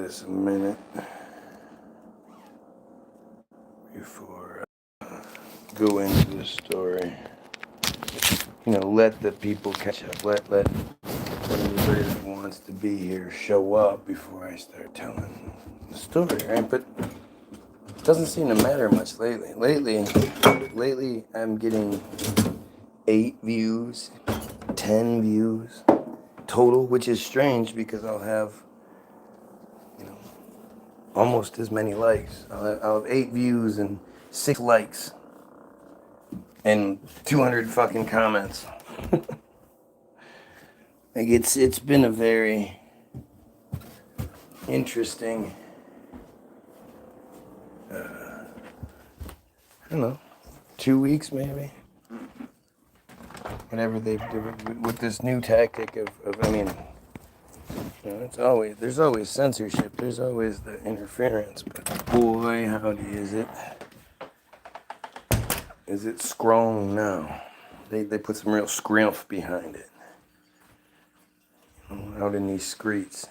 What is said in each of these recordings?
this a minute before I go into the story. Let the people catch up. Let anybody that wants to be here show up before I start telling the story, right? But it doesn't seem to matter much lately. Lately, I'm getting 8 views, 10 views total, which is strange because I'll have, almost as many likes. I'll have 8 views and 6 likes and 200 fucking comments. Like it's been a very interesting, I don't know, 2 weeks maybe. Whatever they've done with this new tactic of there's always censorship, there's always the interference, but boy, howdy is it strong now. They put some real scrimp behind it, out in these streets.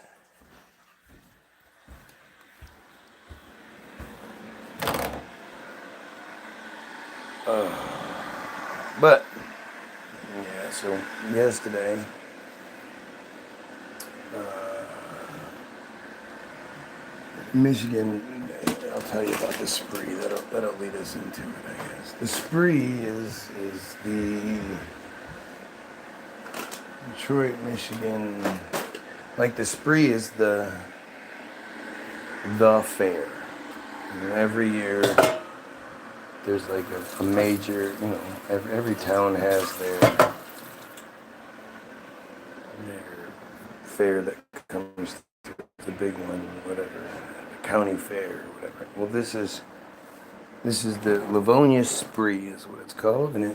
But yeah, so yesterday, Michigan, I'll tell you about the spree. That'll lead us into it, I guess. The spree is the Detroit, Michigan. Like the spree is the fair. Every year there's like a major, every town has their fair that comes through, the big one, whatever, the county fair or whatever. Well, this is the Livonia Spree is what it's called, and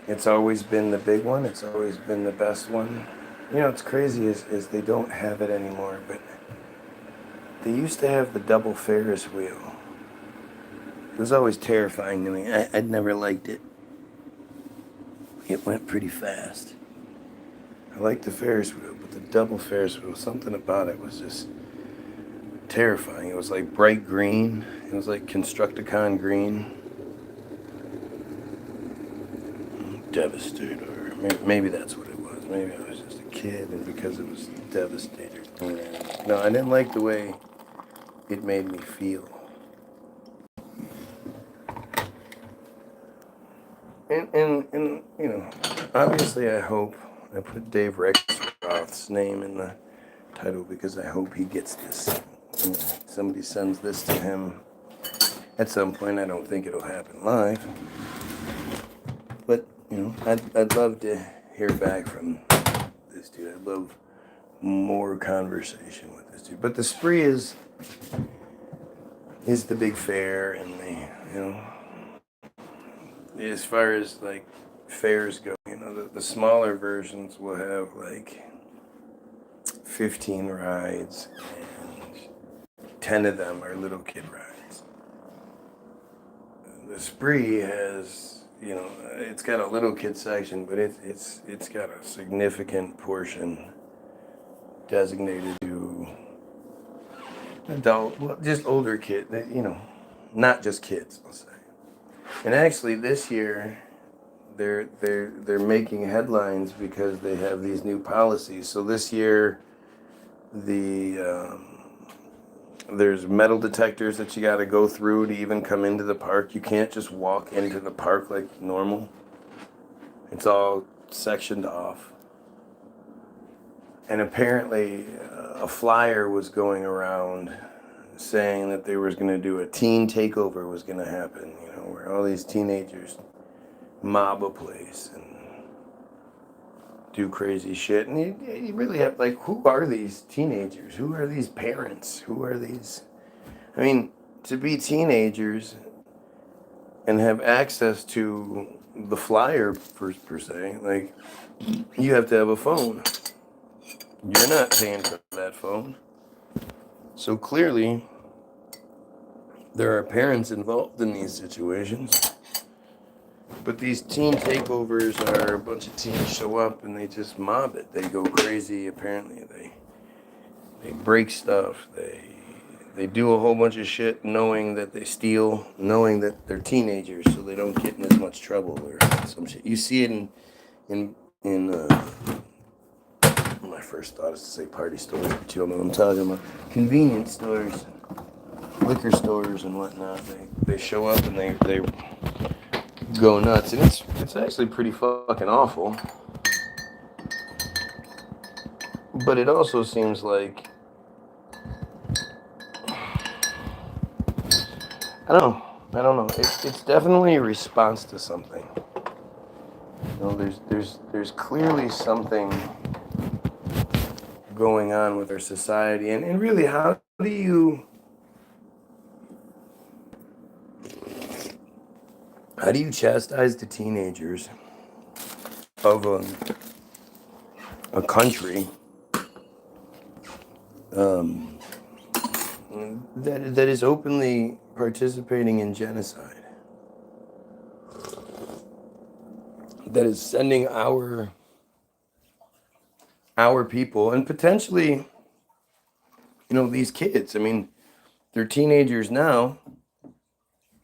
it's always been the big one. It's always been the best one. What's crazy is they don't have it anymore, but they used to have the double Ferris wheel. It was always terrifying to me. I'd never liked it. It went pretty fast. I liked the Ferris wheel, but the double Ferris wheel, something about it was just terrifying. It was like bright green. It was like Constructicon green. Devastator. Maybe that's what it was. Maybe I was just a kid, and because it was Devastator. No, I didn't like the way it made me feel. And obviously I hope I put Dave Rexroth's name in the title because I hope he gets this. Somebody sends this to him at some point. I don't think it'll happen live, but I'd love to hear back from this dude. I'd love more conversation with this dude. But the spree is the big fair, and as far as like fairs go, the smaller versions will have like 15 rides, and 10 of them are little kid rides. The spree has, it's got a little kid section, but it's got a significant portion designated to adult, well, just older kids, not just kids, I'll say. And actually, this year, they're making headlines because they have these new policies. So this year, there's metal detectors that you got to go through to even come into the park. You can't just walk into the park like normal. It's all sectioned off. And apparently, a flyer was going around saying that they was going to do a teen takeover was going to happen, where all these teenagers mob a place and do crazy shit. And you really have, like, who are these teenagers? Who are these parents? Who are these? I mean, to be teenagers and have access to the flyer, per se, like, you have to have a phone. You're not paying for that phone. So clearly, there are parents involved in these situations. But these teen takeovers are a bunch of teens show up and they just mob it. They go crazy, apparently. They break stuff. They do a whole bunch of shit knowing that they steal, knowing that they're teenagers, so they don't get in as much trouble or some shit. You see it in my first thought is to say party stores, but you don't know what I'm talking about. Convenience stores, liquor stores, and whatnot. They show up and they go nuts, and it's actually pretty fucking awful. But it also seems like, I don't know. It's definitely a response to something. You know, there's clearly something going on with our society, and really, how do you chastise the teenagers of a country that is openly participating in genocide, that is sending our people, and potentially, you know, these kids, I mean, they're teenagers now,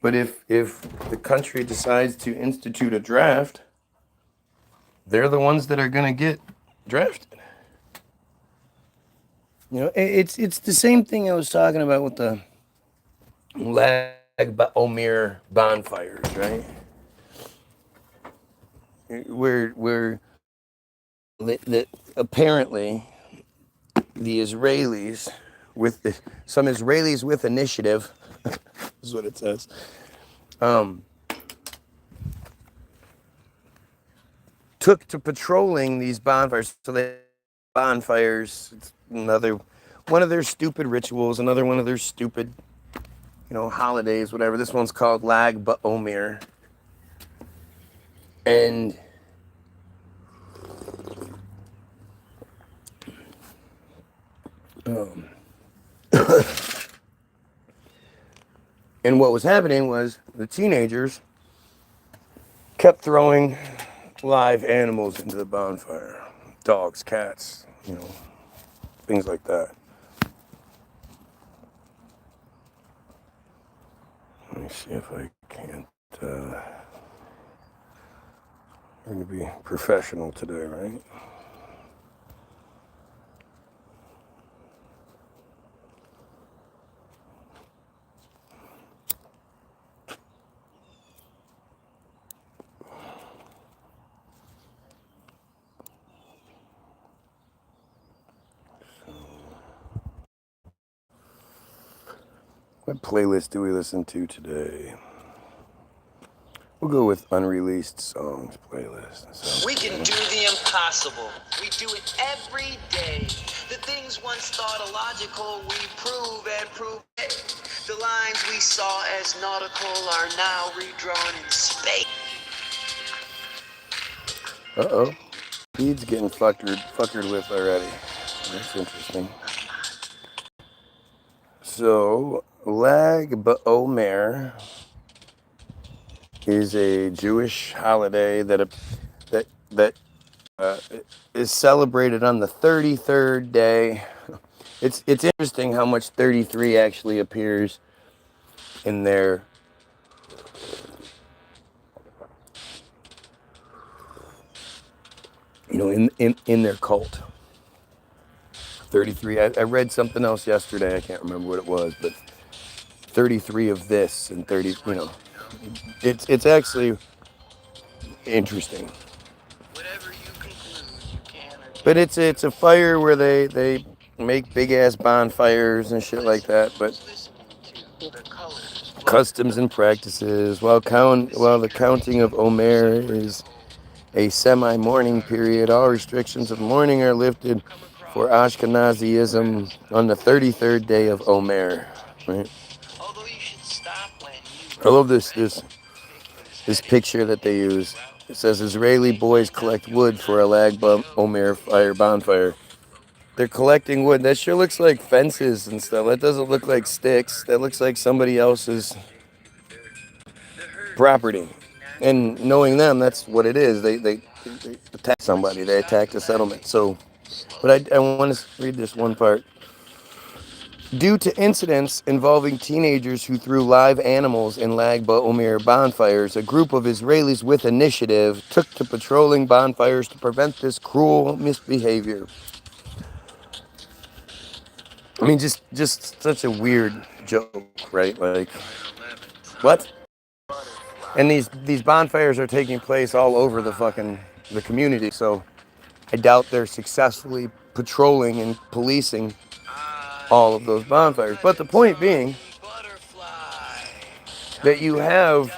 but if the country decides to institute a draft, they're the ones that are going to get drafted. You know, it's the same thing I was talking about with the Lag Omer bonfires, right? Where apparently the Israelis some Israelis with initiative is what it says. Took to patrolling these bonfires. So they bonfires. It's another one of their stupid rituals. Another one of their stupid, you know, holidays. Whatever. This one's called Lag BaOmer, and and what was happening was the teenagers kept throwing live animals into the bonfire. Dogs, cats, you know, things like that. Let me see if I can't. We're going to be professional today, right? What playlist do we listen to today? We'll go with unreleased songs playlist. We can do the impossible. We do it every day. The things once thought illogical, we prove and prove it. The lines we saw as nautical are now redrawn in space. Uh-oh. He's getting fuckered with already. That's interesting. So, Lag BaOmer is a Jewish holiday that is celebrated on the 33rd day. It's interesting how much 33 actually appears in their in their cult. 33. I read something else yesterday. I can't remember what it was, but 33 of this and 30. You know, it's actually interesting. But it's a fire where they make big ass bonfires and shit like that. But customs and practices, while the counting of Omer is a semi-mourning period, all restrictions of mourning are lifted for Ashkenazism on the 33rd day of Omer. Right? I love this picture that they use. It says Israeli boys collect wood for a Lag BaOmer bonfire. They're collecting wood. That sure looks like fences and stuff. That doesn't look like sticks. That looks like somebody else's property. And knowing them, that's what it is. They attack somebody. They attack the settlement. So, but I want to read this one part. Due to incidents involving teenagers who threw live animals in Lag BaOmer bonfires, a group of Israelis with initiative took to patrolling bonfires to prevent this cruel misbehavior. I mean, just such a weird joke, right? Like, what? And these bonfires are taking place all over the community, so I doubt they're successfully patrolling and policing all of those bonfires. But the point being that you have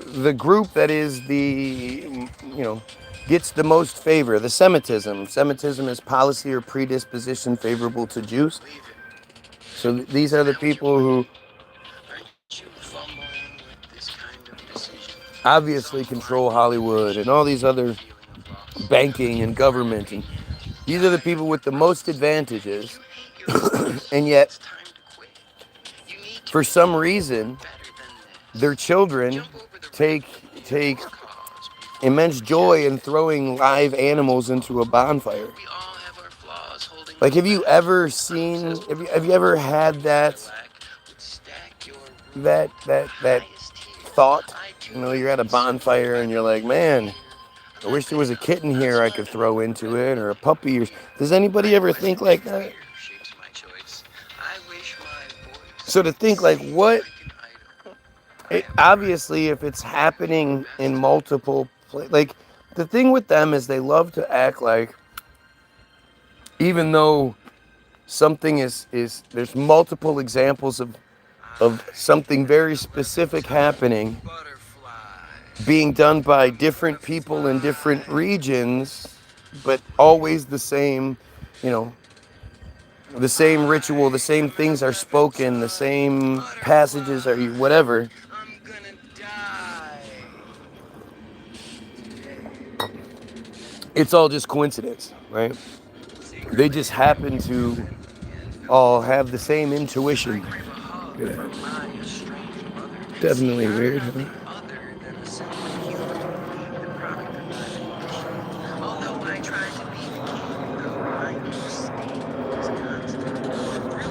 the group that is gets the most favor, the Semitism. Semitism is policy or predisposition favorable to Jews. So these are the people who obviously control Hollywood and all these other banking and government, and these are the people with the most advantages. And yet, for some reason, their children take immense joy in throwing live animals into a bonfire. Like, have you ever seen? Have you ever had that thought? You know, you're at a bonfire and you're like, man, I wish there was a kitten here I could throw into it, or a puppy. Or does anybody ever think like that? So to think like what? Obviously, if it's happening in multiple places, like the thing with them is they love to act like, even though something is there's multiple examples of something very specific happening, being done by different people in different regions, but always the same, you know, the same ritual, the same things are spoken, the same passages are whatever. It's all just coincidence, right? They just happen to all have the same intuition. Definitely weird, huh?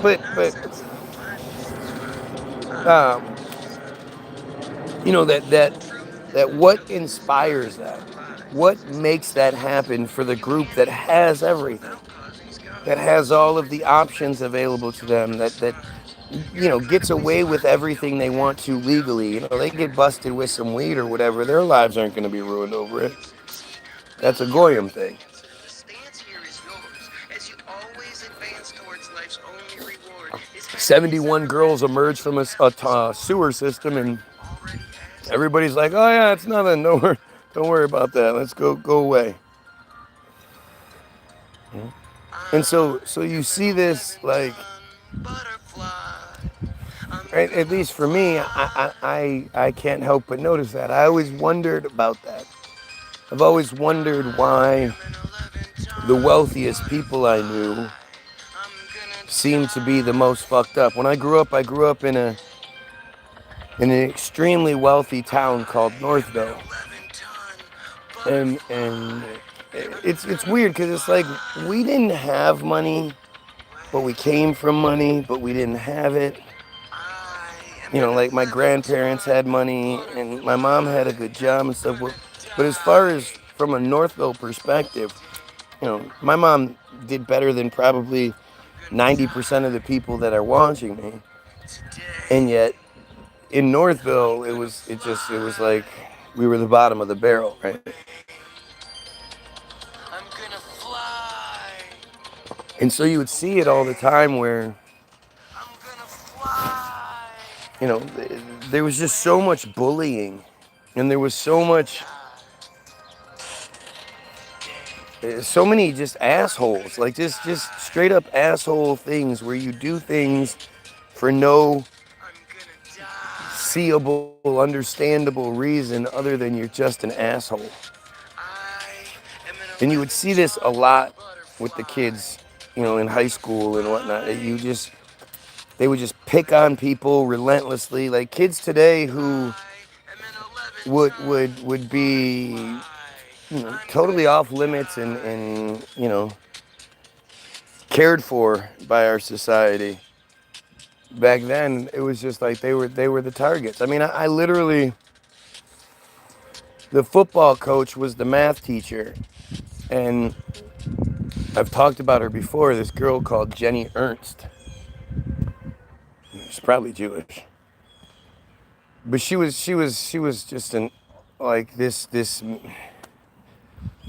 But you know that what inspires that? What makes that happen for the group that has everything, that has all of the options available to them, that you know gets away with everything they want to legally? You know, they get busted with some weed or whatever, their lives aren't going to be ruined over it. That's a Goyim thing. 71 girls emerged from a sewer system, and everybody's like, "Oh yeah, it's nothing. Don't worry about that. Let's go away." And so you see this, like, right, at least for me, I can't help but notice that. I always wondered about that. I've always wondered why the wealthiest people I knew seemed to be the most fucked up. When I grew up in an extremely wealthy town called Northville, and it's weird because it's like we didn't have money, but we came from money, but we didn't have it. You know, like my grandparents had money and my mom had a good job and stuff. But as far as from a Northville perspective, you know, my mom did better than probably 90% of the people that are watching me. And yet in Northville, it was like we were the bottom of the barrel, right? And so you would see it all the time where, you know, there was just so much bullying, and there was so many just assholes, like just straight up asshole things where you do things for no seeable, understandable reason other than you're just an asshole. And you would see this a lot with the kids, you know, in high school and whatnot. They would just pick on people relentlessly, like kids today who would be, you know, totally off limits and you know, cared for by our society. Back then, it was just like they were the targets. I mean, I literally, the football coach was the math teacher, and I've talked about her before. This girl called Jenny Ernst. She's probably Jewish, but she was just an like this.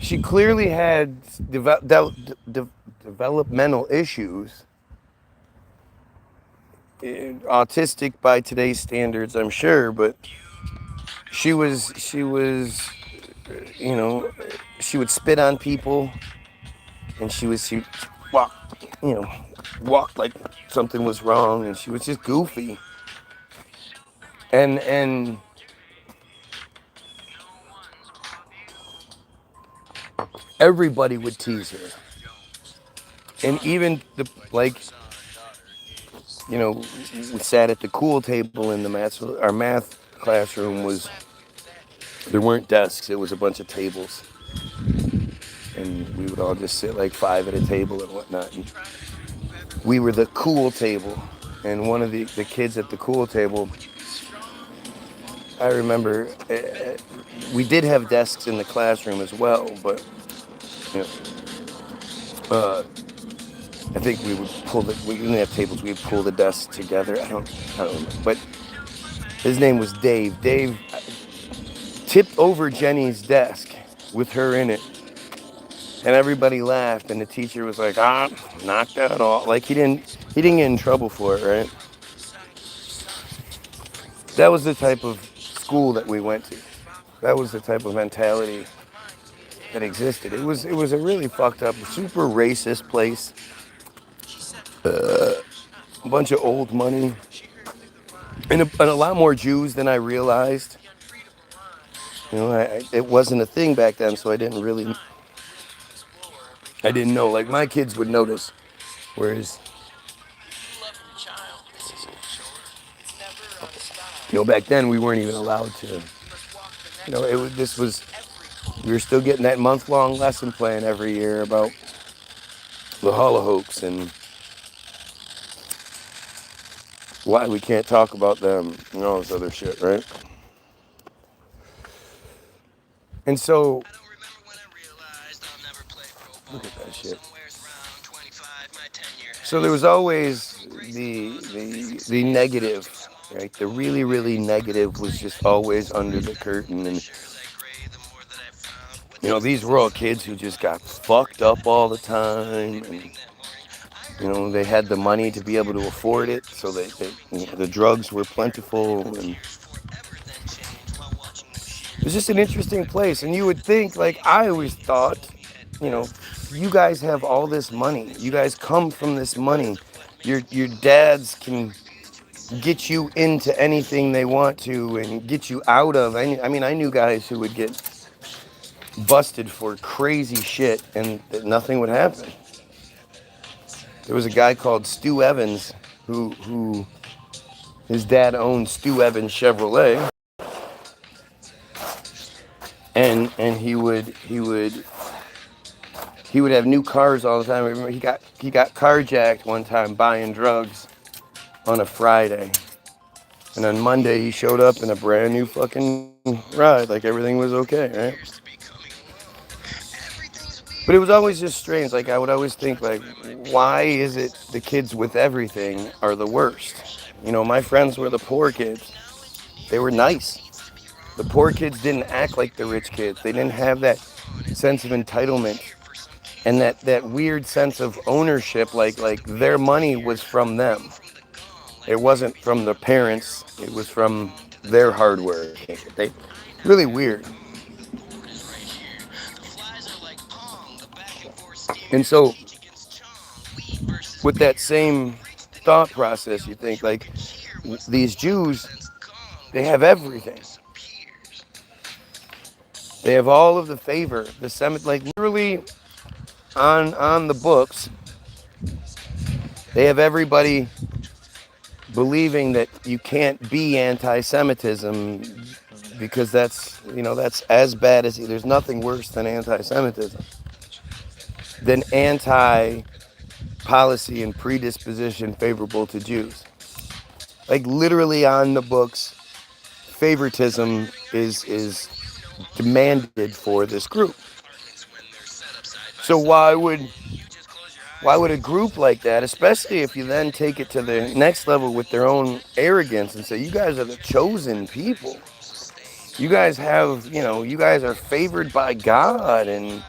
She clearly had developmental issues, autistic by today's standards, I'm sure, but she was, you know, she would spit on people, and she walked, walked like something was wrong, and she was just goofy, and everybody would tease her, and even we sat at the cool table in the math. Our math classroom there weren't desks. It was a bunch of tables, and we would all just sit like 5 at a table and whatnot. And we were the cool table, and one of the kids at the cool table, I remember, we did have desks in the classroom as well, but I think we didn't have tables. We would pull the desks together. I don't remember, but his name was Dave. Dave tipped over Jenny's desk with her in it, and everybody laughed, and the teacher was like, knock that off. Like he didn't get in trouble for it, right? That was the type of school that we went to. That was the type of mentality that existed. It was a really fucked up, super racist place. A bunch of old money, and a lot more Jews than I realized. It wasn't a thing back then, so I didn't know. Like, my kids would notice, whereas, back then we weren't even allowed to. We were still getting that month-long lesson plan every year about the Holocaust and why we can't talk about them and all this other shit, right? And so, look at that shit. So there was always the negative, right? The really, really negative was just always under the curtain. And, these were all kids who just got fucked up all the time. And, they had the money to be able to afford it. So the drugs were plentiful. And it was just an interesting place. And you would think, like I always thought, you guys have all this money. You guys come from this money. Your dads can get you into anything they want to and get you out of. I knew guys who would get busted for crazy shit and nothing would happen. There was a guy called Stu Evans who his dad owned Stu Evans Chevrolet, and he would have new cars all the time. I remember he got carjacked one time buying drugs on a Friday. And on Monday he showed up in a brand new fucking ride, like everything was okay, right? But it was always just strange. Like, I would always think, like, why is it the kids with everything are the worst? My friends were the poor kids. They were nice. The poor kids didn't act like the rich kids. They didn't have that sense of entitlement and that weird sense of ownership, like their money was from them. It wasn't from their parents. It was from their hard work. Really weird. And so, with that same thought process, you think, like, these Jews, they have everything. They have all of the favor, like, literally on the books, they have everybody believing that you can't be anti-Semitism because that's as bad as, there's nothing worse than anti-Semitism, than policy and predisposition favorable to Jews. Like literally on the books, favoritism is demanded for this group. So why would a group like that, especially if you then take it to the next level with their own arrogance and say, you guys are the chosen people. You guys have, you guys are favored by God, and,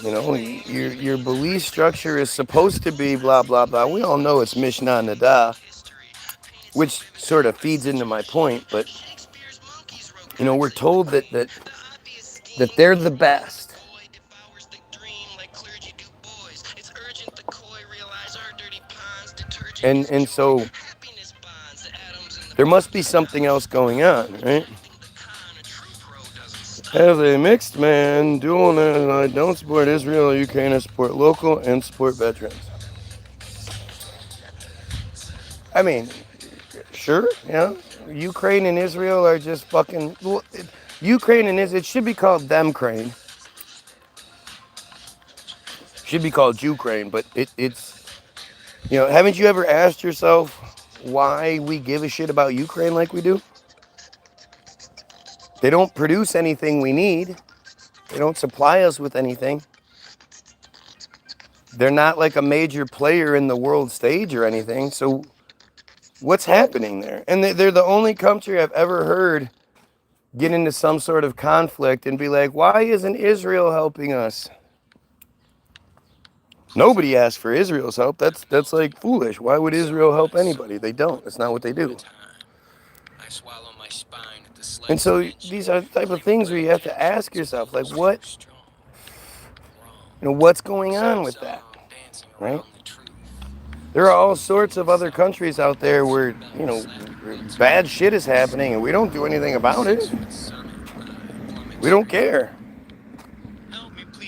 your belief structure is supposed to be blah, blah, blah. We all know it's Mishnah Nada, which sort of feeds into my point, but, we're told that they're the best. And so there must be something else going on, right? As a mixed man, doing it, I don't support Israel or Ukraine. I support local and support veterans. I mean, sure, yeah. Ukraine and Israel are just fucking... Ukraine and Israel, it should be called Demcrane. Should be called Jewcrane, but it's... haven't you ever asked yourself why we give a shit about Ukraine like we do? They don't produce anything we need. They don't supply us with anything. They're not like a major player in the world stage or anything. So what's happening there? And they're the only country I've ever heard get into some sort of conflict and be like, why isn't Israel helping us? Nobody asked for Israel's help. That's like foolish. Why would Israel help anybody? They don't. That's not what they do. And so these are the type of things where you have to ask yourself, like, what's going on with that, right? There are all sorts of other countries out there where, bad shit is happening and we don't do anything about it. We don't care.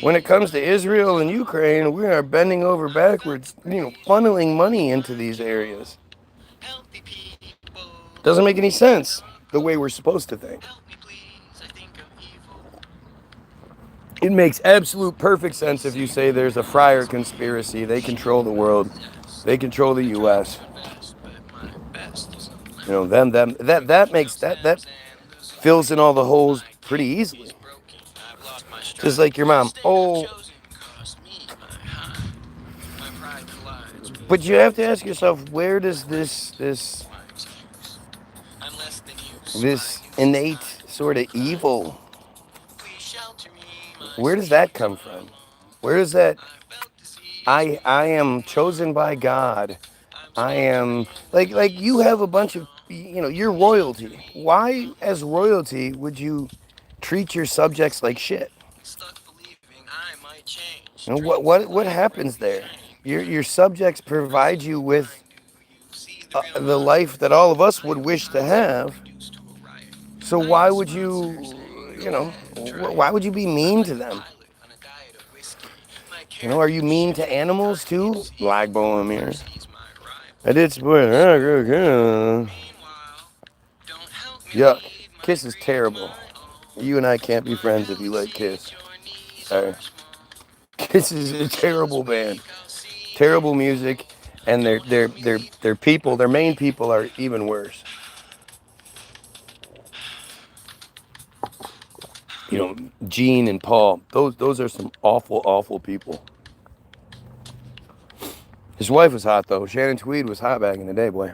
When it comes to Israel and Ukraine, we are bending over backwards, funneling money into these areas. Doesn't make any sense the way we're supposed to think. It makes absolute perfect sense if you say there's a friar conspiracy. They control the world. They control the U.S. That fills in all the holes pretty easily. Just like your mom. Oh, but you have to ask yourself, where does this innate sort of evil, where does that come from? Where does that, I am chosen by God. I am, like you have a bunch of, you're royalty. Why, as royalty, would you treat your subjects like shit? What happens there? Your subjects provide you with the life that all of us would wish to have. So why would why would you be mean to them? Are you mean to animals too? Lag Bohemian. I did support. Yuck. Kiss is terrible. You and I can't be friends if you like Kiss. Sorry. Kiss is a terrible band. Terrible music, and their people, their main people, are even worse. Gene and Paul. Those are some awful people. His wife was hot though. Shannon Tweed was hot back in the day, boy.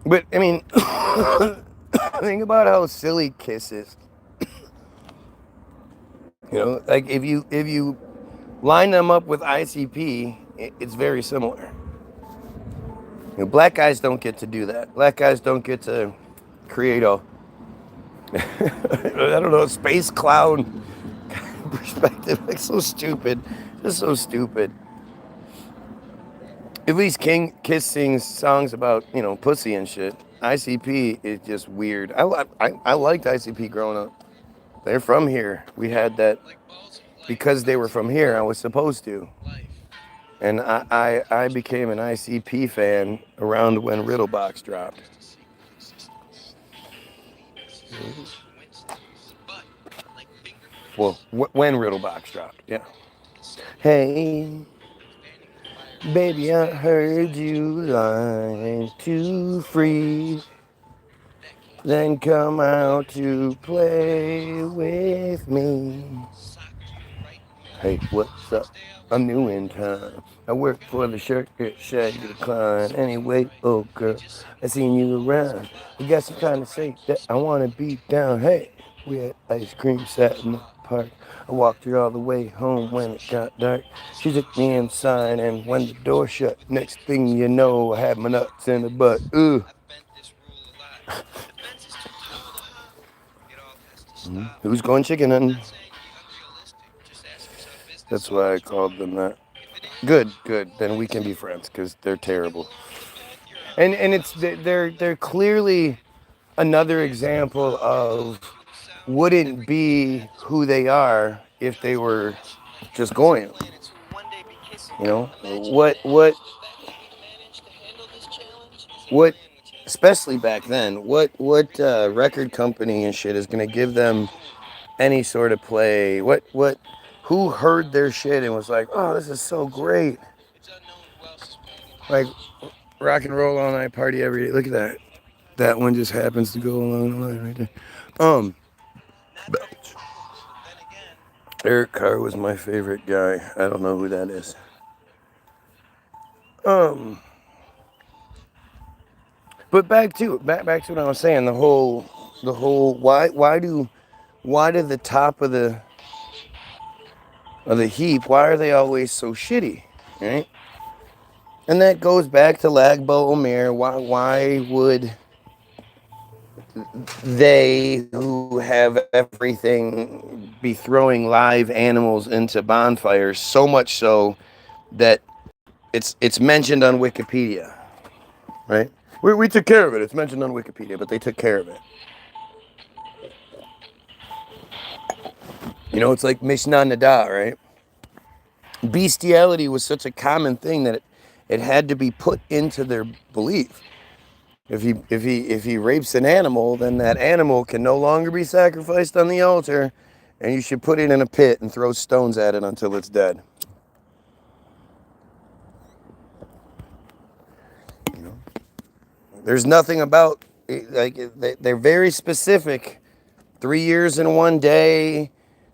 But I mean, think about how silly Kiss is. Like if you line them up with ICP, it's very similar. Black guys don't get to do that. Black guys don't get to create a I don't know, space clown perspective. Like so stupid. Just so stupid. At least Kiss sings songs about, pussy and shit. ICP is just weird. I liked ICP growing up. They're from here. We had that because they were from here. I was supposed to. And I became an ICP fan around when Riddlebox dropped. Well, when Riddlebox dropped, yeah. Hey, baby, I heard you lying to free. Then come out to play with me. Hey, what's up? I'm new in town. I work for the shirt shed you decline. Anyway, oh girl, I seen you around. I guess I'm trying to say that I wanna be down. Hey, we had ice cream sat in the park. I walked her all the way home when it got dark. She took me inside, and when the door shut, next thing you know, I had my nuts in the butt. Ooh. Who's going chicken hunting? That's why I called them that. Good, good. Then we can be friends because they're terrible. And it's they're clearly another example of wouldn't be who they are if they were just going. You know what especially back then what record company and shit is gonna give them any sort of play? What who heard their shit and was like, oh, this is so great, like rock and roll all night, party every day. Look at that. That one just happens to go along the line right there. Um, Eric Carr was my favorite guy. I don't know who that is. Um, but back to what I was saying. The whole why do the top of the heap? Why are they always so shitty? Right? And that goes back to Lagbo Omer. Why would they who have everything be throwing live animals into bonfires, so much so that it's mentioned on Wikipedia, right? We took care of it. It's mentioned on Wikipedia, but they took care of it. You know, it's like Mishnah Nada, right? Bestiality was such a common thing that it had to be put into their belief. If he rapes an animal, then that animal can no longer be sacrificed on the altar, and you should put it in a pit and throw stones at it until it's dead. You know, there's nothing about like they're very specific. 3 years in one day,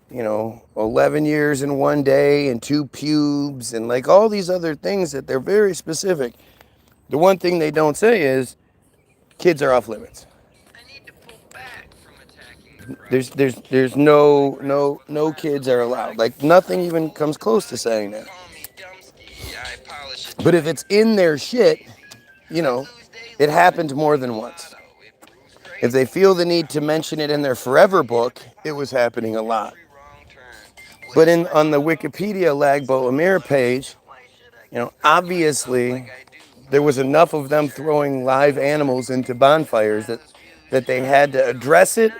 11 years in one day, and two pubes, and like all these other things that they're very specific. The one thing they don't say is kids are off limits. There's no kids are allowed. Like nothing even comes close to saying that. But if it's in their shit, you know, it happened more than once. If they feel the need to mention it in their forever book, it was happening a lot. But on the Wikipedia Lagbo Amir page, obviously there was enough of them throwing live animals into bonfires that they had to address it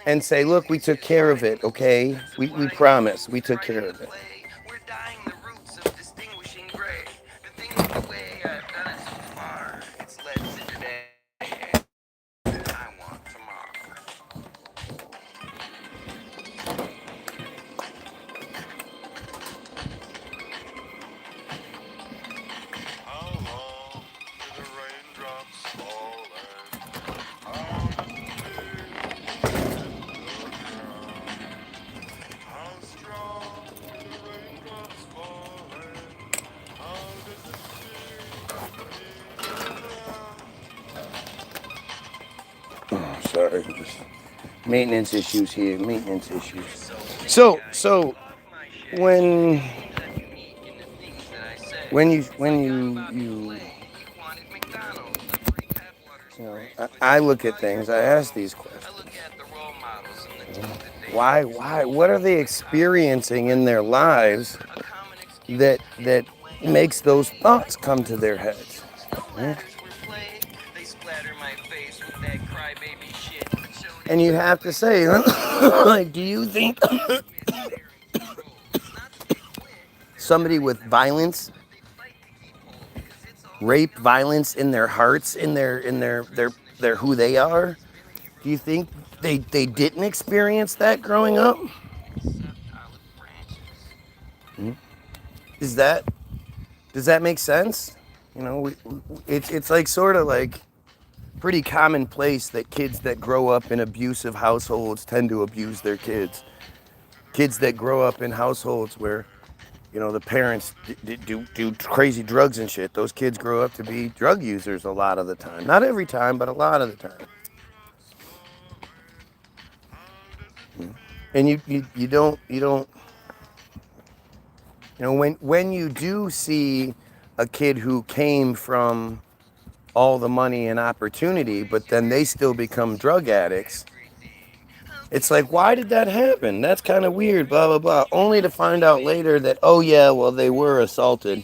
and say, look, we took care of it, okay? We promise, we took care of it. Sorry, just maintenance issues here, maintenance issues. So when I look at things, I ask these questions. Why what are they experiencing in their lives that makes those thoughts come to their heads? And you have to say, like, do you think somebody with violence, rape, violence in their hearts, in their who they are, do you think they didn't experience that growing up? Is that does that make sense? You know, it's like sort of like pretty commonplace that kids that grow up in abusive households tend to abuse their kids. Kids that grow up in households where, you know, the parents do crazy drugs and shit, those kids grow up to be drug users a lot of the time. Not every time, but a lot of the time. And you know, when you do see a kid who came from all the money and opportunity, but then they still become drug addicts, it's like, why did that happen? That's kind of weird, blah, blah, blah. Only to find out later that, oh, yeah, well, they were assaulted.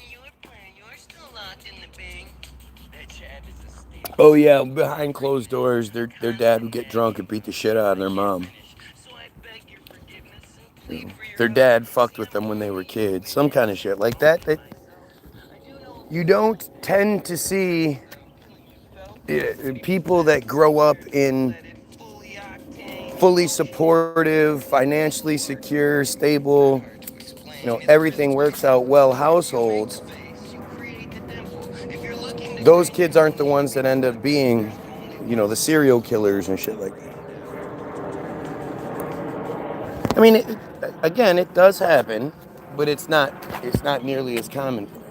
Oh, yeah, behind closed doors, their dad would get drunk and beat the shit out of their mom. You know, their dad fucked with them when they were kids. Some kind of shit like that. That you don't tend to see people that grow up in fully supportive, financially secure, stable, you know, everything works out well households. Those kids aren't the ones that end up being, you know, the serial killers and shit like that. I mean, again, it does happen, but it's not nearly as commonplace.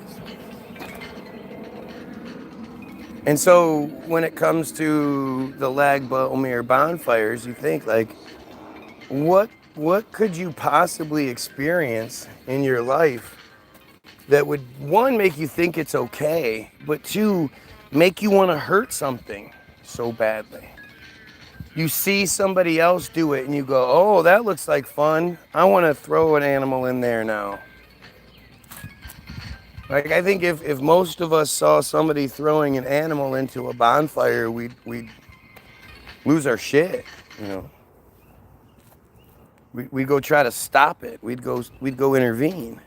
And so when it comes to the Lag BaOmer bonfires, you think like, what could you possibly experience in your life that would, one, make you think it's okay, but two, make you want to hurt something so badly? You see somebody else do it and you go, oh, that looks like fun. I want to throw an animal in there now. Like, I think if most of us saw somebody throwing an animal into a bonfire, we'd lose our shit, you know. We'd go try to stop it. We'd go intervene.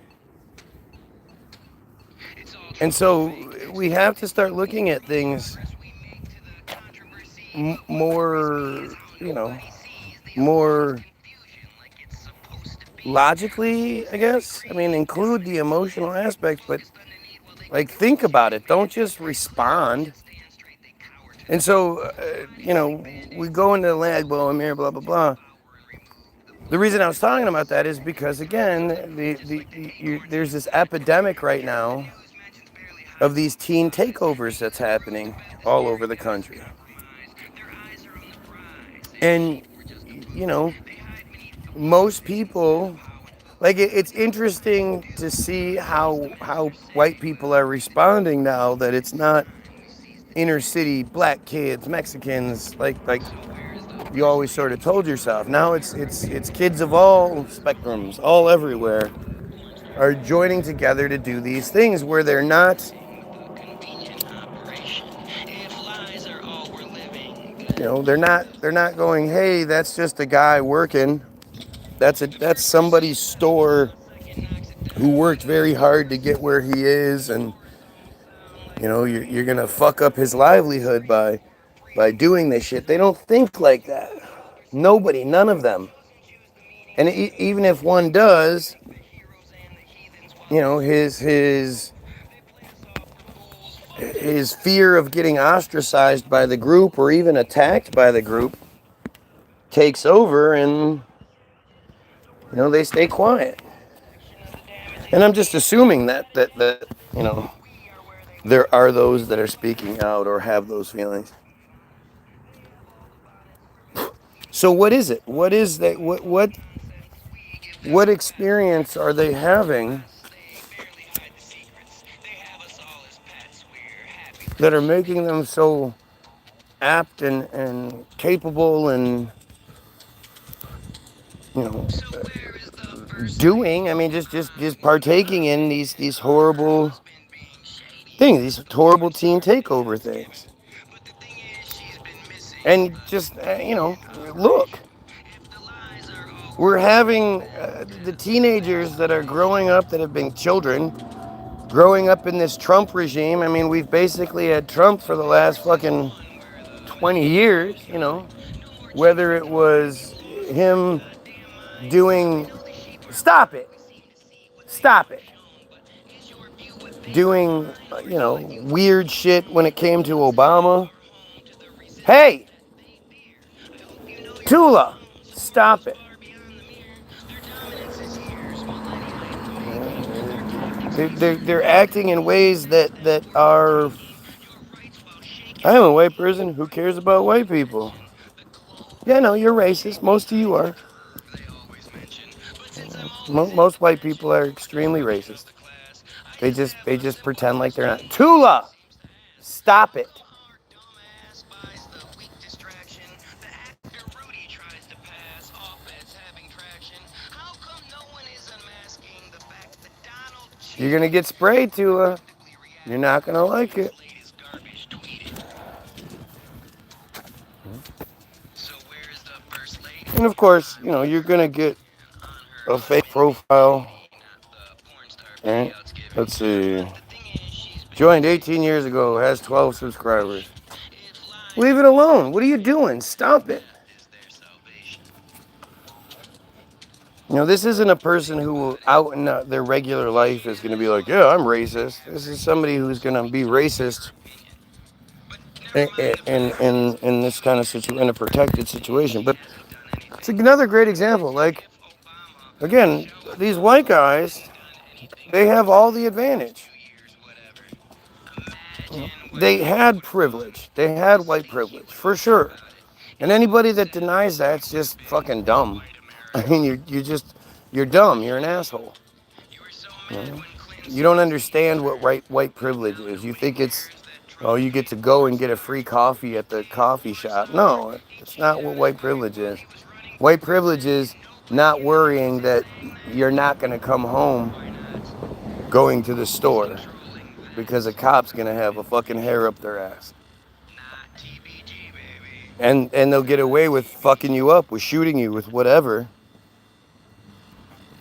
And so we have to start looking at things more, you know, more logically, I guess. I mean, include the emotional aspects, but like, think about it. Don't just respond. And so, you know, we go into the Lag BaOmer, blah, blah, blah. The reason I was talking about that is because, again, there's this epidemic right now of these teen takeovers that's happening all over the country. And, you know, most people, like, it's interesting to see how white people are responding now that it's not inner city black kids, Mexicans, like you always sort of told yourself. Now it's kids of all spectrums, all everywhere, are joining together to do these things where they're not, you know, they're not going, hey, that's just a guy working. That's somebody's store who worked very hard to get where he is, and you know, you're gonna fuck up his livelihood by doing this shit. They don't think like that. Nobody, none of them. And even if one does, you know, his fear of getting ostracized by the group or even attacked by the group takes over, and you know, they stay quiet. And I'm just assuming that you know, there are those that are speaking out or have those feelings. So what is it? What is that? What experience are they having that are making them so apt and capable and, you know, doing, I mean, just partaking in these horrible things, these horrible teen takeover things? And just, you know, look, we're having the teenagers that are growing up, that have been children, growing up in this Trump regime. I mean, we've basically had Trump for the last fucking 20 years, you know, whether it was him doing, stop it, doing, weird shit when it came to Obama. Hey, Tula, stop it. They're acting in ways that are. I'm a white person. Who cares about white people? Yeah, no, you're racist. Most of you are. Most white people are extremely racist. They just pretend like they're not. Tula, stop it. You're gonna get sprayed, Tula. You're not gonna like it. And of course, you're gonna get a fake profile. Right? Let's see. Joined 18 years ago, has 12 subscribers. Leave it alone. What are you doing? Stop it. This isn't a person who will out in their regular life is going to be like, yeah, I'm racist. This is somebody who's going to be racist in this kind of situation, in a protected situation. But it's another great example. Like, again, these white guys, they have all the advantage. They had privilege. They had white privilege, for sure. And anybody that denies that's just fucking dumb. I mean, you're dumb. You're an asshole. You don't understand what white privilege is. You think it's, oh, you get to go and get a free coffee at the coffee shop. No, it's not what white privilege is. White privilege is not worrying that you're not going to come home going to the store because a cop's going to have a fucking hair up their ass. And they'll get away with fucking you up, with shooting you, with whatever.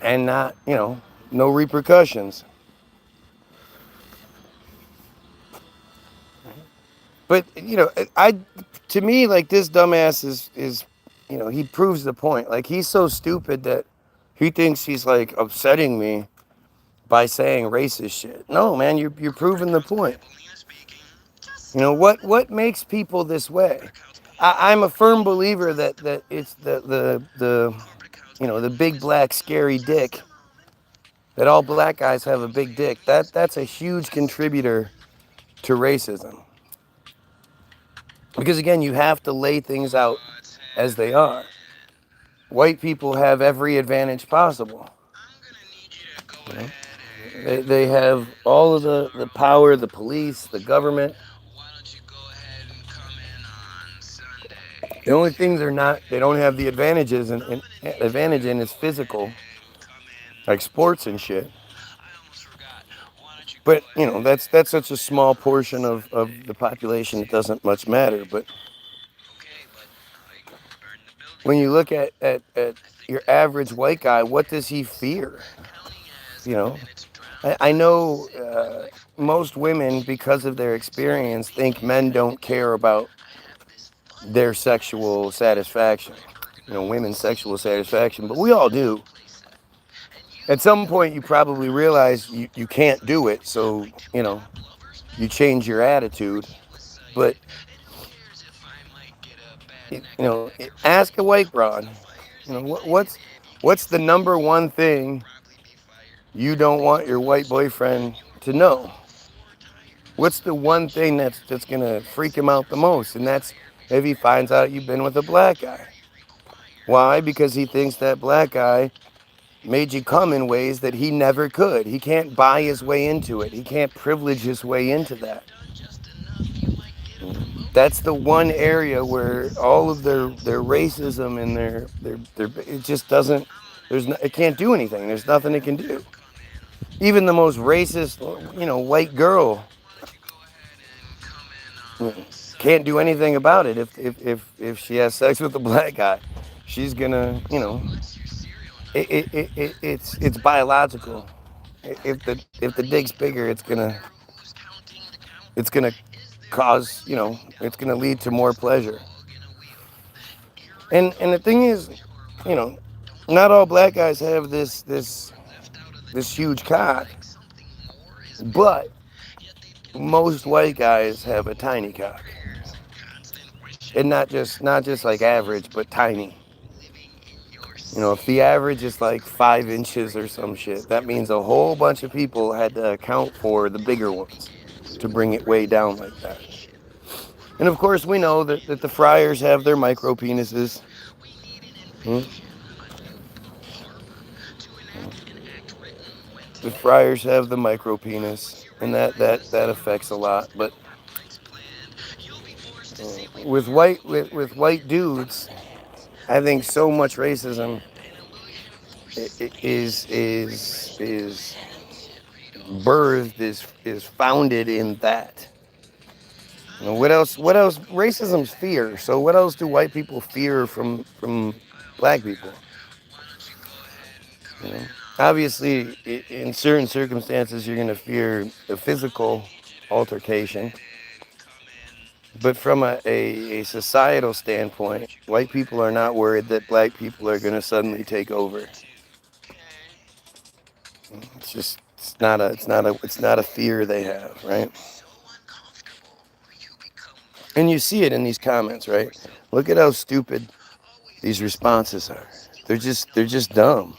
And not, no repercussions. But, to me, like, this dumbass is he proves the point. Like, he's so stupid that he thinks he's, like, upsetting me by saying racist shit. No, man, you're proving the point. What makes people this way? I'm a firm believer that it's the big black scary dick. That all black guys have a big dick. That's a huge contributor to racism. Because again, you have to lay things out as they are. White people have every advantage possible. They have all of the power, the police, the government. The only thing they don't have the advantages and advantage in is physical, like sports and shit. But that's such a small portion of the population, it doesn't much matter. But when you look at your average white guy, what does he fear? I know most women, because of their experience, think men don't care about their sexual satisfaction. Women's sexual satisfaction, but we all do. At some point, you probably realize you can't do it, so you change your attitude. But ask a white broad. What's the number one thing you don't want your white boyfriend to know? What's the one thing that's gonna freak him out the most? And that's if he finds out you've been with a black guy. Why? Because he thinks that black guy made you come in ways that he never could. He can't buy his way into it. He can't privilege his way into that. That's the one area where all of their racism and their it just doesn't. It can't do anything. There's nothing it can do. Even the most racist, white girl can't do anything about it if she has sex with a black guy. She's gonna, it's biological. If the dick's bigger, it's gonna cause, it's gonna lead to more pleasure. And the thing is, not all black guys have this huge cock, but most white guys have a tiny cock. And not just like average, but tiny. You know, if the average is like 5 inches or some shit, that means a whole bunch of people had to account for the bigger ones to bring it way down like that. And of course, we know that the friars have their micro penises. Hmm? The friars have the micro penis, and that affects a lot. But with white dudes, I think so much racism is birthed is founded in that. You know, what else? What else? Racism's fear. So what else do white people fear from black people? You know, obviously, in certain circumstances, you're going to fear a physical altercation. But from a societal standpoint, white people are not worried that black people are going to suddenly take over. It's just it's not a fear they have, right? And you see it in these comments, right? Look at how stupid these responses are. They're just dumb.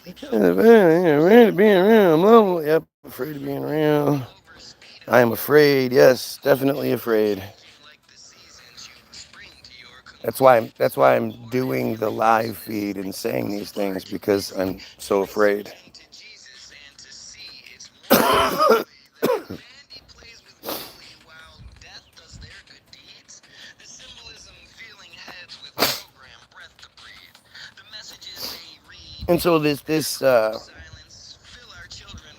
Afraid of being real. I'm lonely. Yep, afraid of being real. I am afraid. Yes, definitely afraid. That's why I'm doing the live feed and saying these things, because I'm so afraid. And so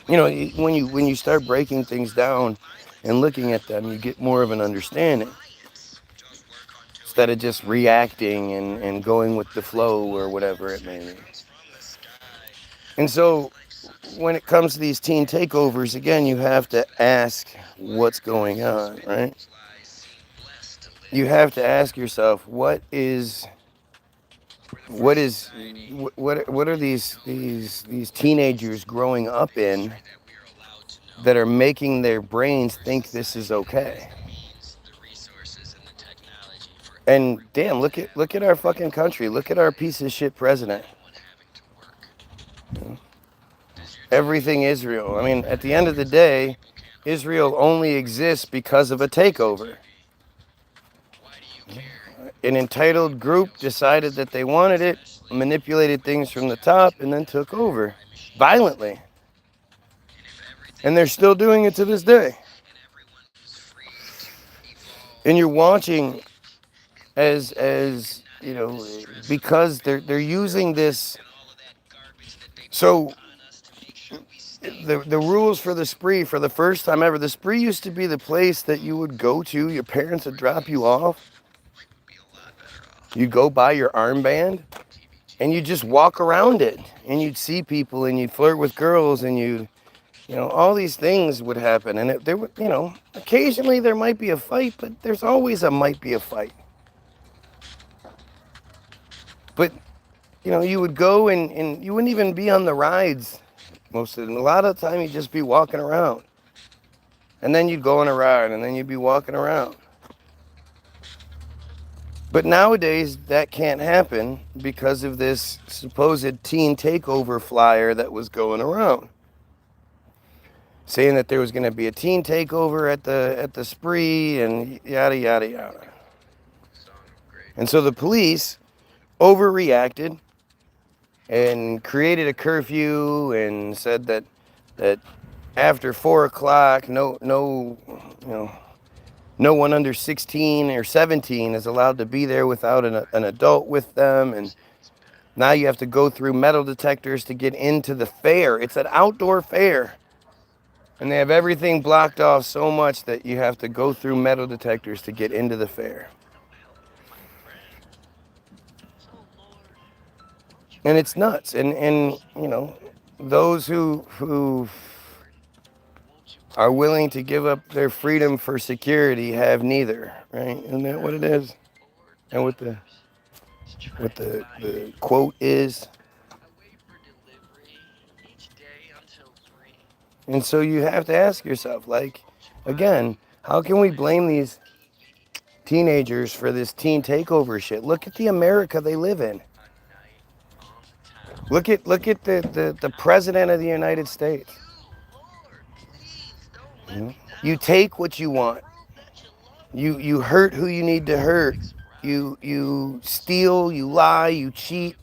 you know, when you start breaking things down and looking at them, you get more of an understanding instead of just reacting and going with the flow or whatever it may be. And so when it comes to these teen takeovers, again, you have to ask what's going on, right? You have to ask yourself, what are these teenagers growing up in that are making their brains think this is okay? And damn, look at our fucking country. Look at our piece of shit president. Everything Israel. I mean, at the end of the day, Israel only exists because of a takeover. An entitled group decided that they wanted it, manipulated things from the top, and then took over violently. And they're still doing it to this day. And you're watching as you know, because they're using this. So the rules for the spree, for the first time ever, the spree used to be the place that you would go to, your parents would drop you off, you'd go buy your armband, and you'd just walk around it, and you'd see people, and you'd flirt with girls, and you know, all these things would happen. And there would, you know, occasionally there might be a fight, but there's always might be a fight. But, you know, you would go and you wouldn't even be on the rides most of the time. A lot of the time you'd just be walking around. And then you'd go on a ride, and then you'd be walking around. But nowadays that can't happen because of this supposed teen takeover flyer that was going around, saying that there was going to be a teen takeover at the spree and yada yada yada. And so the police overreacted and created a curfew and said that after 4 o'clock, no one under 16 or 17 is allowed to be there without an adult with them. And now you have to go through metal detectors to get into the fair. It's an outdoor fair. And they have everything blocked off so much that you have to go through metal detectors to get into the fair. And it's nuts. And you know, those who are willing to give up their freedom for security have neither, right? Isn't that what it is? And what the quote is? And so you have to ask yourself, like, again, how can we blame these teenagers for this teen takeover shit? Look at the America they live in. Look at the president of the United States. You take what you want. You hurt who you need to hurt. You steal, you lie, you cheat.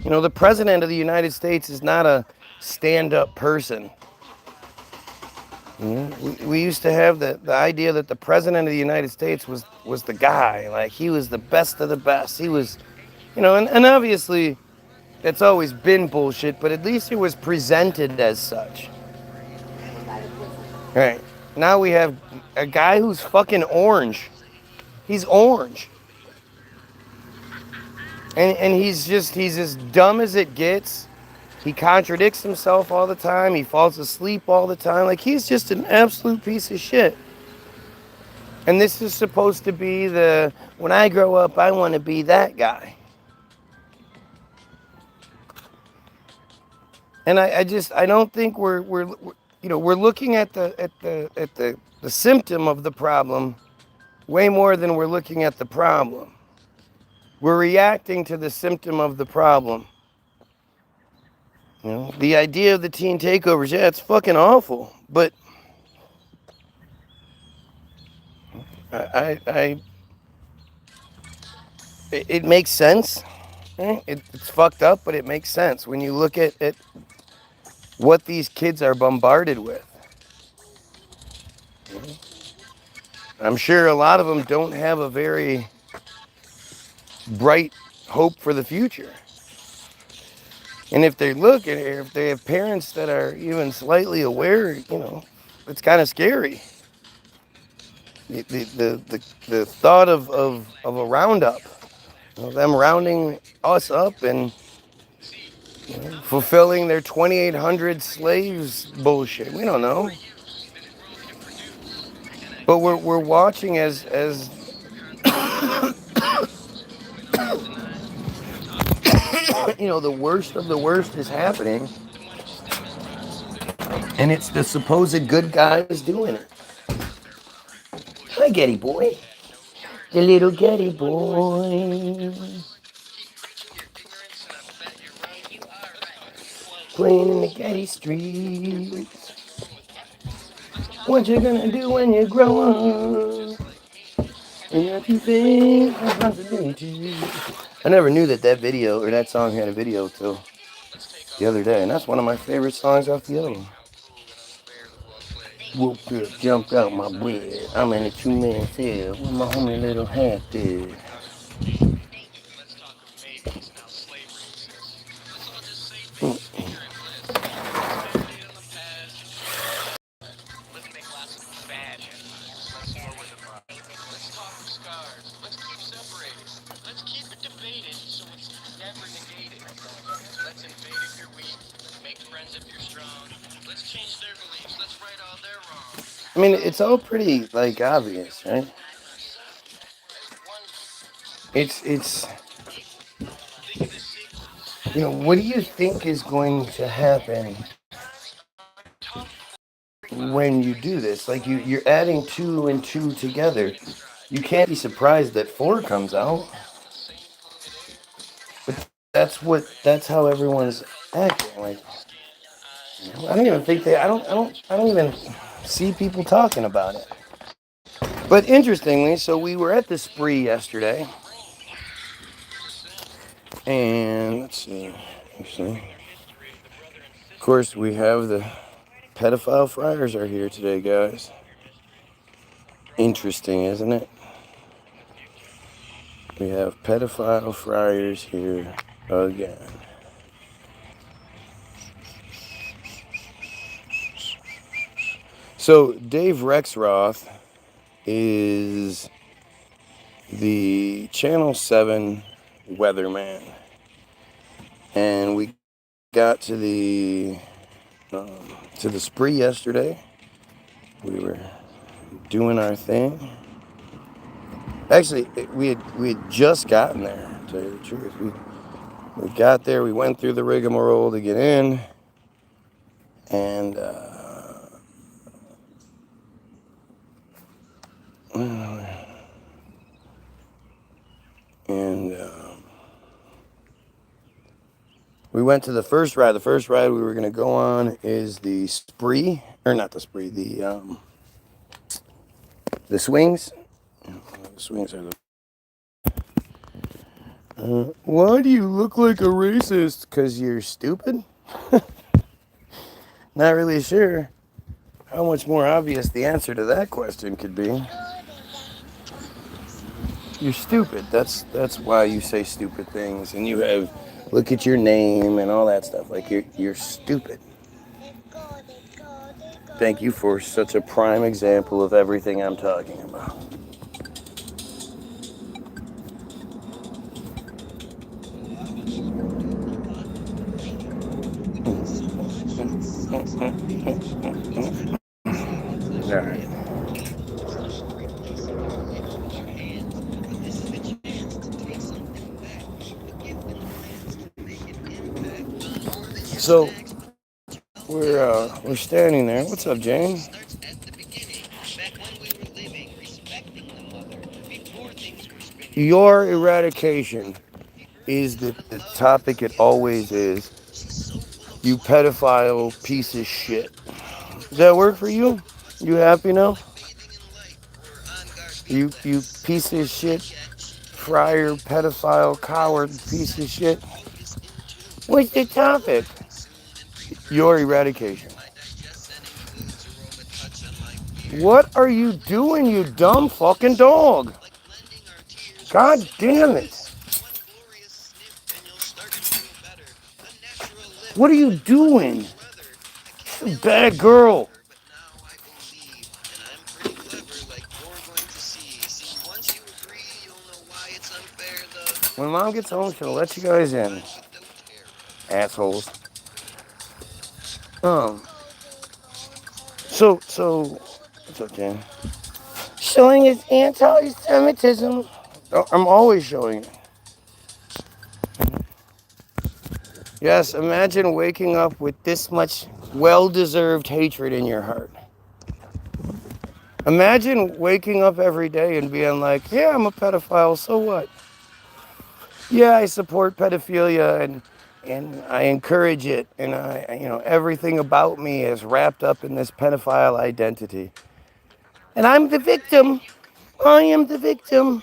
You know, the president of the United States is not a stand-up person. We used to have the idea that the president of the United States was the guy. Like, he was the best of the best. He was, you know, and obviously that's always been bullshit, but at least it was presented as such. Right. Now we have a guy who's fucking orange. He's orange. And he's as dumb as it gets. He contradicts himself all the time. He falls asleep all the time. Like, he's just an absolute piece of shit. And this is supposed to be when I grow up, I want to be that guy. And I don't think we're looking at the symptom of the problem way more than we're looking at the problem. We're reacting to the symptom of the problem. You know, the idea of the teen takeovers, yeah, it's fucking awful, but it makes sense. It's fucked up, but it makes sense when you look at what these kids are bombarded with. I'm sure a lot of them don't have a very bright hope for the future. And if they look at it, if they have parents that are even slightly aware, you know, it's kind of scary. The thought of a roundup, you know, them rounding us up and, you know, fulfilling their 2,800 slaves bullshit. We don't know. But we're watching as you know, the worst of the worst is happening, and it's the supposed good guys doing it. Hi, Getty boy. The little Getty boy. Playing in the Getty streets. What you gonna do when you grow up? And if you think of possibility. I never knew that video or that song had a video till the other day, and that's one of my favorite songs off the album. Woke up, jumped out my bed. I'm in a two-man cell with my homie little half dead. I mean, it's all pretty, like, obvious, right? It's, you know, what do you think is going to happen when you do this? Like, you're adding 2 and 2 together. You can't be surprised that 4 comes out. But that's how everyone's acting. Like, I don't even think I don't even see people talking about it. But interestingly, so we were at the spree yesterday, and let's see, actually, of course, we have the pedophile friars are here today, guys. Interesting, isn't it? We have pedophile friars here again. So Dave Rexroth is the Channel 7 weatherman, and we got to the spree yesterday. We were doing our thing. Actually, we had just gotten there, to tell you the truth. We got there, we went through the rigmarole to get in, and We went to the first ride. The first ride we were going to go on is the spree, or not the spree, the swings. The swings are the. Why do you look like a racist? Because you're stupid? Not really sure how much more obvious the answer to that question could be. You're stupid. That's why you say stupid things, and you have look at your name and all that stuff. Like you're stupid. Thank you for such a prime example of everything I'm talking about. All right. So we're standing there. What's up, Jane? Your eradication is the topic it always is. You pedophile piece of shit. Does that work for you? You happy now? You piece of shit, friar, pedophile, coward, piece of shit. What's the topic? Your eradication. What are you doing, you dumb fucking dog? God damn it. What are you doing? You bad girl. When Mom gets home, she'll let you guys in. Assholes. So, it's okay. Showing his anti-Semitism. Oh, I'm always showing it. Yes, imagine waking up with this much well-deserved hatred in your heart. Imagine waking up every day and being like, yeah, I'm a pedophile, so what? Yeah, I support pedophilia and I encourage it, and everything about me is wrapped up in this pedophile identity. And I'm the victim. I am the victim.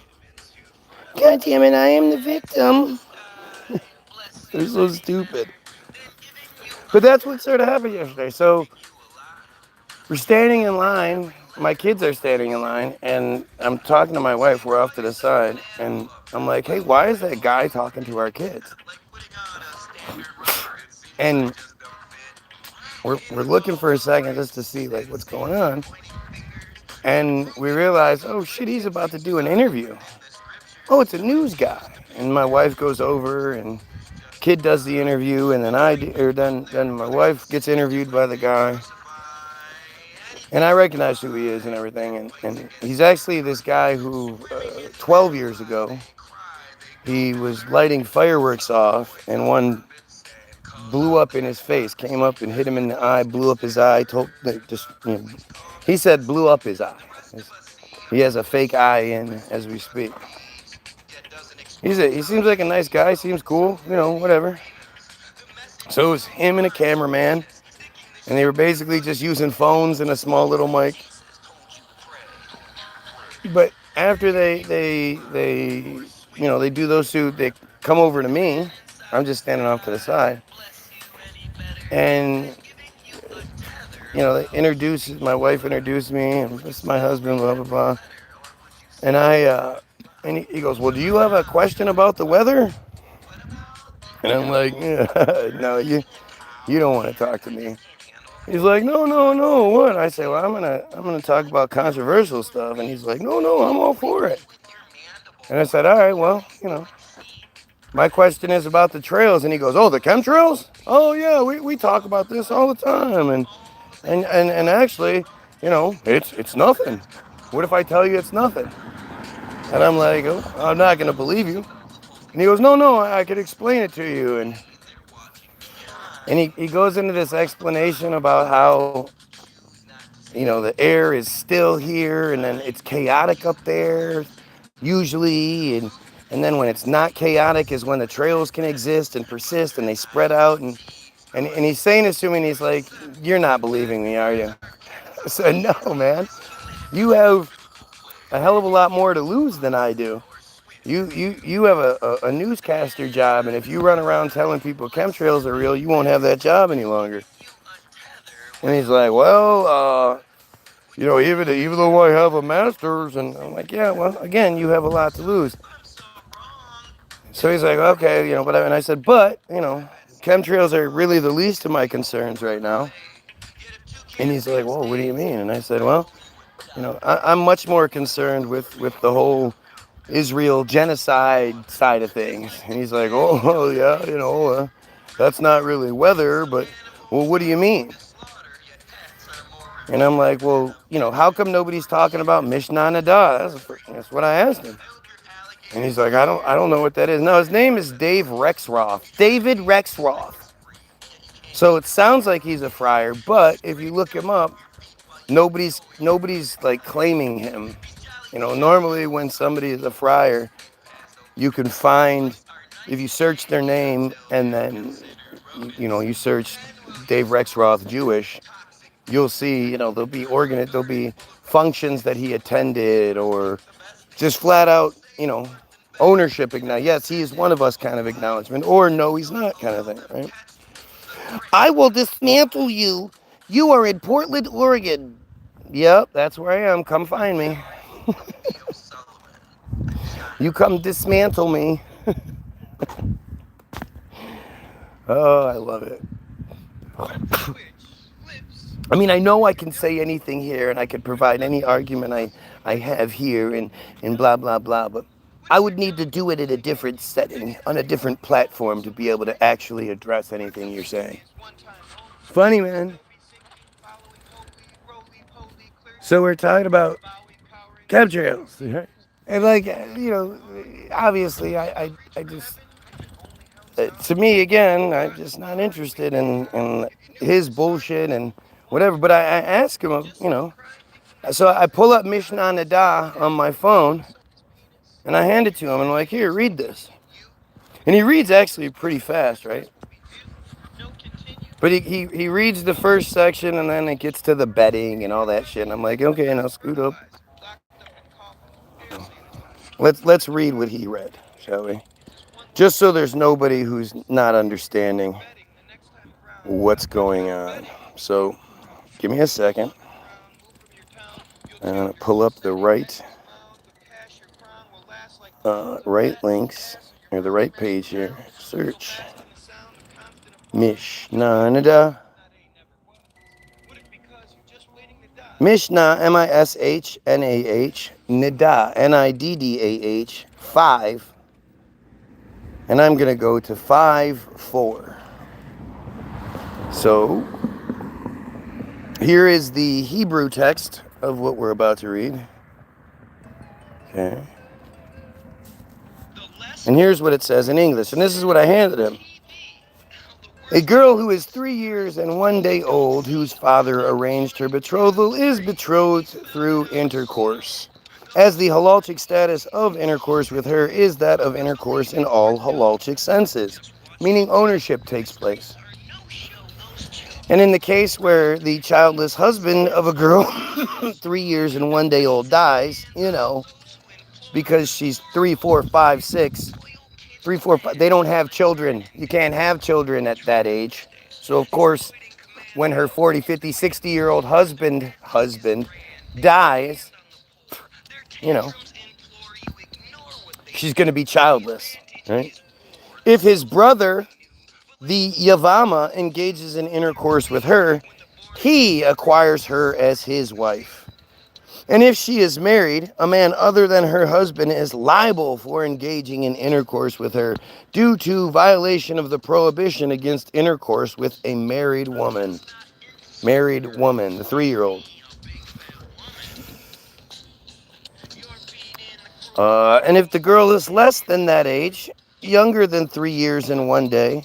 God damn it, I am the victim. They're so stupid. But that's what sort of happened yesterday. So we're standing in line. My kids are standing in line, and I'm talking to my wife. We're off to the side, and I'm like, hey, why is that guy talking to our kids? And we're looking for a second just to see like what's going on. And we realize, oh shit, he's about to do an interview. Oh, it's a news guy. And my wife goes over and kid does the interview, and then my wife gets interviewed by the guy. And I recognize who he is and everything. And he's actually this guy who 12 years ago, he was lighting fireworks off, and one blew up in his face, came up and hit him in the eye, blew up his eye, he said blew up his eye. He has a fake eye in as we speak. He seems like a nice guy, seems cool, whatever. So it was him and a cameraman, and they were basically just using phones and a small little mic. But after they do those two, they come over to me. I'm just standing off to the side, and my wife introduced me, and this is my husband, blah blah blah. And he goes, well, do you have a question about the weather? And I'm like, yeah, no, you don't want to talk to me. He's like, no, what? I say, well, I'm gonna talk about controversial stuff. And he's like, no, I'm all for it. And I said, all right, well, my question is about the trails. And he goes, oh, the chemtrails? Oh yeah, we talk about this all the time. And actually, it's nothing. What if I tell you it's nothing? And I'm like, oh, I'm not gonna believe you. And he goes, no, I could explain it to you. And he goes into this explanation about how, the air is still here and then it's chaotic up there, usually. And then when it's not chaotic is when the trails can exist and persist and they spread out. And he's saying this to me and he's like, you're not believing me, are you? I said, no, man. You have a hell of a lot more to lose than I do. You have a newscaster job, and if you run around telling people chemtrails are real, you won't have that job any longer. And he's like, well, even though I have a master's, and I'm like, yeah, well, again, you have a lot to lose. So he's like, okay, and I said, but, chemtrails are really the least of my concerns right now. And he's like, well, what do you mean? And I said, well, I'm much more concerned with the whole Israel genocide side of things. And he's like, oh, yeah, that's not really weather, but, well, what do you mean? And I'm like, well, how come nobody's talking about Mishnah Nadah? That's what I asked him. And he's like, I don't know what that is. No, his name is Dave Rexroth. David Rexroth. So it sounds like he's a friar, but if you look him up, nobody's like claiming him. Normally when somebody is a friar, you can find, if you search their name and then, you search Dave Rexroth Jewish, you'll see, there'll be functions that he attended or just flat out, ownership. Yes, he is one of us kind of acknowledgement, or no, he's not kind of thing, right? I will dismantle you. You are in Portland, Oregon. Yep, that's where I am. Come find me. You come dismantle me. Oh, I love it. I mean, I know I can say anything here and I can provide any argument I have here and blah, blah, blah, but I would need to do it in a different setting, on a different platform to be able to actually address anything you're saying. Funny, man. So we're talking about chemtrails. And obviously I just, to me, again, I'm just not interested in his bullshit and whatever. But I ask him, so I pull up Mishnah Nadah on my phone and I hand it to him and I'm like, here, read this. And he reads actually pretty fast, right? But he reads the first section and then it gets to the betting and all that shit. And I'm like, okay, now scoot up. Let's read what he read, shall we? Just so there's nobody who's not understanding what's going on. So give me a second. I'm going to pull up the right links, or the right page here. Search Mishnah Nadah. Mishnah, Mishnah, Nidah, Niddah, 5. And I'm going to go to 5:4. So here is the Hebrew text of what we're about to read. Okay. And here's what it says in English. And this is what I handed him. A girl who is 3 years and 1 day old, whose father arranged her betrothal, is betrothed through intercourse, as the halachik status of intercourse with her is that of intercourse in all halachik senses, meaning ownership takes place. And in the case where the childless husband of a girl 3 years and 1 day old dies, because she's 3, 4, 5, 6, 3, 4, 5, they don't have children. You can't have children at that age. So of course, when her 40, 50, 60-year-old husband dies, she's going to be childless, right? If his brother, the Yavama, engages in intercourse with her, he acquires her as his wife. And if she is married, a man other than her husband is liable for engaging in intercourse with her due to violation of the prohibition against intercourse with a married woman. Married woman, the 3-year-old. And if the girl is less than that age, younger than 3 years and 1 day,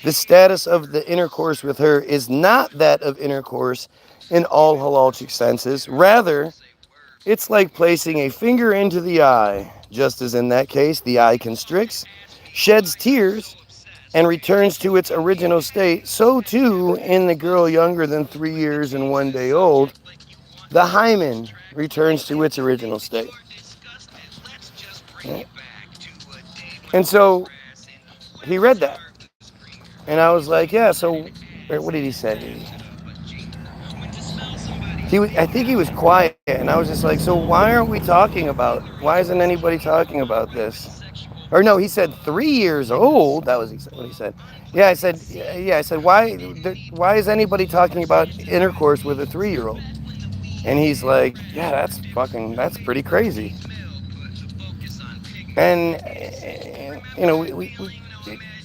the status of the intercourse with her is not that of intercourse in all halachik senses. Rather, it's like placing a finger into the eye. Just as in that case, the eye constricts, sheds tears, and returns to its original state, so too in the girl younger than 3 years and 1 day old, the hymen returns to its original state. And so he read that. And I was like, yeah, so what did he say? I think he was quiet, and I was just like, so why aren't we talking about, why isn't anybody talking about this? Or no, he said 3 years old. That was what he said. Yeah, I said, why is anybody talking about intercourse with a 3-year-old? And he's like, yeah, that's pretty crazy. And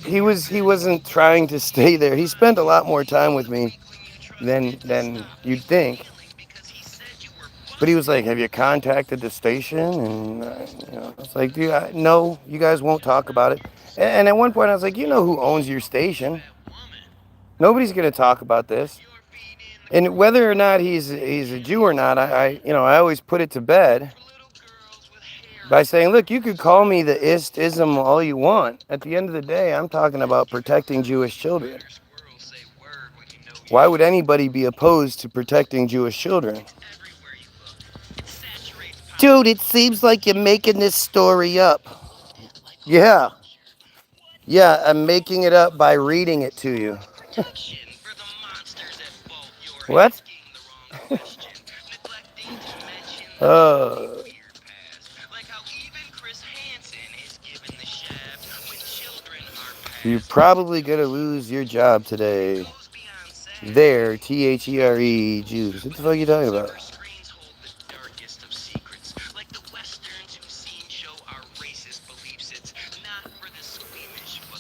he wasn't trying to stay there. He spent a lot more time with me than you'd think. But he was like, have you contacted the station? And it's like, dude, no, you guys won't talk about it. And at one point I was like, you know who owns your station? Nobody's going to talk about this. And whether or not he's a Jew or not, I always put it to bed by saying, look, you could call me the ism all you want. At the end of the day, I'm talking about protecting Jewish children. Why would anybody be opposed to protecting Jewish children? Dude, it seems like you're making this story up. Yeah. Yeah, I'm making it up by reading it to you. What? You're probably going to lose your job today. There, THERE, Jews. What the fuck are you talking about?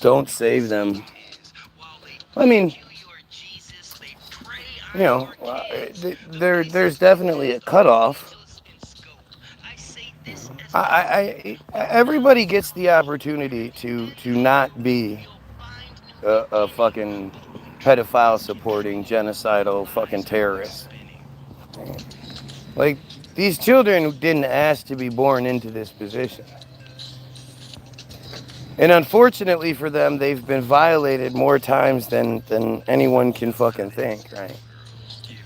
Don't save them. I mean, there's definitely a cutoff. Everybody gets the opportunity to not be a fucking pedophile supporting genocidal fucking terrorist. Like, these children didn't ask to be born into this position. And unfortunately for them, they've been violated more times than anyone can fucking think, right?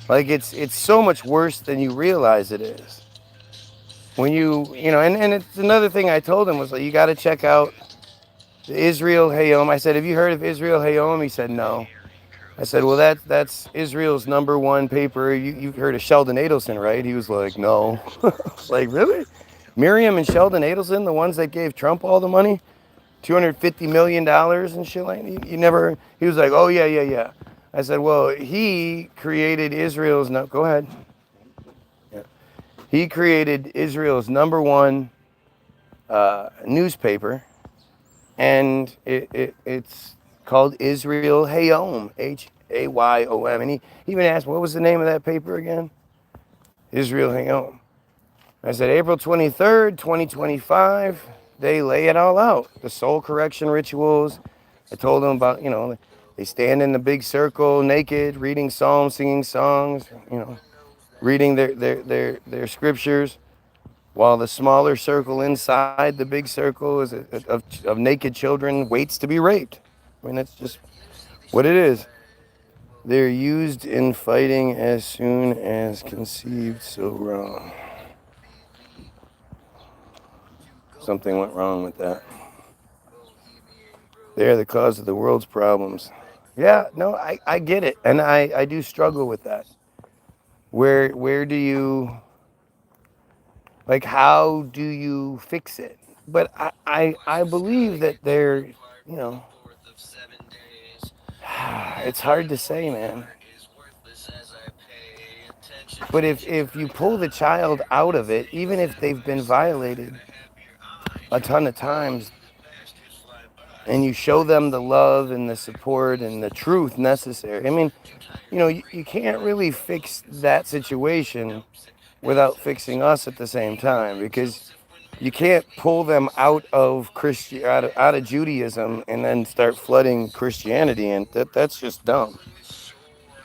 Like, it's so much worse than you realize it is. When and it's another thing I told him was, like, you got to check out the Israel Hayom. I said, have you heard of Israel Hayom? He said, no. I said, well, that's Israel's #1 paper. You've heard of Sheldon Adelson, right? He was like, no. Like, really? Miriam and Sheldon Adelson, the ones that gave Trump all the money? $250 million and shit like that? You never, he was like, oh, yeah. I said, well, he created Israel's, no, go ahead. Yeah. He created Israel's #1 newspaper, and it's called Israel Hayom, Hayom. And he even asked, what was the name of that paper again? Israel Hayom. I said, April 23rd, 2025, they lay it all out. The soul correction rituals. I told them about, they stand in the big circle naked, reading psalms, singing songs, reading their scriptures, while the smaller circle inside the big circle is of naked children waits to be raped. I mean, that's just what it is. They're used in fighting as soon as conceived, so wrong. Something went wrong with that. They're the cause of the world's problems. Yeah, no, I get it. And I do struggle with that. Where do you, like, how do you fix it? But I believe that they're, it's hard to say, man. But if you pull the child out of it, even if they've been violated a ton of times, and you show them the love and the support and the truth necessary, I mean, you can't really fix that situation without fixing us at the same time, because you can't pull them out of out of Judaism and then start flooding Christianity, and that's just dumb.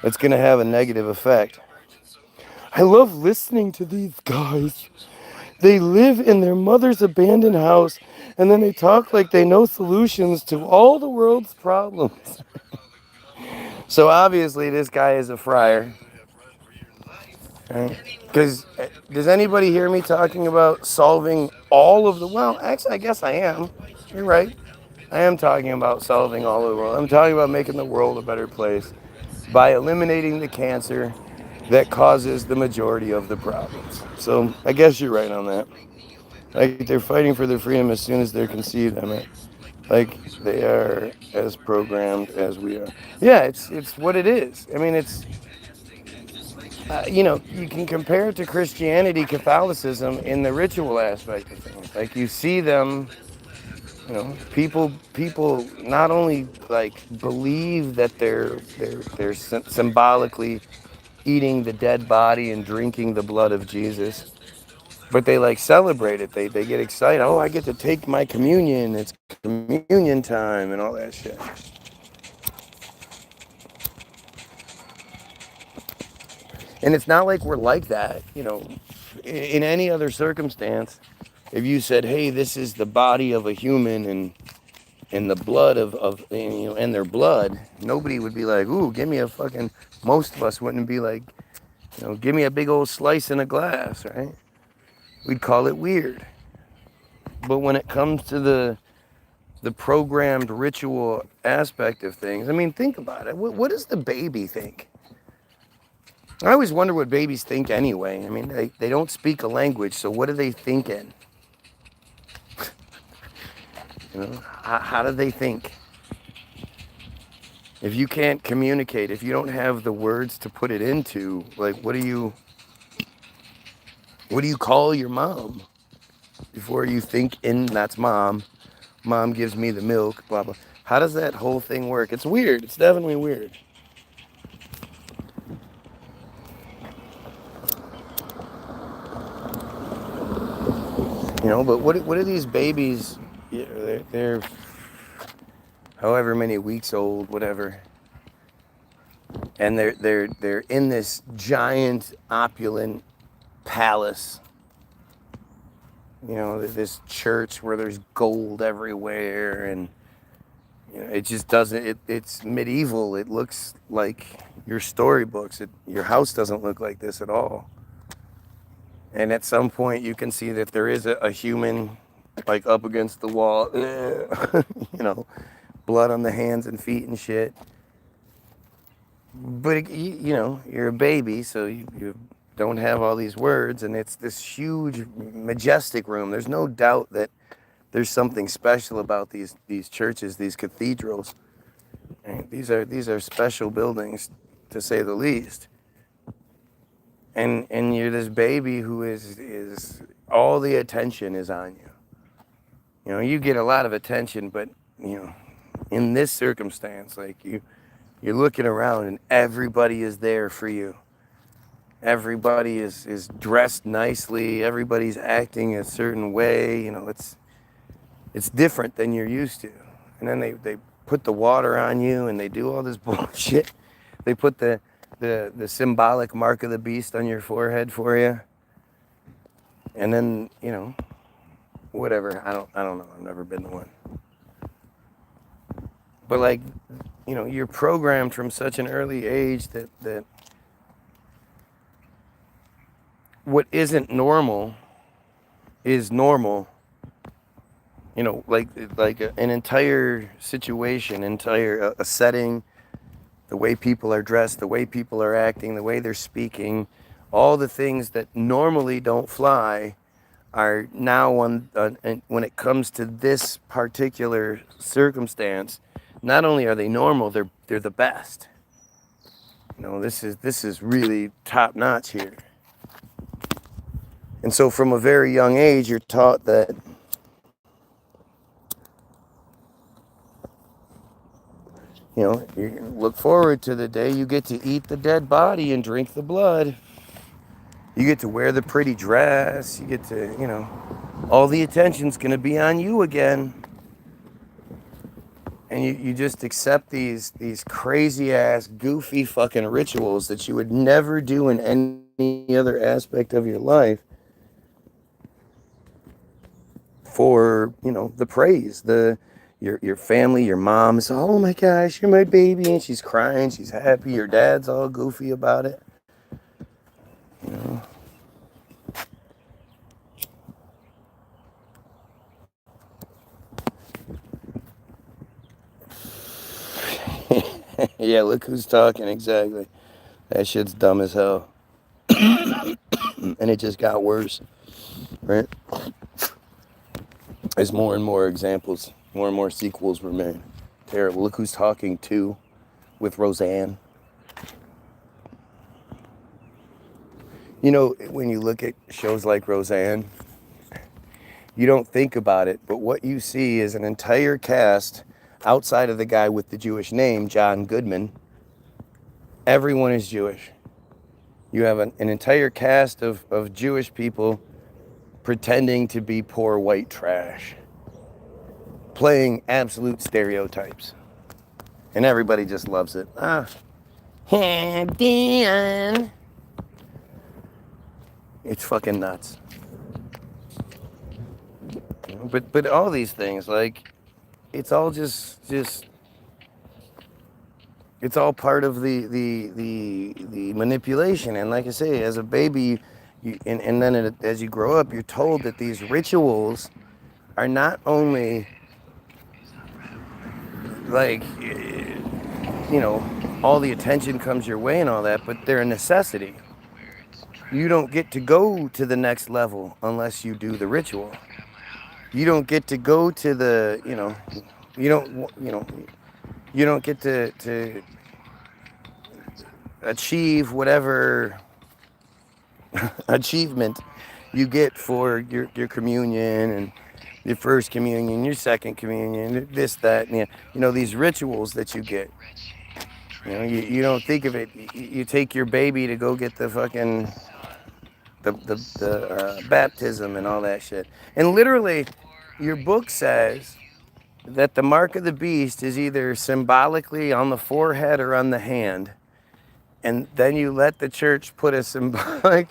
It's going to have a negative effect. I love listening to these guys. They live in their mother's abandoned house, and then they talk like they know solutions to all the world's problems. So obviously this guy is a friar. Because does anybody hear me talking about solving all of the... Well, actually, I guess I am. You're right. I am talking about solving all of the world. I'm talking about making the world a better place by eliminating the cancer that causes the majority of the problems. So I guess you're right on that. Like, they're fighting for their freedom as soon as they're conceived. I mean, like, they are as programmed as we are. Yeah, it's what it is. I mean, it's... you can compare it to Christianity, Catholicism in the ritual aspect of things. Like, you see them, people not only like believe that they're symbolically eating the dead body and drinking the blood of Jesus, but they like celebrate it. They get excited. Oh, I get to take my communion. It's communion time and all that shit. And it's not like we're like that, in any other circumstance. If you said, hey, this is the body of a human and the blood of and their blood, nobody would be like, ooh, give me a fucking... Most of us wouldn't be like, give me a big old slice in a glass, right? We'd call it weird. But when it comes to the programmed ritual aspect of things, I mean, think about it. What does the baby think? I always wonder what babies think anyway. I mean, they don't speak a language, so what are they thinking? How do they think? If you can't communicate, if you don't have the words to put it into, like, what do you call your mom before you think in that's mom? Mom gives me the milk, blah, blah. How does that whole thing work? It's weird. It's definitely weird. But what are these babies? They're however many weeks old, whatever, and they're in this giant opulent palace. This church where there's gold everywhere, and it just doesn't. It's medieval. It looks like your storybooks. Your house doesn't look like this at all. And at some point, you can see that there is a human, like, up against the wall, blood on the hands and feet and shit. But, you're a baby, so you don't have all these words, and it's this huge, majestic room. There's no doubt that there's something special about these churches, these cathedrals. And these are special buildings, to say the least. And you're this baby who is all the attention is on you. You get a lot of attention, but in this circumstance, like, you're looking around and everybody is there for you. Everybody is dressed nicely. Everybody's acting a certain way. It's different than you're used to. And then they put the water on you, and they do all this bullshit. They put the symbolic mark of the beast on your forehead for you. And then, whatever. I don't know. I've never been to one. But, like, you're programmed from such an early age that what isn't normal is normal. Like an entire situation, a setting, the way people are dressed, the way people are acting, the way they're speaking, all the things that normally don't fly are now when it comes to this particular circumstance, not only are they normal, they're the best. This is really top notch here. And so from a very young age, you're taught that you look forward to the day you get to eat the dead body and drink the blood. You get to wear the pretty dress. You get to, all the attention's going to be on you again. And you just accept these crazy ass, goofy fucking rituals that you would never do in any other aspect of your life. for, you know, the praise, your family, your mom is, oh my gosh, you're my baby, and she's crying, she's happy, your dad's all goofy about it, you know. Yeah, look who's talking, exactly. That shit's dumb as hell. And it just got worse, right? As more and more examples, more and more sequels were made. Terrible. Look who's talking too, with Roseanne. You know, when you look at shows like Roseanne, you don't think about it, but what you see is an entire cast outside of the guy with the Jewish name, John Goodman. Everyone is Jewish. You have an entire cast of Jewish people pretending to be poor white trash, playing absolute stereotypes. And everybody just loves it. Dan. It's fucking nuts. But all these things, like, it's all just it's all part of the manipulation. And like I say, as a baby, and then as you grow up, you're told that these rituals are not only like, you know, all the attention comes your way and all that, but they're a necessity. You don't get to go to the next level unless you do the ritual. You don't get to go to the, you know, you don't get to achieve whatever achievement you get for your communion and your first communion, your second communion, this, that, and you know, these rituals that you get. You know, you don't think of it. You take your baby to go get the fucking the baptism and all that shit. And literally, your book says that the mark of the beast is either symbolically on the forehead or on the hand. And then you let the church put a symbolic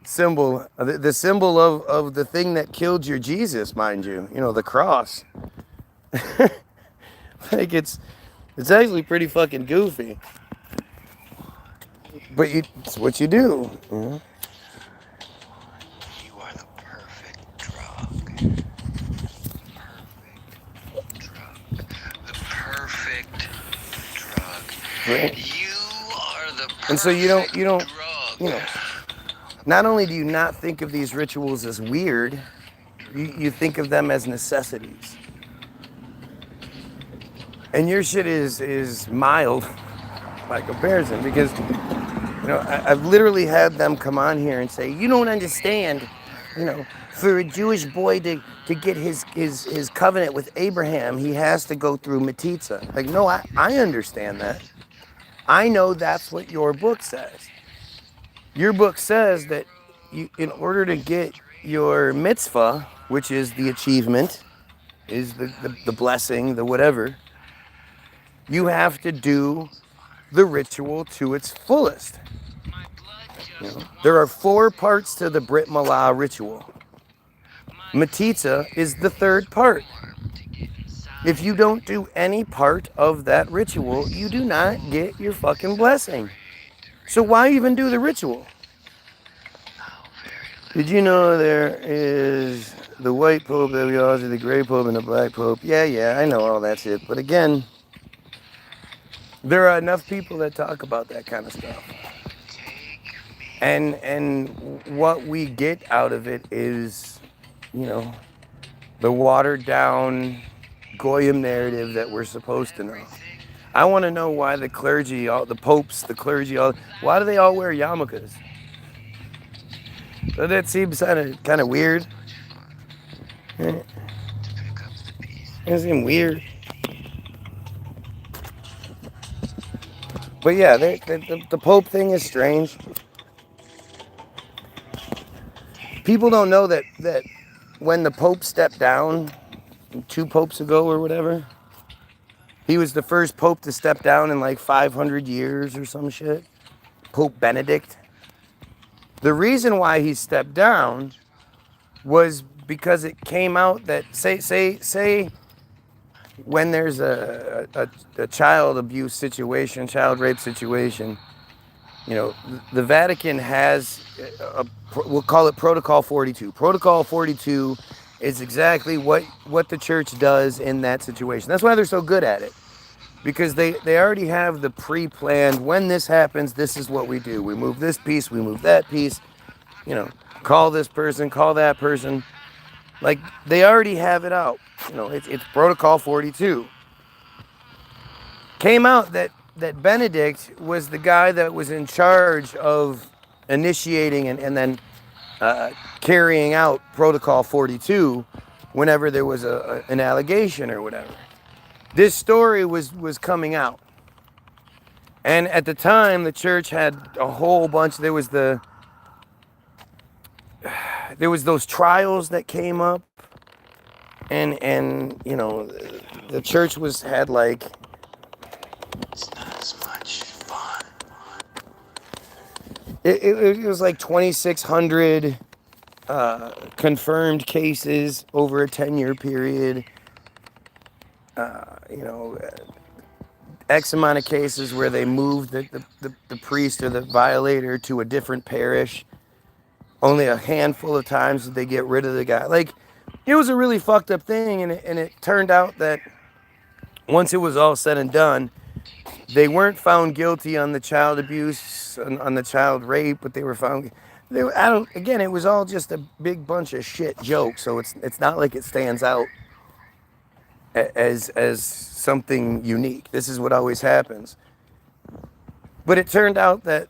symbol, the symbol of the thing that killed your Jesus, mind you, you know, the cross. Like, it's actually pretty fucking goofy. But it's what you do. Mm-hmm. You are the perfect drug. The perfect drug. Right. You are the perfect And so you don't, drug. you know, not only do you not think of these rituals as weird, you think of them as necessities. And your shit is mild by comparison, because, you know, I've literally had them come on here and say, you don't understand, you know, for a Jewish boy to get his covenant with Abraham, he has to go through metzitzia. Like, no, I understand that. I know that's what your book says. Your book says that you, in order to get your mitzvah, which is the achievement, is the blessing, the whatever, you have to do the ritual to its fullest. You know, there are 4 parts to the Brit Milah ritual. Metzitzia is the 3rd part. If you don't do any part of that ritual, you do not get your fucking blessing. So why even do the ritual? Did you know there is the white pope that we all see, the gray pope and the black pope? Yeah, I know all that shit. But again, there are enough people that talk about that kind of stuff. And what we get out of it is, you know, the watered down Goyim narrative that we're supposed to know. I want to know why the clergy, all the popes, the clergy, why do they all wear yarmulkes? So that seems kind of weird. It seems weird. But yeah, the Pope thing is strange. People don't know that when the Pope stepped down 2 popes ago or whatever, he was the first Pope to step down in like 500 years or some shit. Pope Benedict. The reason why he stepped down was because it came out that say when there's a child abuse situation, child rape situation, you know, the Vatican has, we'll call it Protocol 42. Protocol 42 is exactly what the church does in that situation. That's why they're so good at it, because they already have the pre-planned, when this happens, this is what we do. We move this piece, we move that piece, you know, call this person, call that person. Like, they already have it out. You know, it's Protocol 42. Came out that Benedict was the guy that was in charge of initiating and then carrying out Protocol 42 whenever there was an allegation or whatever. This story was coming out. And at the time, the church had a whole bunch. There was those trials that came up, and you know, the church had like, It's not as much fun. it was like 2,600 confirmed cases over a 10-year period. You know, X amount of cases where they moved the priest or the violator to a different parish. Only a handful of times did they get rid of the guy. Like, it was a really fucked up thing, and it turned out that once it was all said and done, they weren't found guilty on the child abuse, on the child rape, but they were found. Again, it was all just a big bunch of shit jokes, so it's not like it stands out as something unique. This is what always happens. But it turned out that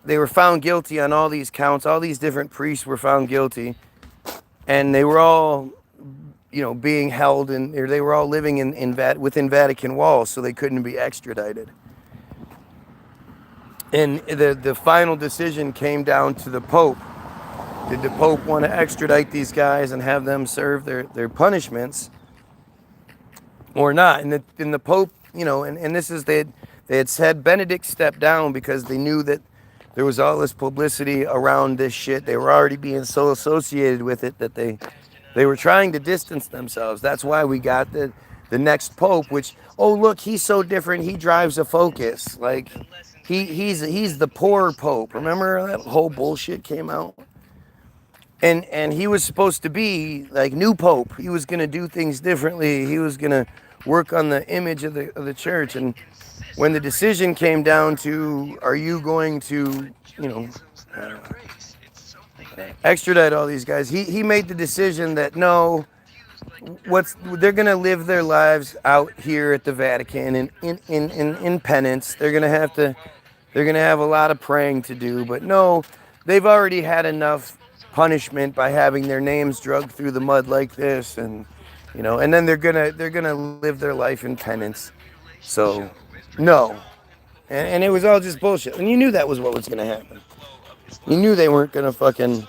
they were found guilty on all these counts. All these different priests were found guilty, and they were all, you know, being held, and they were all living within Vatican walls, so they couldn't be extradited. And the final decision came down to the Pope. Did the Pope want to extradite these guys and have them serve their punishments or not? And the Pope, you know, and this is, they had said Benedict stepped down because they knew that there was all this publicity around this shit. They were already being so associated with it that they were trying to distance themselves. That's why we got the next Pope, which, oh look, he's so different. He drives a Focus. Like, he's the poor Pope. Remember that whole bullshit came out? And he was supposed to be like new Pope. He was gonna do things differently. He was gonna work on the image of the church. And when the decision came down to, are you going to, you know, extradite all these guys, he made the decision that no, they're gonna live their lives out here at the Vatican and in penance. They're gonna have a lot of praying to do, but no, they've already had enough punishment by having their names dragged through the mud like this, and you know, and then they're gonna live their life in penance. So no, and it was all just bullshit, and you knew that was what was gonna happen. You knew they weren't gonna fucking,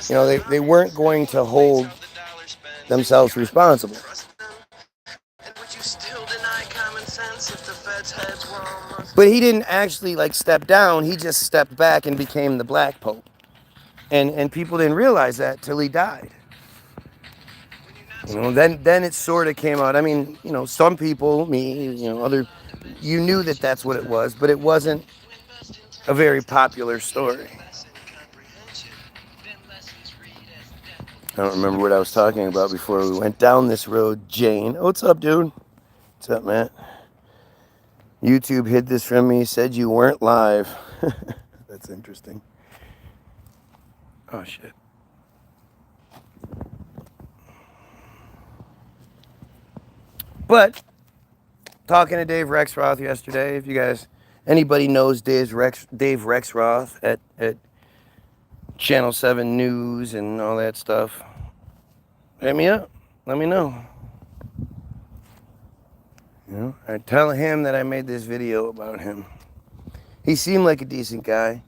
you know, they weren't going to hold themselves responsible. But he didn't actually like step down. He just stepped back and became the Black Pope. And people didn't realize that till he died. You know, then it sort of came out. I mean, you know, some people, me, you know, you knew that that's what it was, but it wasn't a very popular story. I don't remember what I was talking about before we went down this road. Jane, oh, what's up, dude? What's up, Matt? YouTube hid this from me, said you weren't live. That's interesting. Oh, shit. But, talking to Dave Rexroth yesterday, if you guys, anybody knows Dave Rexroth at Channel 7 News and all that stuff, hit me up. Let me know. You know, I tell him that I made this video about him. He seemed like a decent guy.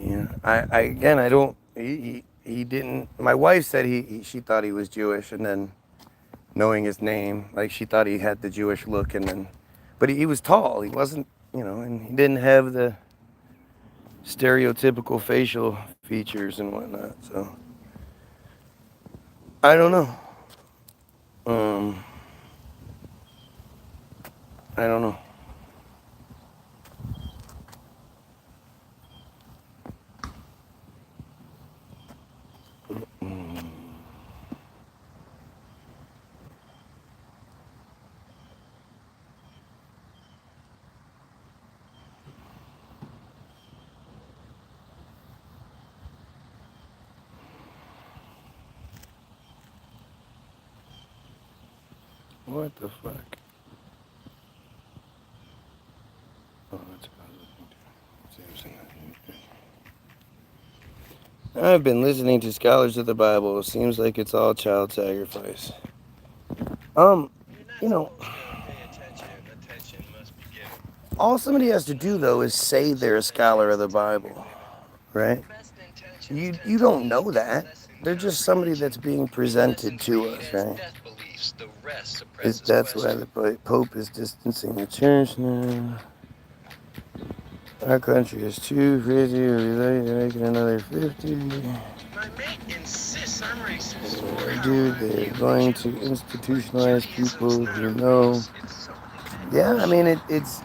Yeah, he didn't. My wife said she thought he was Jewish, and then knowing his name, like she thought he had the Jewish look, and then, but he was tall. He wasn't, you know, and he didn't have the stereotypical facial features and whatnot. So I don't know. I don't know. What the fuck? Oh, that's I've been listening to scholars of the Bible. It seems like it's all child sacrifice. You know, all somebody has to do though is say they're a scholar of the Bible, right? You don't know that. They're just somebody that's being presented to us, right? That's why the Pope is distancing the church now. Our country is too crazy. We're making another 50. My mate insists I'm racist. Dude, they're going to institutionalize people who know. Yeah, I mean it's.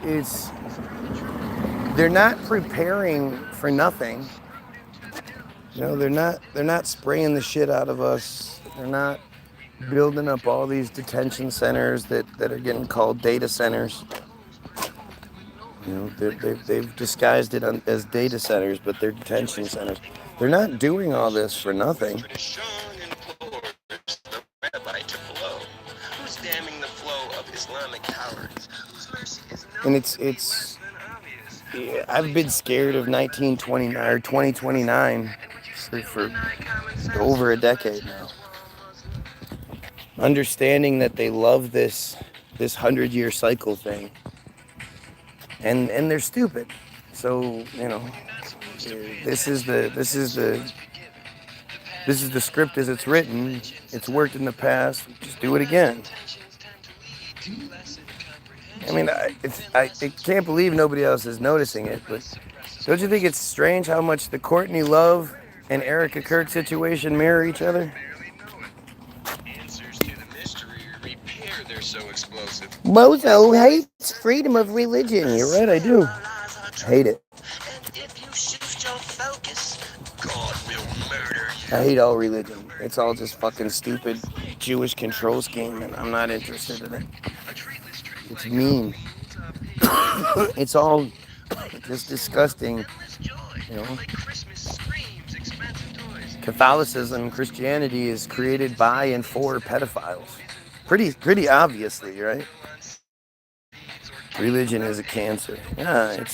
They're not preparing for nothing. You know, they're not spraying the shit out of us. They're not building up all these detention centers that are getting called data centers. You know, they've disguised it as data centers, but they're detention centers. They're not doing all this for nothing. And it's I've been scared of 1929 or 2029 for over a decade now. Understanding that they love this 100-year cycle thing, and they're stupid. So you know, this is the script as it's written. It's worked in the past. Just do it again. I mean, I can't believe nobody else is noticing it, but don't you think it's strange how much the Courtney Love and Erica Kirk situation mirror each other? Bozo hates freedom of religion. You're right, I do. Hate it. I hate all religion. It's all just fucking stupid Jewish control scheme, and I'm not interested in it. It's mean. It's all just disgusting, you know. Catholicism, Christianity is created by and for pedophiles. Pretty obviously, right? Religion is a cancer. Yeah,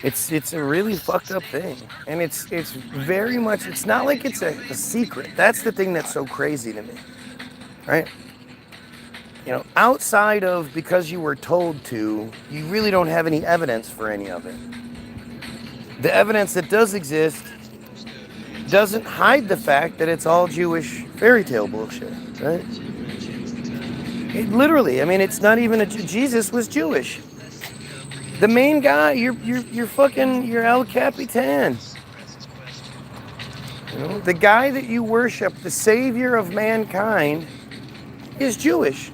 it's a really fucked up thing, and it's very much. It's not like it's a secret. That's the thing that's so crazy to me, right? You know, outside of because you were told to, you really don't have any evidence for any of it. The evidence that does exist doesn't hide the fact that it's all Jewish fairy tale bullshit, right? It literally, I mean, it's not even Jesus was Jewish. The main guy, you're El Capitan. You know, the guy that you worship, the savior of mankind, is Jewish.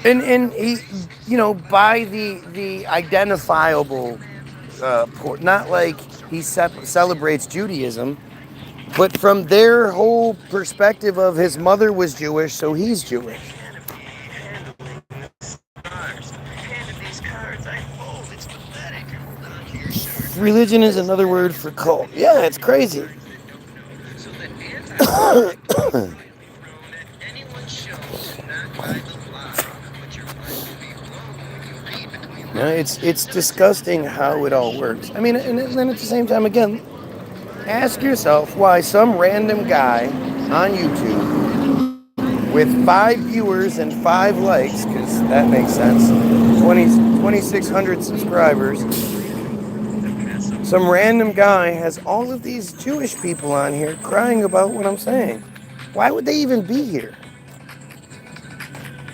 And he, you know, by the identifiable, not like he celebrates Judaism, but from their whole perspective of his mother was Jewish, so he's Jewish. Religion is another word for cult. Yeah, it's crazy. No, it's disgusting how it all works. I mean, and then at the same time, again, ask yourself why some random guy on YouTube with 5 viewers and 5 likes, because that makes sense, 2,600 subscribers, some random guy has all of these Jewish people on here crying about what I'm saying. Why would they even be here?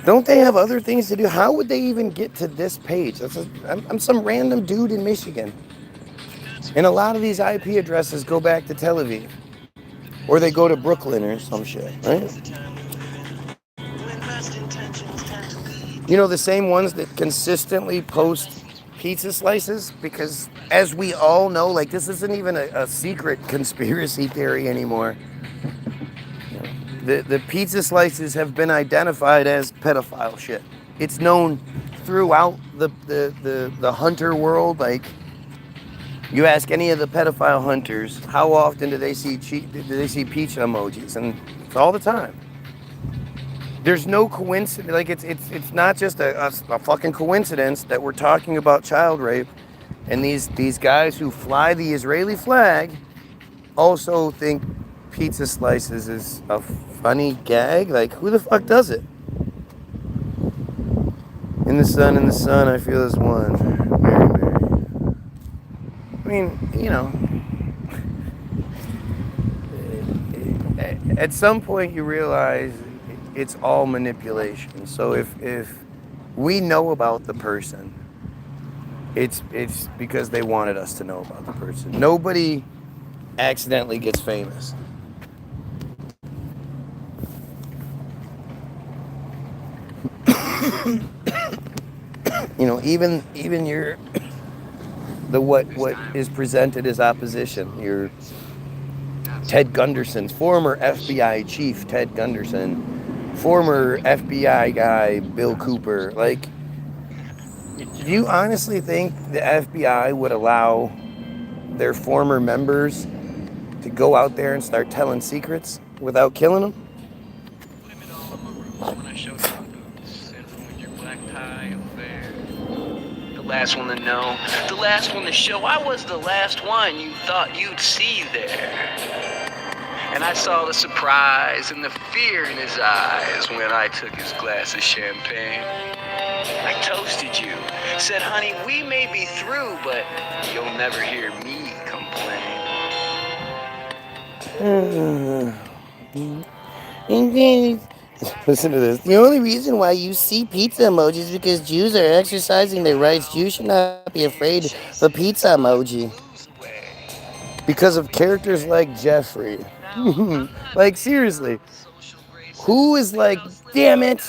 Don't they have other things to do? How would they even get to this page? I'm some random dude in Michigan. And a lot of these IP addresses go back to Tel Aviv. Or they go to Brooklyn or some shit, right? You know, the same ones that consistently post pizza slices? Because as we all know, like, this isn't even a secret conspiracy theory anymore. The pizza slices have been identified as pedophile shit. It's known throughout the hunter world. Like, you ask any of the pedophile hunters, how often do they see pizza emojis? And it's all the time. There's no coincidence. Like, it's not just a fucking coincidence that we're talking about child rape, and these guys who fly the Israeli flag also think pizza slices is a funny gag. Like, who the fuck does it? In the sun, I feel as one. Mary, Mary. I mean, you know, at some point you realize it's all manipulation. So if we know about the person, it's because they wanted us to know about the person. Nobody accidentally gets famous. You know, even your what is presented as opposition. Your Ted Gunderson's former FBI chief, Ted Gunderson, former FBI guy Bill Cooper. Like, do you honestly think the FBI would allow their former members to go out there and start telling secrets without killing them? Last one to know, the last one to show. I was the last one you thought you'd see there. And I saw the surprise and the fear in his eyes when I took his glass of champagne. I toasted you, said, honey, we may be through, but you'll never hear me complain. Listen to this. The only reason why you see pizza emojis is because Jews are exercising their rights. Jews should not be afraid of a pizza emoji. Because of characters like Jeffrey. Like, seriously. Who is like, damn it,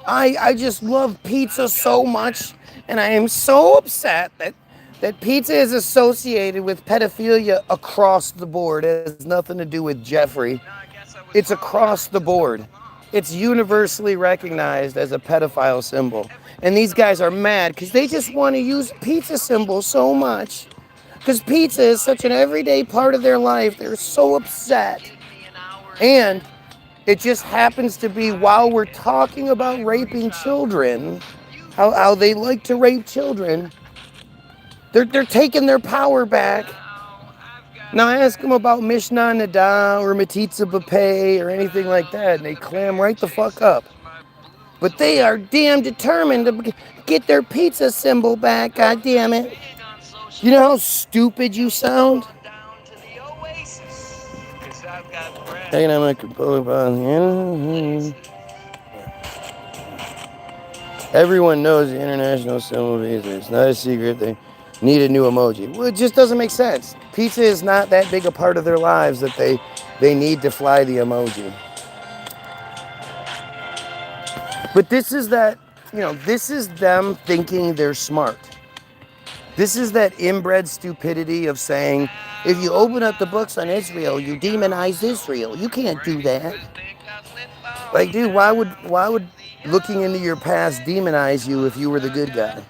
I just love pizza so much, and I am so upset that pizza is associated with pedophilia across the board. It has nothing to do with Jeffrey. It's across the board. It's universally recognized as a pedophile symbol. And these guys are mad because they just want to use pizza symbol so much. Because pizza is such an everyday part of their life. They're so upset. And it just happens to be, while we're talking about raping children, how they like to rape children, they're taking their power back. Now ask them about Mishnah Nada or Metzitzia B'Pei or anything like that, and they clam right the fuck up. But they are damn determined to get their pizza symbol back, god damn it. You know how stupid you sound? Everyone knows the international symbol of pizza. It's not a secret. They need a new emoji. Well, it just doesn't make sense. Pizza is not that big a part of their lives that they need to fly the emoji. But this is that, you know, this is them thinking they're smart. This is that inbred stupidity of saying, if you open up the books on Israel, you demonize Israel. You can't do that. Like, dude, why would looking into your past demonize you if you were the good guy?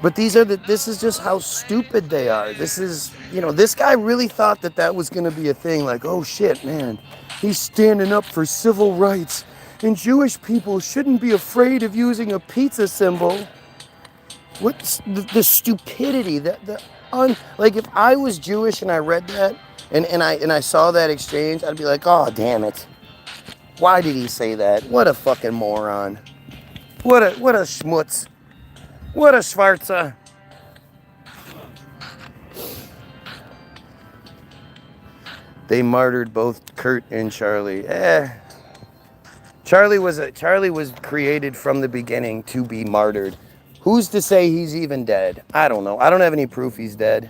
But this is just how stupid they are. This is, you know, this guy really thought that was going to be a thing. Like, oh shit, man, he's standing up for civil rights. And Jewish people shouldn't be afraid of using a pizza symbol. What's the stupidity, like, if I was Jewish and I read that and I saw that exchange, I'd be like, oh damn it. Why did he say that? What a fucking moron. What a schmutz. What a schwarzer. They martyred both Kurt and Charlie. Charlie was created from the beginning to be martyred. Who's to say he's even dead? I don't know. I don't have any proof he's dead.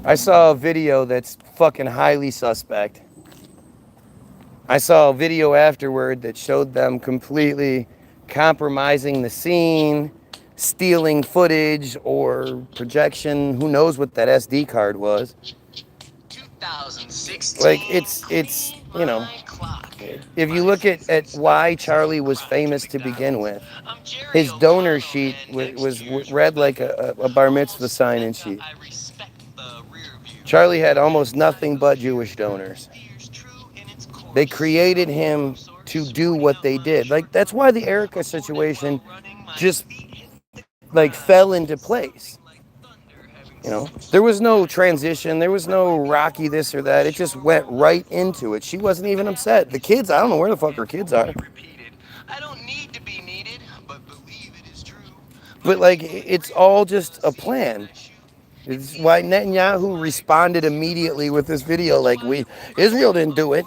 I saw a video that's fucking highly suspect. I saw a video afterward that showed them completely compromising the scene, stealing footage or projection. Who knows what that SD card was? 2016. Like it's you know, if you look at why Charlie was famous to begin with, his donor sheet was read like a bar mitzvah sign-in sheet. Charlie had almost nothing but Jewish donors. They created him to do what they did. Like, that's why the Erica situation just, like, fell into place. You know, there was no transition. There was no rocky this or that. It just went right into it. She wasn't even upset. The kids, I don't know where the fuck her kids are. I don't need to be needed, but believe it is true. But, like, it's all just a plan. It's why Netanyahu responded immediately with this video like, Israel didn't do it.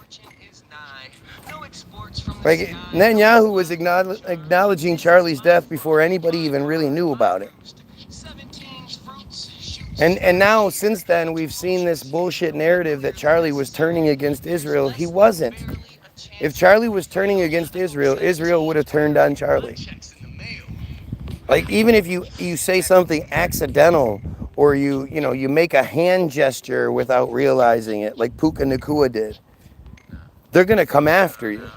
Like, Netanyahu was acknowledging Charlie's death before anybody even really knew about it. And now, since then, we've seen this bullshit narrative that Charlie was turning against Israel. He wasn't. If Charlie was turning against Israel, Israel would have turned on Charlie. Like, even if you say something accidental, or you make a hand gesture without realizing it, like Puka Nakua did, they're going to come after you.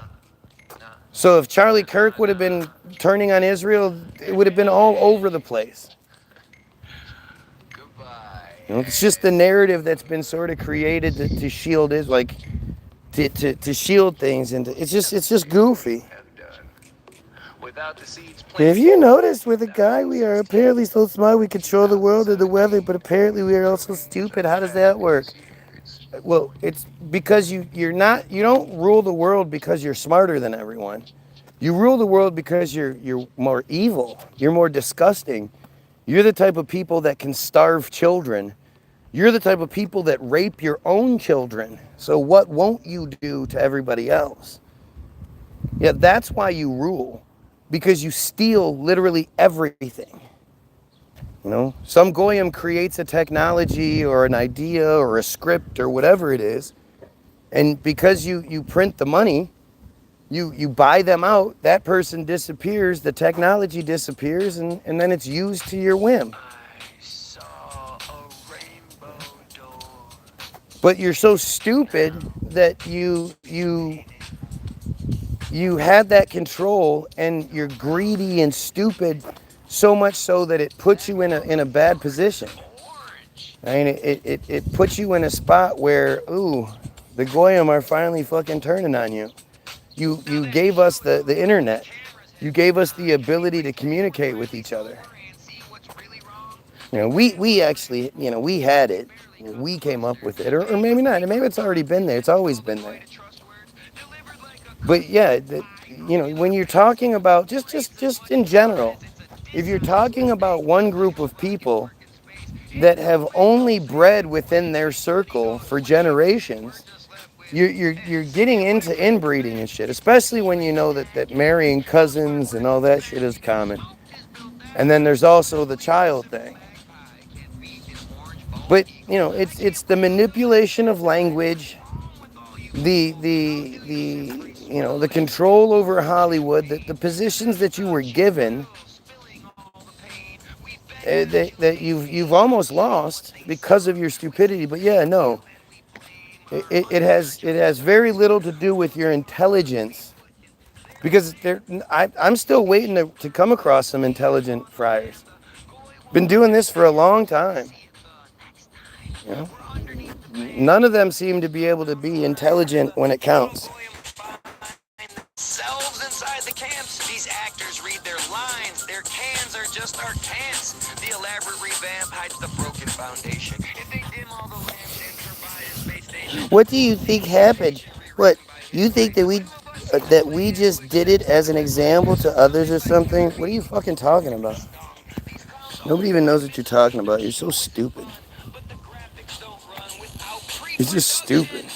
So if Charlie Kirk would have been turning on Israel, it would have been all over the place. You know, it's just the narrative that's been sort of created to shield it, like to shield things, and it's just goofy. Have you noticed with a guy we are apparently so smart we control the world or the weather, but apparently we are also stupid? How does that work? Well, it's because you don't rule the world because you're smarter than everyone. You rule the world because you're more evil. You're more disgusting. You're the type of people that can starve children. You're the type of people that rape your own children. So what won't you do to everybody else? Yeah, that's why you rule. Because you steal literally everything. You know, some Goyim creates a technology or an idea or a script or whatever it is, and because you print the money, you buy them out, that person disappears, the technology disappears, and then it's used to your whim. I saw a rainbow door. But you're so stupid that you had that control, and you're greedy and stupid, so much so that it puts you in a bad position. I mean, it puts you in a spot where, ooh, the Goyim are finally fucking turning on you. You gave us the internet. You gave us the ability to communicate with each other. You know, we actually, we had it. We came up with it, or maybe not. Maybe it's already been there. It's always been there. But yeah, when you're talking about just in general, if you're talking about one group of people that have only bred within their circle for generations, you're getting into inbreeding and shit, especially when you know that marrying cousins and all that shit is common. And then there's also the child thing. But it's the manipulation of language, the control over Hollywood, the positions that you were given, that you've almost lost because of your stupidity. But yeah, no, it has very little to do with your intelligence, because I'm still waiting to come across some intelligent friars. Been doing this for a long time. You know? None of them seem to be able to be intelligent when it counts. Selves inside the camps. These actors read their lines. Their cans are just our cans. The elaborate revamp hides the broken foundation. If they dim all the lamps and provide a space station. What do you think happened? What, you think that we just did it as an example to others or something? What are you fucking talking about? Nobody even knows what you're talking about. You're so stupid. It's just stupid.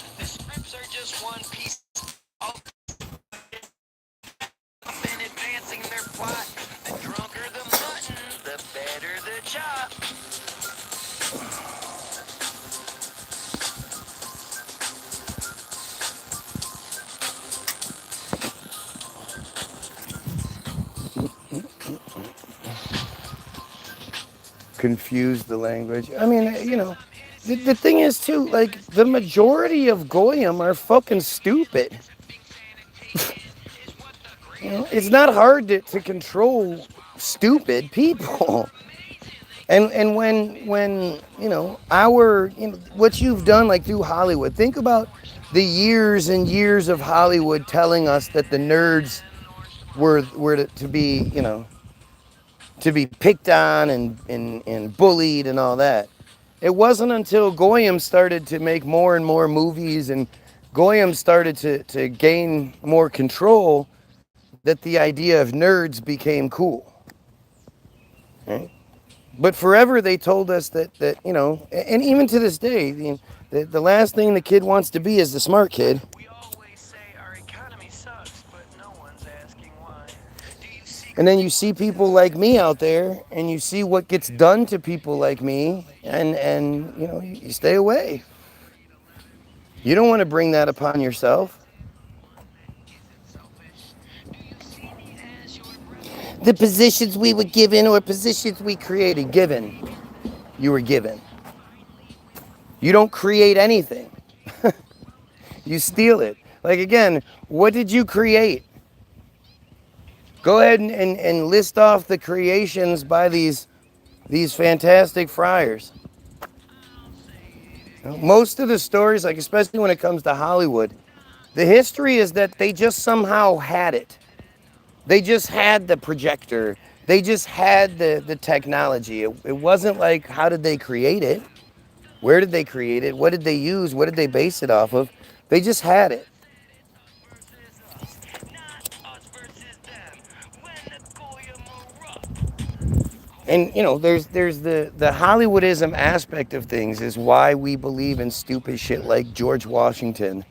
confuse the language. I mean, the thing is too, like, the majority of Goyim are fucking stupid. It's not hard to control stupid people. And when what you've done, like, through Hollywood, think about the years and years of Hollywood telling us that the nerds were to be, to be picked on and bullied and all that. It wasn't until Goyim started to make more and more movies and Goyim started to gain more control that the idea of nerds became cool. Right? But forever they told us that and even to this day, the last thing the kid wants to be is the smart kid. We always say our economy sucks, but no one's asking why. And then you see people like me out there, and you see what gets done to people like me, and you stay away. You don't want to bring that upon yourself. The positions we were given or positions we created. Given. You were given. You don't create anything. You steal it. Like, again, what did you create? Go ahead and list off the creations by these fantastic friars. Most of the stories, like, especially when it comes to Hollywood, the history is that they just somehow had it. They just had the projector. They just had the technology. It wasn't like, how did they create it? Where did they create it? What did they use? What did they base it off of? They just had it. And there's the Hollywoodism aspect of things is why we believe in stupid shit like George Washington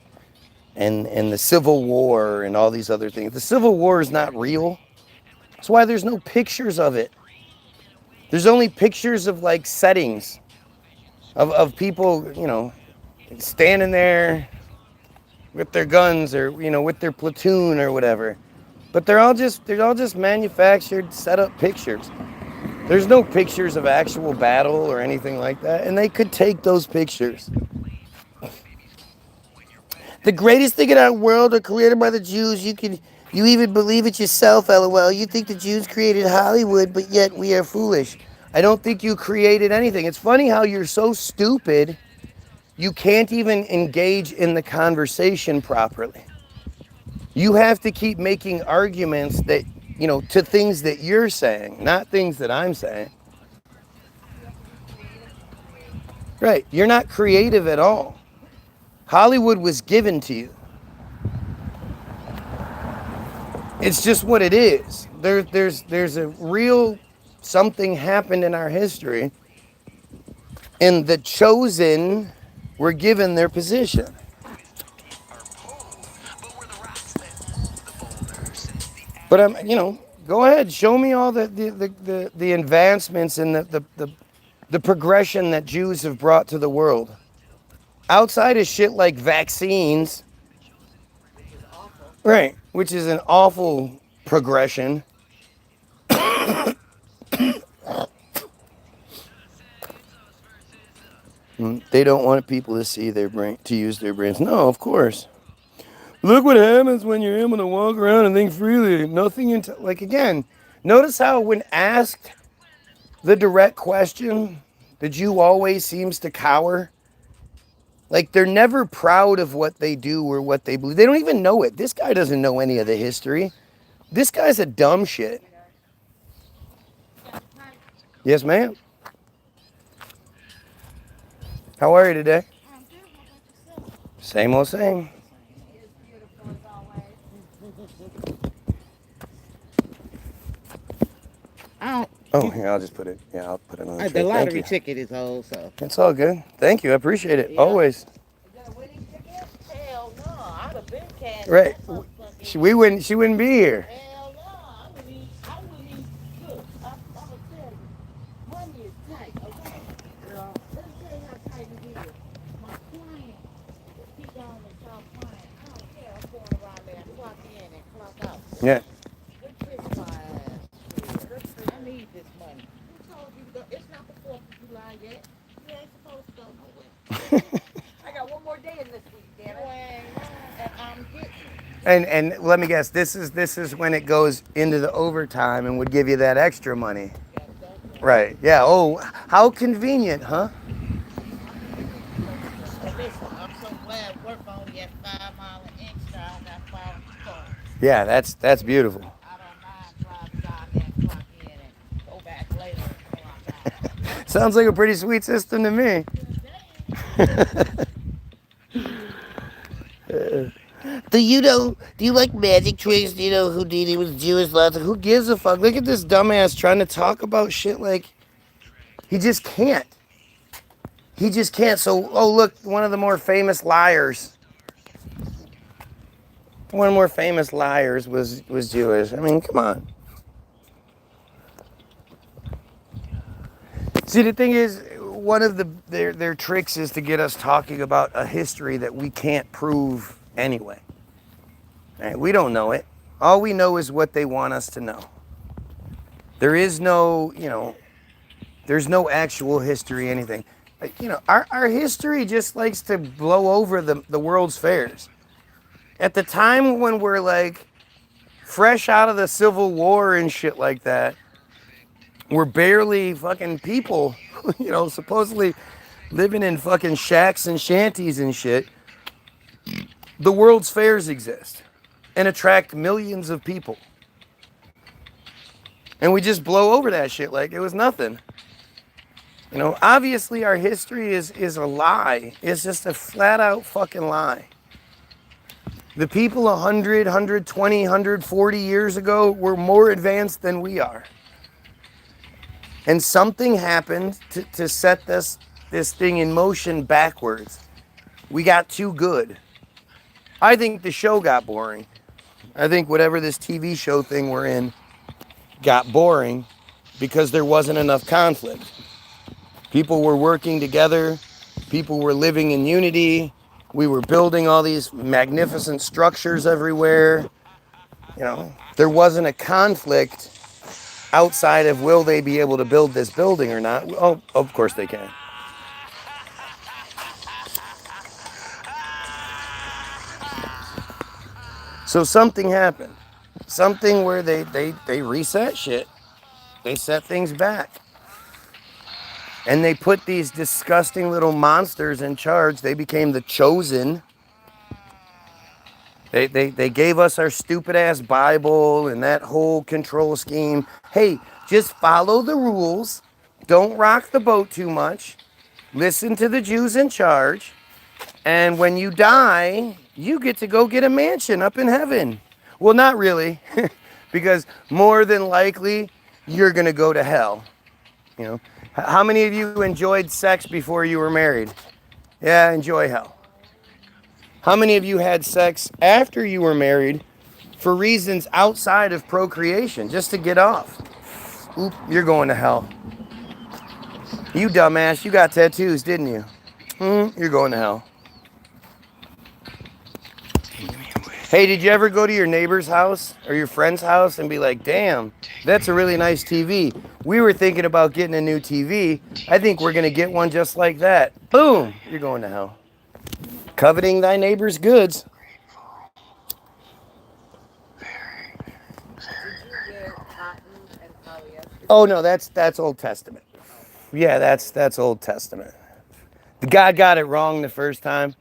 and the Civil War and all these other things. The Civil War is not real. That's why there's no pictures of it. There's only pictures of, like, settings of people, standing there with their guns or, with their platoon or whatever. But they're all just manufactured, set up pictures. There's no pictures of actual battle or anything like that, and they could take those pictures. The greatest thing in our world are created by the Jews. You even believe it yourself, LOL. You think the Jews created Hollywood, but yet we are foolish. I don't think you created anything. It's funny how you're so stupid, you can't even engage in the conversation properly. You have to keep making arguments that, to things that you're saying, not things that I'm saying. Right. You're not creative at all. Hollywood was given to you. It's just what it is. There's a real something happened in our history, and the chosen were given their position. But go ahead, show me all the advancements and the progression that Jews have brought to the world. Outside of shit like vaccines, right, which is an awful progression. They don't want people to see their brain, to use their brains. No, of course. Look what happens when you're able to walk around and think freely. Nothing like, again, notice how when asked the direct question, the Jew always seems to cower. Like, they're never proud of what they do or what they believe. They don't even know it. This guy doesn't know any of the history. This guy's a dumb shit. Yes, ma'am. How are you today? Same old same. Oh, here, I'll just put it. Yeah, I'll put it on the tray. The lottery ticket is old, so. It's all good. Thank you. I appreciate it. Yeah. Always. Is that a winning ticket? Hell no. I'd have been cashed. Right. She wouldn't be here. Hell no. I wouldn't even, look, I'm going to tell you. Money is tight, okay? Girl, let me tell you how tight it is. My client, he gone and stop flying. I don't care. I'm going around there and clock in and clock out. Yeah. Good fish my ass. I need this money. Who told you to go? It's not the And let me guess, this is when it goes into the overtime and would give you that extra money. Yes, that's right. Right. Yeah. Oh, how convenient, huh? And listen, I'm so glad work only at 5 miles an inch, so I don't got 5 cars. Yeah, that's beautiful. I don't mind driving down there and clock in and go back later and clock out. Sounds like a pretty sweet system to me. Do you like magic tricks? Do you know Houdini was Jewish? Lots of, who gives a fuck? Look at this dumbass trying to talk about shit like he just can't. He just can't. So, oh look, one of the more famous liars. One of the more famous liars was Jewish. I mean, come on. See, the thing is, one of their tricks is to get us talking about a history that we can't prove anyway. Right? We don't know it. All we know is what they want us to know. There is no, there's no actual history, anything. Our history just likes to blow over the world's fairs. At the time when we're like fresh out of the Civil War and shit like that, we're barely fucking people, supposedly living in fucking shacks and shanties and shit. The world's fairs exist and attract millions of people. And we just blow over that shit like it was nothing. Obviously our history is a lie. It's just a flat out fucking lie. The people 100, 120, 140 years ago were more advanced than we are. And something happened to set this thing in motion backwards. We got too good. I think the show got boring. I think whatever this TV show thing we're in got boring because there wasn't enough conflict. People were working together. People were living in unity. We were building all these magnificent structures everywhere. There wasn't a conflict outside of will they be able to build this building or not. Oh, of course they can. So something happened. Something where they reset shit. They set things back. And they put these disgusting little monsters in charge. They became the chosen. They gave us our stupid ass Bible and that whole control scheme. Hey, just follow the rules. Don't rock the boat too much. Listen to the Jews in charge. And when you die, you get to go get a mansion up in heaven. Well, not really, because more than likely, you're going to go to hell. How many of you enjoyed sex before you were married? Yeah, enjoy hell. How many of you had sex after you were married for reasons outside of procreation, just to get off? Oop, you're going to hell. You dumbass, you got tattoos, didn't you? You're going to hell. Hey, did you ever go to your neighbor's house or your friend's house and be like, damn, that's a really nice TV. We were thinking about getting a new TV. I think we're going to get one just like that. Boom, you're going to hell. Coveting thy neighbor's goods. Oh no, that's Old Testament. Yeah, that's Old Testament. The God got it wrong the first time.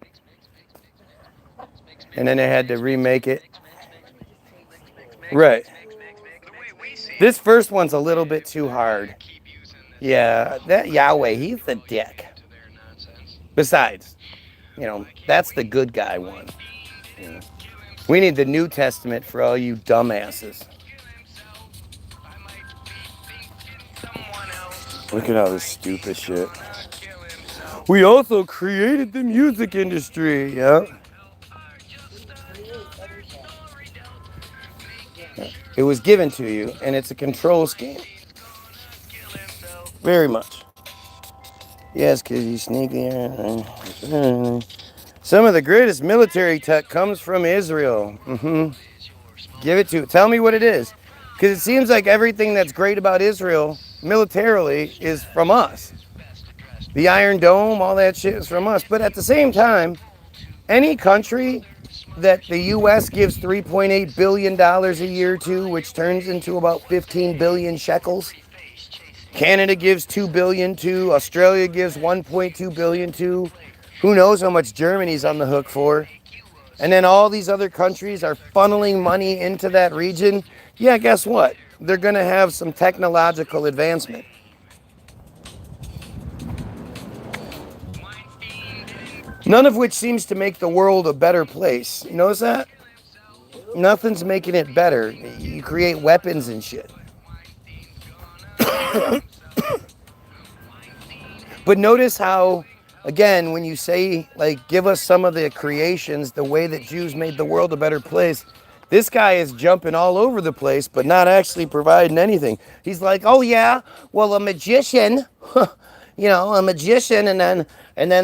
And then they had to remake it. Right. This first one's a little bit too hard. Yeah, that Yahweh, he's the dick. Besides, that's the good guy one. We need the New Testament for all you dumbasses. Look at all this stupid shit. We also created the music industry, yeah. It was given to you, and it's a control scheme. Very much. Yes, because he's sneaky. Some of the greatest military tech comes from Israel. Give it to. Tell me what it is. Because it seems like everything that's great about Israel, militarily, is from us. The Iron Dome, all that shit is from us. But at the same time, any country that the U.S. gives $3.8 billion a year to, which turns into about 15 billion shekels. Canada gives $2 billion to. Australia gives $1.2 billion to. Who knows how much Germany's on the hook for? And then all these other countries are funneling money into that region. Yeah, guess what? They're going to have some technological advancement. None of which seems to make the world a better place. You notice that? Nothing's making it better. You create weapons and shit. But notice how, again, when you say, like, give us some of the creations, the way that Jews made the world a better place, this guy is jumping all over the place, but not actually providing anything. He's like, oh yeah, well, a magician, a magician, and then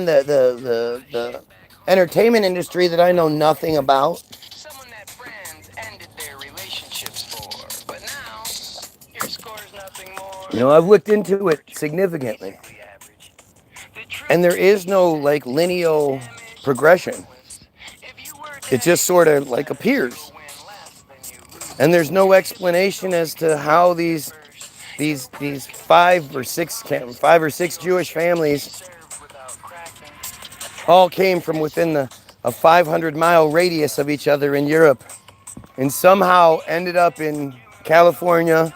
the entertainment industry that I know nothing about. Someone that friends ended their relationships for, but now your score's nothing more. I've looked into it significantly. And there is no, like, lineal progression. It just sort of, like, appears. And there's no explanation as to how these five or six Jewish families all came from within a 500-mile radius of each other in Europe and somehow ended up in California,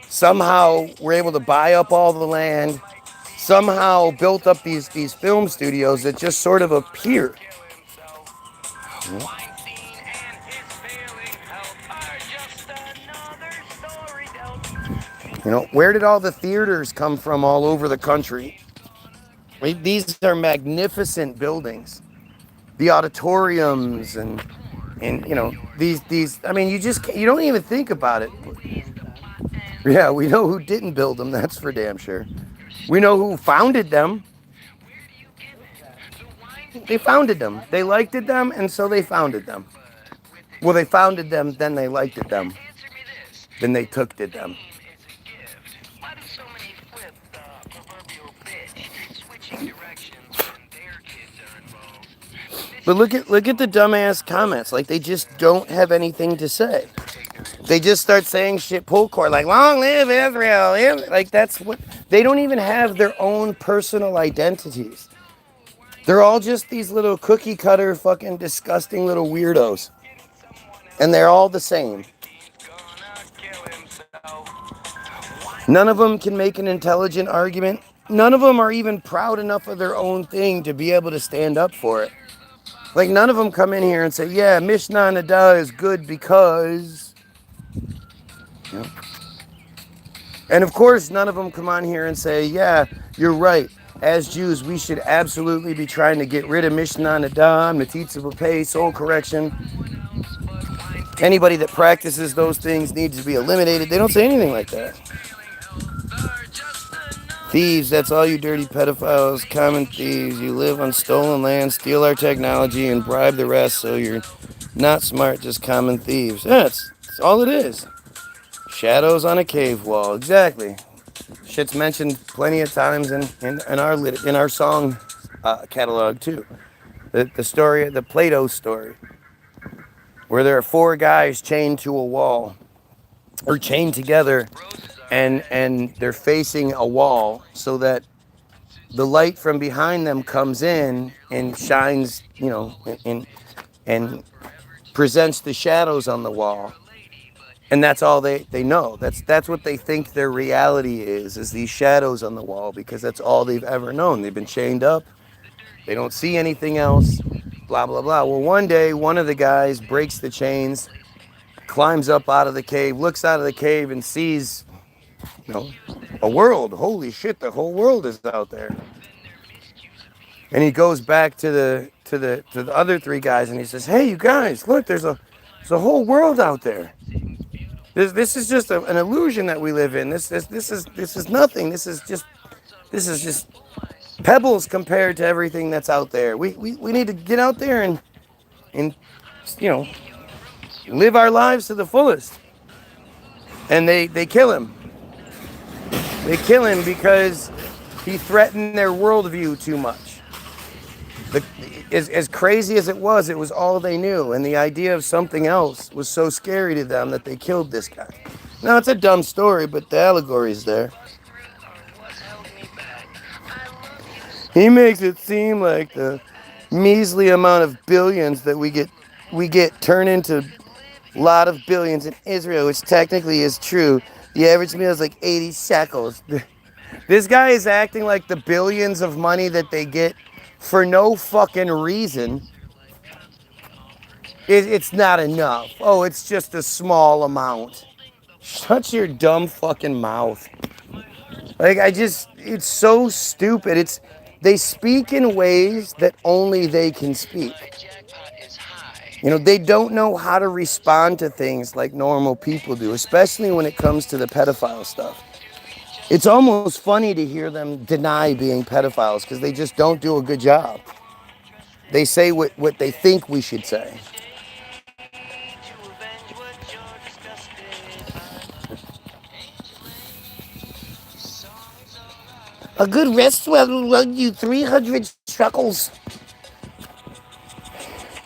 somehow were able to buy up all the land, somehow built up these film studios that just sort of appear. Where did all the theaters come from all over the country? These are magnificent buildings. The auditoriums and these I mean, you don't even think about it. Yeah, we know who didn't build them, that's for damn sure. We know who founded them. They founded them. They liked it them, and so they founded them. Well, they founded them, then they liked it them. Then they took it them. But look at the dumbass comments. Like, they just don't have anything to say. They just start saying shit pull cord, like, long live Israel. Like, that's what, they don't even have their own personal identities. They're all just these little cookie cutter fucking disgusting little weirdos. And they're all the same. None of them can make an intelligent argument. None of them are even proud enough of their own thing to be able to stand up for it. Like, none of them come in here and say, yeah, Mishnah Nada is good because... And of course, none of them come on here and say, yeah, you're right. As Jews, we should absolutely be trying to get rid of Mishnah Nada, metzitzia, soul correction. Anybody that practices those things needs to be eliminated. They don't say anything like that. Thieves, that's all you dirty pedophiles, common thieves. You live on stolen land, steal our technology, and bribe the rest, so you're not smart, just common thieves. Yeah, that's all it is. Shadows on a cave wall, exactly. Shit's mentioned plenty of times in our song catalog too. The story, the PEDO story, where there are four guys chained to a wall, or chained together, and they're facing a wall so that the light from behind them comes in and shines, and presents the shadows on the wall. And that's all they know. That's what they think their reality is these shadows on the wall, because that's all they've ever known. They've been chained up. They don't see anything else. Blah, blah, blah. Well, one day, one of the guys breaks the chains, climbs up out of the cave, looks out of the cave and sees, a world. Holy shit, the whole world is out there. And he goes back to the other three guys and he says, hey, you guys, look, there's a whole world out there. This is just an illusion that we live in. This is nothing. This is just pebbles compared to everything that's out there. We need to get out there and live our lives to the fullest. And they kill him. They kill him because he threatened their worldview too much. As crazy as it was all they knew. And the idea of something else was so scary to them that they killed this guy. Now, it's a dumb story, but the allegory's there. He makes it seem like the measly amount of billions that we get turned into a lot of billions in Israel, which technically is true. The average meal is like 80 shekels. This guy is acting like the billions of money that they get for no fucking reason. It's not enough. Oh, it's just a small amount. Shut your dumb fucking mouth. Like, it's so stupid. They speak in ways that only they can speak. You know, they don't know how to respond to things like normal people do, especially when it comes to the pedophile stuff. It's almost funny to hear them deny being pedophiles because they just don't do a good job. They say what they think we should say. A good restaurant will run you 300 shekels.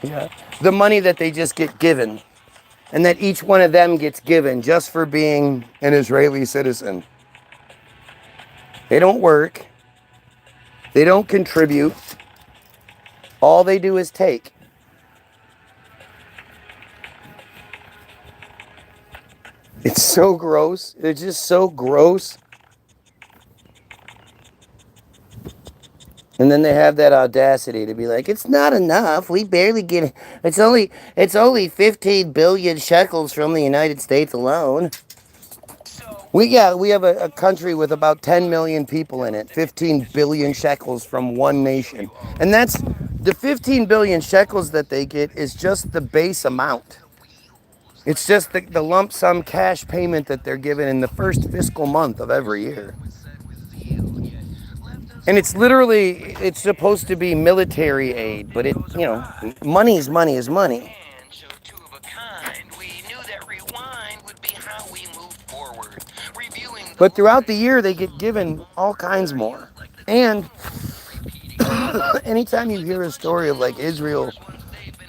Yeah. The money that they just get given. And that each one of them gets given just for being an Israeli citizen. They don't work. They don't contribute. All they do is take. It's so gross. It's just so gross. And then they have that audacity to be like, it's not enough. We barely get, it's only 15 billion shekels from the United States alone. We have a country with about 10 million people in it. 15 billion shekels from one nation. And that's, the 15 billion shekels that they get is just the base amount. It's just the lump sum cash payment that they're given in the first fiscal month of every year. And it's supposed to be military aid, but money is money. But throughout the year, they get given all kinds more. And anytime you hear a story of like Israel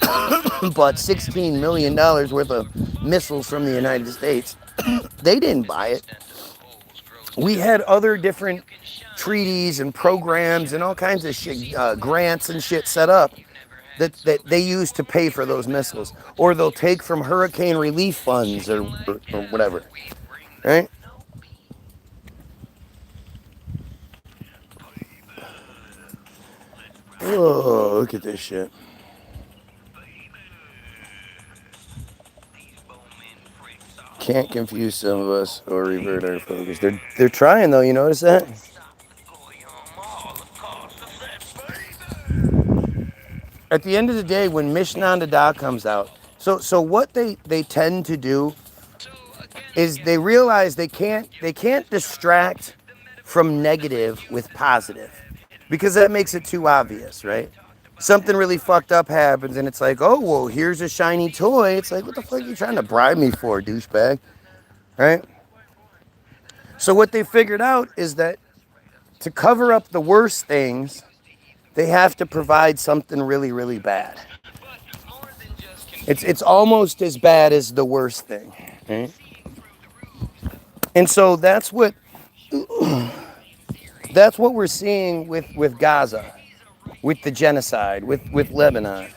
bought $16 million worth of missiles from the United States, they didn't buy it. We had other different treaties and programs and all kinds of shit, grants and shit set up that they use to pay for those missiles. Or they'll take from hurricane relief funds or whatever. Right? Oh, look at this shit. Can't confuse some of us or revert our focus. They're trying though, you notice that? At the end of the day, when Mishnah Da comes out, so what they tend to do is they realize they can't distract from negative with positive. Because that makes it too obvious, right? Something really fucked up happens and it's like, oh, well, here's a shiny toy. It's like, what the fuck are you trying to bribe me for, douchebag? Right? So what they figured out is that to cover up the worst things, they have to provide something really, really bad. It's almost as bad as the worst thing. Right? And so that's what we're seeing with Gaza, with the genocide, with Lebanon,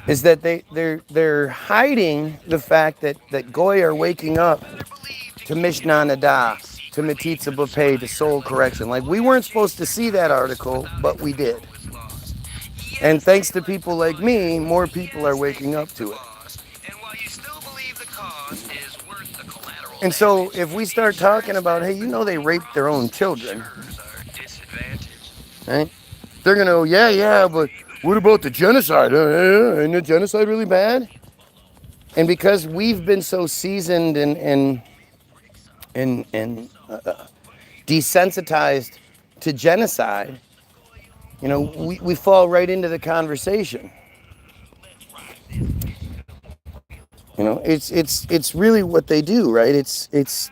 is that they're hiding the fact that Goy are waking up to Mishnah Da, to metzitzia b'peh, to soul correction. Like, we weren't supposed to see that article, but we did. And thanks to people like me, more people are waking up to it. And so if we start talking about, hey, they raped their own children, right? They're going to go, yeah, but what about the genocide? Isn't the genocide really bad? And because we've been so seasoned and desensitized to genocide, we fall right into the conversation. It's really what they do, right? It's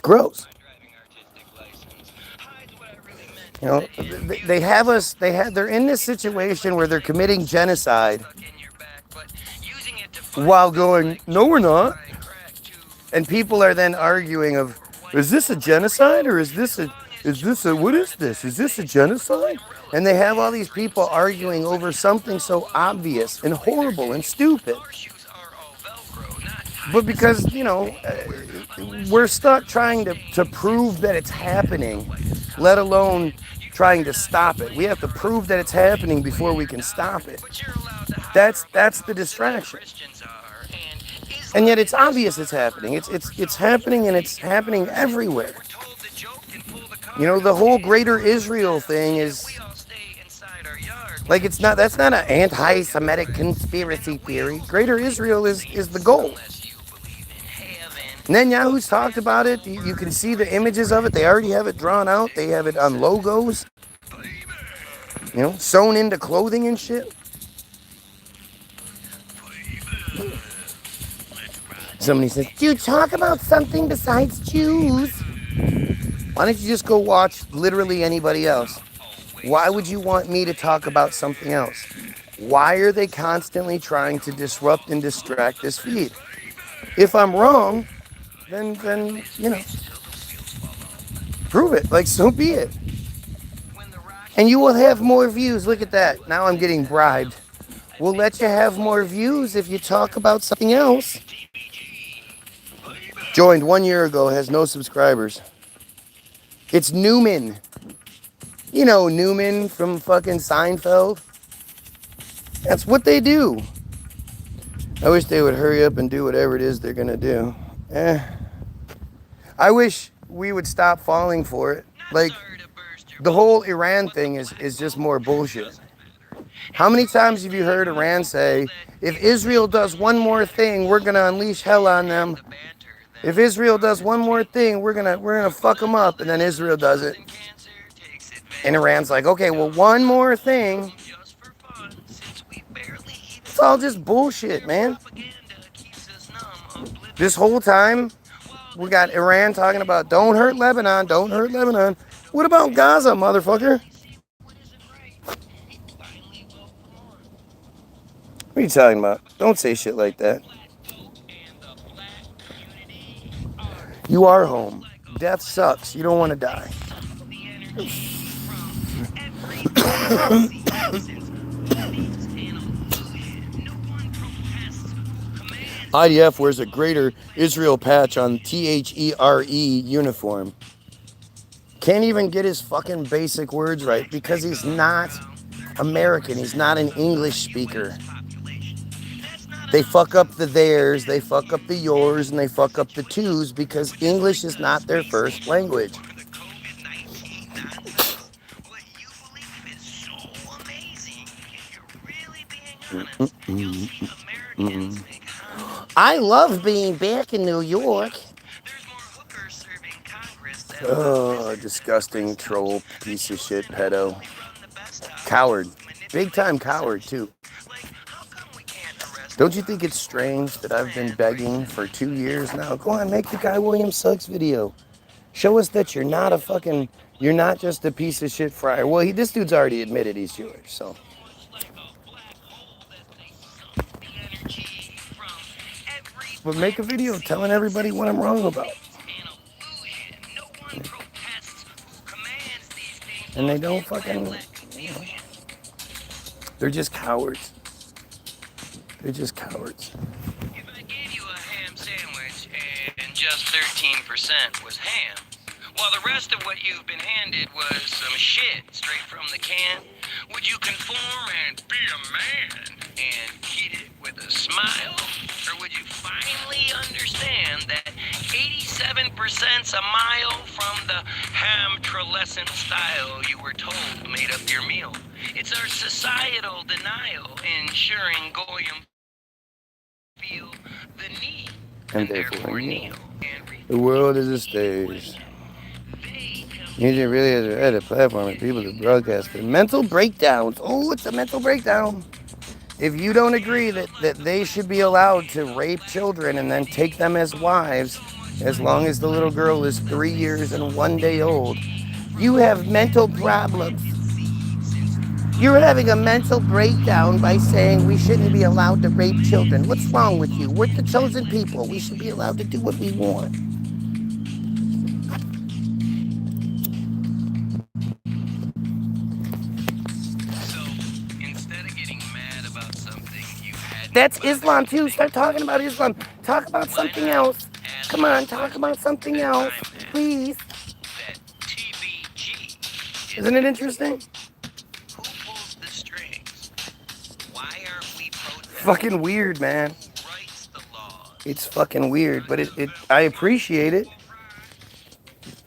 gross. You know, they have us. They're in this situation where they're committing genocide, while going, no, we're not. And people are then arguing of, is this a genocide or is this a what is this? Is this a genocide? And they have all these people arguing over something so obvious and horrible and stupid. But because, you know, we're stuck trying to prove that it's happening, let alone trying to stop it. We have to prove that it's happening before we can stop it. That's the distraction. And yet it's obvious it's happening. It's happening, and it's happening everywhere. You know, the whole Greater Israel thing is like, that's not an anti-Semitic conspiracy theory. Greater Israel is the goal. Netanyahu's talked about it. You can see the images of it. They already have it drawn out. They have it on logos, you know, sewn into clothing and shit. Somebody says, dude, talk about something besides Jews. Why don't you just go watch literally anybody else? Why would you want me to talk about something else? Why are they constantly trying to disrupt and distract this feed? If I'm wrong, then you know, prove it. Like, so be it. And you will have more views. Look at that. Now I'm getting bribed. We'll let you have more views if you talk about something else. Joined 1 year ago, has no subscribers. It's Newman. You know Newman from fucking Seinfeld. That's what they do. I wish they would hurry up and do whatever it is they're gonna do. I wish we would stop falling for it. Like, the whole Iran thing is just more bullshit. How many times have you heard Iran say, if Israel does one more thing, we're gonna unleash hell on them? If Israel does one more thing, we're gonna fuck them up, and then Israel does it. And Iran's like, okay, well, one more thing. It's all just bullshit, man. This whole time, we got Iran talking about, don't hurt Lebanon, don't hurt Lebanon. What about Gaza, motherfucker? What are you talking about? Don't say shit like that. You are home. Death sucks. You don't want to die. IDF wears a Greater Israel patch on THERE uniform. Can't even get his fucking basic words right because he's not American. He's not an English speaker. They fuck up the theirs, they fuck up the yours, and they fuck up the twos because English is not their first language. I love being back in New York. Oh, disgusting troll, piece of shit, pedo. Coward. Big time coward, too. Don't you think it's strange that I've been begging for 2 years now? Go on, make the Guy William Suggs video. Show us that you're not you're not just a piece of shit friar. Well, this dude's already admitted he's Jewish, so. But make a video telling everybody what I'm wrong about. And they don't fucking, you know, they're just cowards. They're just cowards. If I gave you a ham sandwich and just 13% was ham, while the rest of what you've been handed was some shit straight from the can, would you conform and be a man and eat it with a smile? Or would you finally understand that 87%'s a mile from the ham-trelescent style you were told made up your meal? It's our societal denial ensuring Goyim feel the need And therefore kneel. The world is a stage. Music really has had a platform for people to broadcast for mental breakdowns. Oh, it's a mental breakdown. If you don't agree that they should be allowed to rape children and then take them as wives, as long as the little girl is 3 years and 1 day old, You have mental problems. You're having a mental breakdown by saying we shouldn't be allowed to rape children. What's wrong with you? We're the chosen people. We should be allowed to do what we want. That's Islam too. Start talking about Islam. Talk about something else. Come on, talk about something else, please. Isn't it interesting? Fucking weird, man. It's fucking weird, but I appreciate it.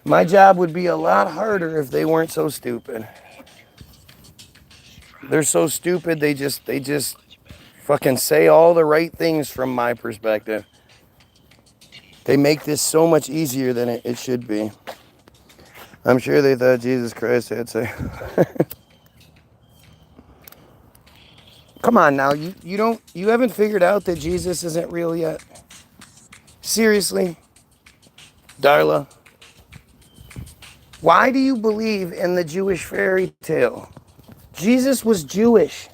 My job would be a lot harder if they weren't so stupid. They're so stupid, they just fucking say all the right things from my perspective. They make this so much easier than it should be. I'm sure they thought Jesus Christ had say. Come on now, you haven't figured out that Jesus isn't real yet? Seriously? Darla? Why do you believe in the Jewish fairy tale? Jesus was Jewish.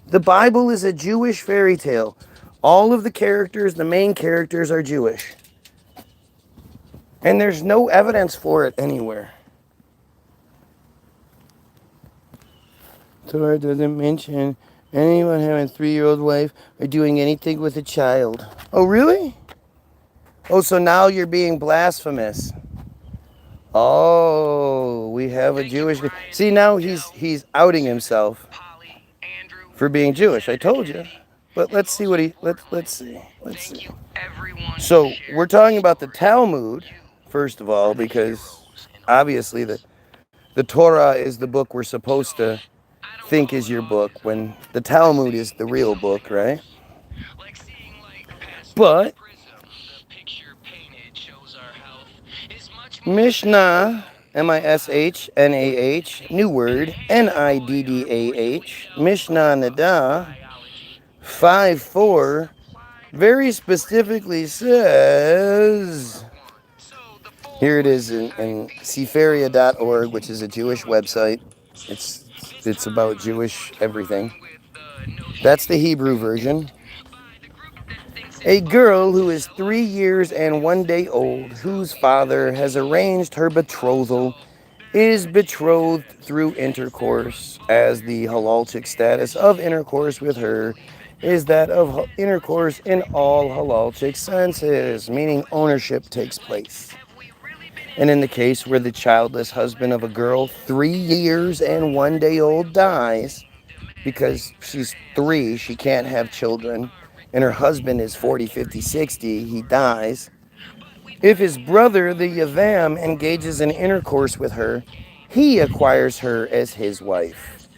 The Bible is a Jewish fairy tale. All of the characters, the main characters, are Jewish. And there's no evidence for it anywhere. Torah doesn't mention anyone having a 3-year-old wife or doing anything with a child. Oh, really? Oh, so now you're being blasphemous. Oh, we have a Jewish... See, now he's outing himself for being Jewish. I told you. But let's see what he... Let's see. So, we're talking about the Talmud, first of all, because obviously the Torah is the book we're supposed to think is your book, when the Talmud is the real book, right? But Mishnah, Mishnah, new word, Niddah, Mishnah Niddah 5:4 very specifically says, here it is in sefaria.org, which is a Jewish website. It's about Jewish everything. That's the Hebrew version. A girl who is 3 years and 1 day old, whose father has arranged her betrothal, is betrothed through intercourse, as the halalchic status of intercourse with her is that of intercourse in all halalchic senses, meaning ownership takes place. And in the case where the childless husband of a girl 3 years and 1 day old dies, because she's 3, she can't have children, and her husband is 40, 50, 60, he dies. If his brother, the Yavam, engages in intercourse with her, he acquires her as his wife.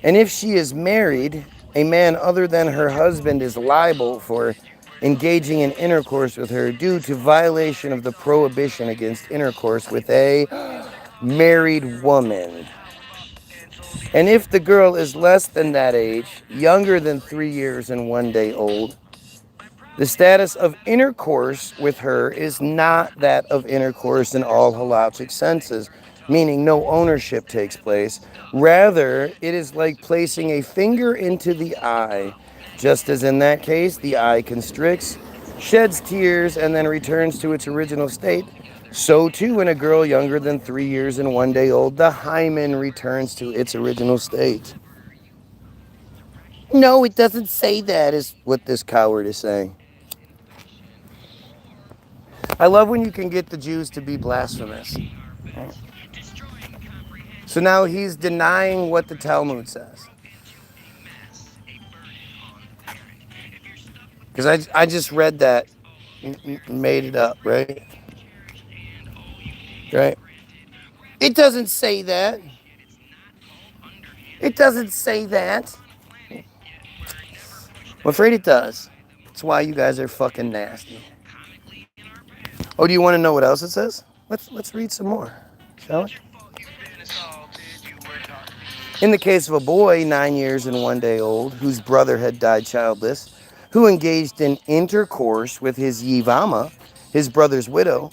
And if she is married, a man other than her husband is liable for engaging in intercourse with her due to violation of the prohibition against intercourse with a married woman. And if the girl is less than that age, younger than 3 years and 1 day old, the status of intercourse with her is not that of intercourse in all halachic senses, meaning no ownership takes place. Rather, it is like placing a finger into the eye. Just as in that case, the eye constricts, sheds tears, and then returns to its original state, so too in a girl younger than 3 years and 1 day old, the hymen returns to its original state. No, it doesn't say that, is what this coward is saying. I love when you can get the Jews to be blasphemous. So now he's denying what the Talmud says. Because I just read that, made it up, right? Right? It doesn't say that. It doesn't say that. I'm afraid it does. That's why you guys are fucking nasty. Oh, do you want to know what else it says? Let's read some more, shall we? In the case of a boy 9 years and 1 day old, whose brother had died childless, who engaged in intercourse with his yivama, his brother's widow,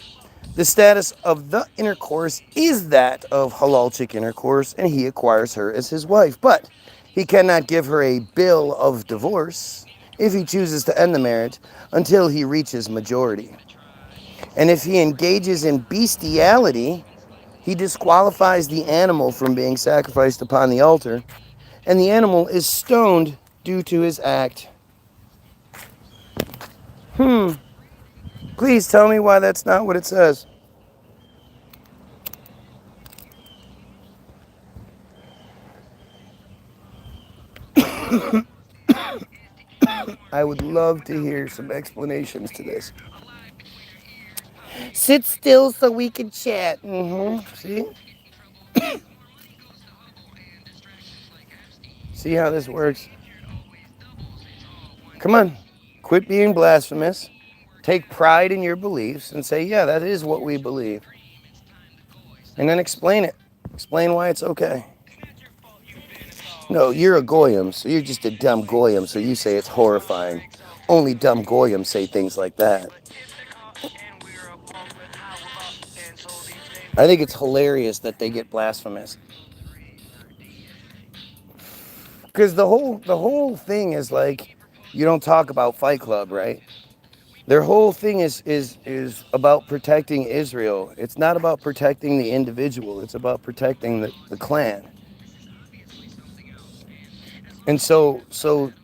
The status of the intercourse is that of halalchic intercourse, and he acquires her as his wife. But he cannot give her a bill of divorce if he chooses to end the marriage until he reaches majority. And if he engages in bestiality, he disqualifies the animal from being sacrificed upon the altar, and the animal is stoned due to his act. Please tell me why that's not what it says. I would love to hear some explanations to this. Sit still so we can chat. See? See how this works? Come on. Quit being blasphemous. Take pride in your beliefs and say, yeah, that is what we believe. And then explain it. Explain why it's okay. No, you're a Goyim, so you're just a dumb Goyim, so you say it's horrifying. Only dumb Goyim say things like that. I think it's hilarious that they get blasphemous. Because the whole thing is like, you don't talk about Fight Club, right? Their whole thing is about protecting Israel. It's not about protecting the individual. It's about protecting the clan. And so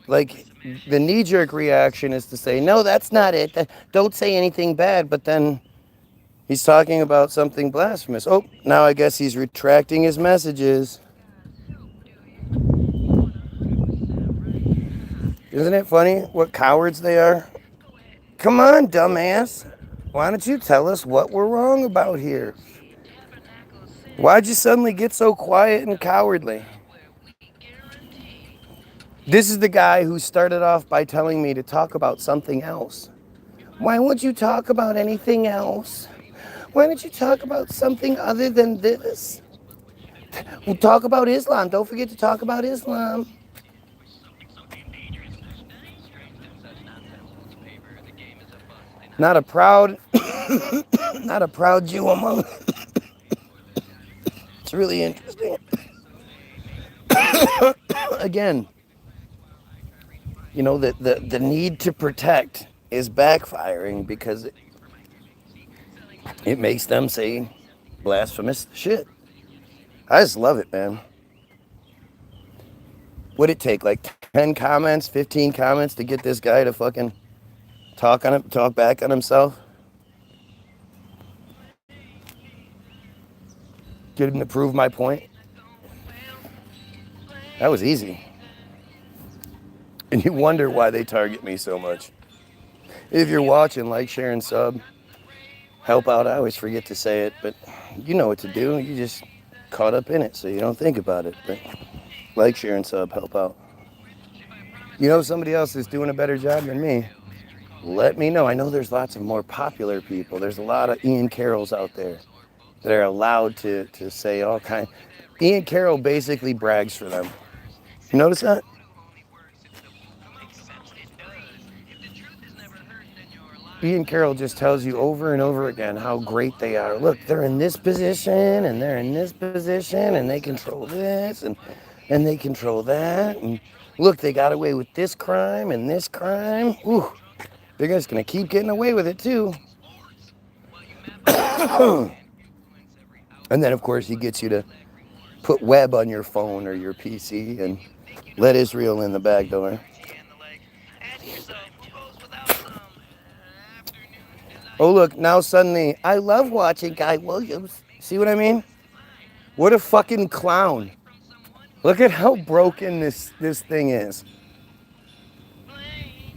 like the knee-jerk reaction is to say, no, that's not it. Don't say anything bad. But then he's talking about something blasphemous. Oh, now I guess he's retracting his messages. Isn't it funny what cowards they are? Come on, dumbass. Why don't you tell us what we're wrong about here? Why'd you suddenly get so quiet and cowardly? This is the guy who started off by telling me to talk about something else. Why won't you talk about anything else? Why don't you talk about something other than this? We'll talk about Islam. Don't forget to talk about Islam. Not a proud, not a proud Jew among. It's really interesting. Again, you know, the need to protect is backfiring because it makes them say blasphemous shit. I just love it, man. What'd it take, like 10 comments, 15 comments to get this guy to fucking talk back on himself? Get him to prove my point? That was easy. And you wonder why they target me so much. If you're watching, like, share, and sub. Help out. I always forget to say it, but you know what to do. You just caught up in it, so you don't think about it. But like, share, and sub. Help out. You know somebody else is doing a better job than me? Let me know. I know there's lots of more popular people. There's a lot of Ian Carrolls out there that are allowed to say all kinds. Ian Carroll basically brags for them. You notice that? Ian Carroll just tells you over and over again how great they are. Look, they're in this position, and they're in this position, and they control this, and they control that. And look, they got away with this crime and this crime. Ooh, they're just going to keep getting away with it, too. And then, of course, he gets you to put web on your phone or your PC and let Israel in the back door. Oh, look, now suddenly, I love watching Guy Williams. See what I mean? What a fucking clown. Look at how broken this thing is.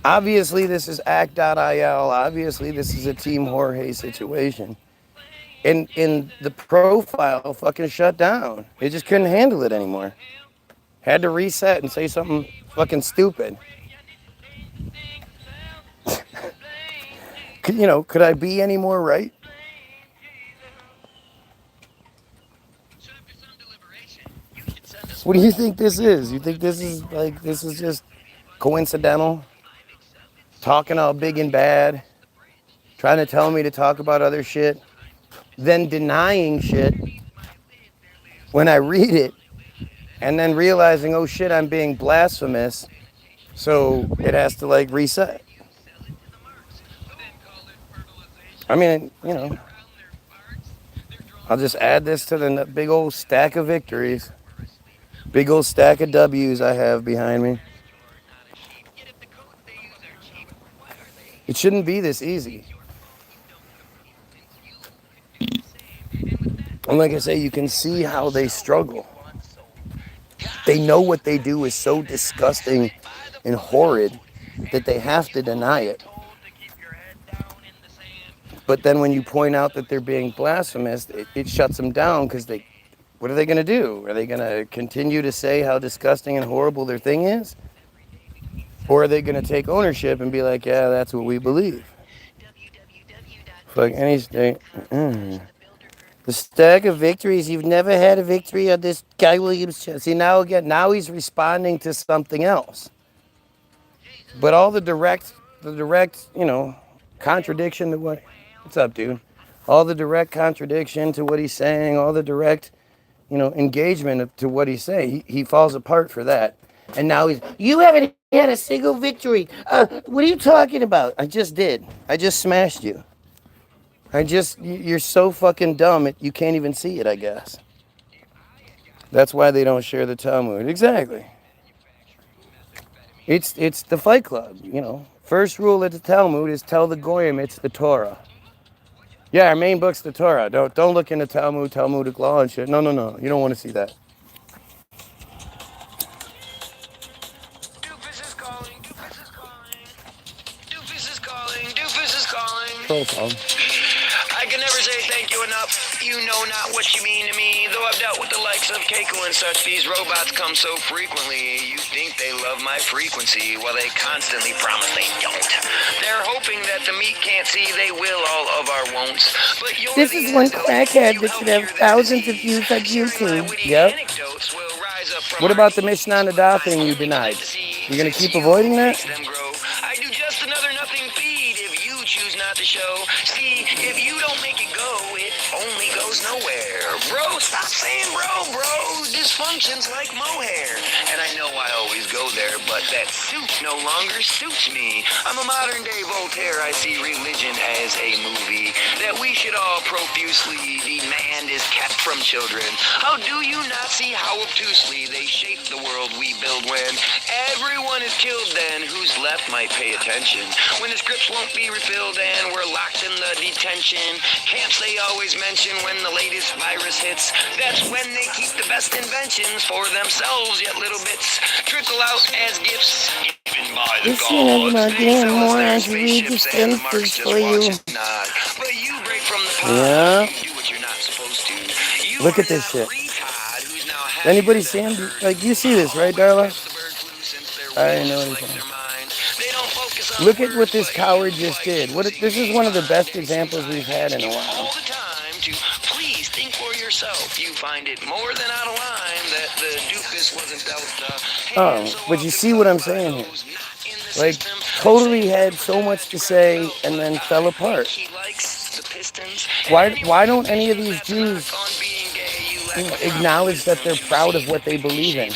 Obviously, this is act.il. Obviously, this is a Team Jorge situation. And the profile fucking shut down. It just couldn't handle it anymore. Had to reset and say something fucking stupid. You know, could I be any more right? What do you think this is? You think this is just coincidental? Talking all big and bad? Trying to tell me to talk about other shit? than denying shit when I read it and then realizing, oh shit, I'm being blasphemous. So it has to like reset. I mean, you know, I'll just add this to the big old stack of victories, big old stack of W's I have behind me. It shouldn't be this easy. And like I say, you can see how they struggle. They know what they do is so disgusting and horrid that they have to deny it. But then when you point out that they're being blasphemous, it shuts them down because what are they going to do? Are they going to continue to say how disgusting and horrible their thing is? Or are they going to take ownership and be like, yeah, that's what we believe? Fuck any state. The stack of victories. You've never had a victory on this Guy Williams chest. See, now he's responding to something else. But all the direct, contradiction to what's up, dude? All the direct contradiction to what he's saying, all the direct, engagement to what he's saying, he falls apart for that. And now you haven't had a single victory. What are you talking about? I just did. I just smashed you. You're so fucking dumb, you can't even see it, I guess. That's why they don't share the Talmud. Exactly. It's the Fight Club, First rule of the Talmud is tell the Goyim it's the Torah. Yeah, our main book's the Torah. Don't look into Talmudic law and shit. No. You don't want to see that. Doofus is calling. Doofus is calling. Doofus is calling. Doofus is calling. Profile. I can never say thank you enough. You know not what you mean to me. Though I've dealt with the likes of Keiko and such, these robots come so frequently. You think they love my frequency, while they constantly promise they don't. They're hoping that the meat can't see they will all of our won'ts. But this is one crackhead that should have thousands of views on YouTube. Yep. What about the Mishnah Nada thing you denied? You're gonna keep avoiding that? I do just another nothing feed if you choose not to show. See, if you don't make it go, it only goes nowhere. Bro, stop saying bro. Dysfunction's like mohair. And I know I always go there, but that suit no longer suits me. I'm a modern day Voltaire. I see religion as a movie that we should all profusely demand is kept from children. How do you not see how obtusely they shape the world we build when everyone is killed? Then who's left might pay attention. When the scripts won't be refilled and we're locked in the detention camps they always mention when the latest virus hits. That's when they keep the best inventions for themselves, yet little bits trickle out as gifts given by the gods. They sell us their spaceships and the marks just watch us nod. But you break from the pod, you do what you're not supposed to. You look at this shit. Anybody see him? Like, you see this, right, Darla? I didn't know anything. Look at what this coward just did. This is one of the best examples we've had in a while. Please think for yourself. You find it more than out of line that the doofus wasn't dealt. But you see what I'm saying here? Like, totally had so much to say and then fell apart. Why don't any of these Jews acknowledge that they're proud of what they believe in?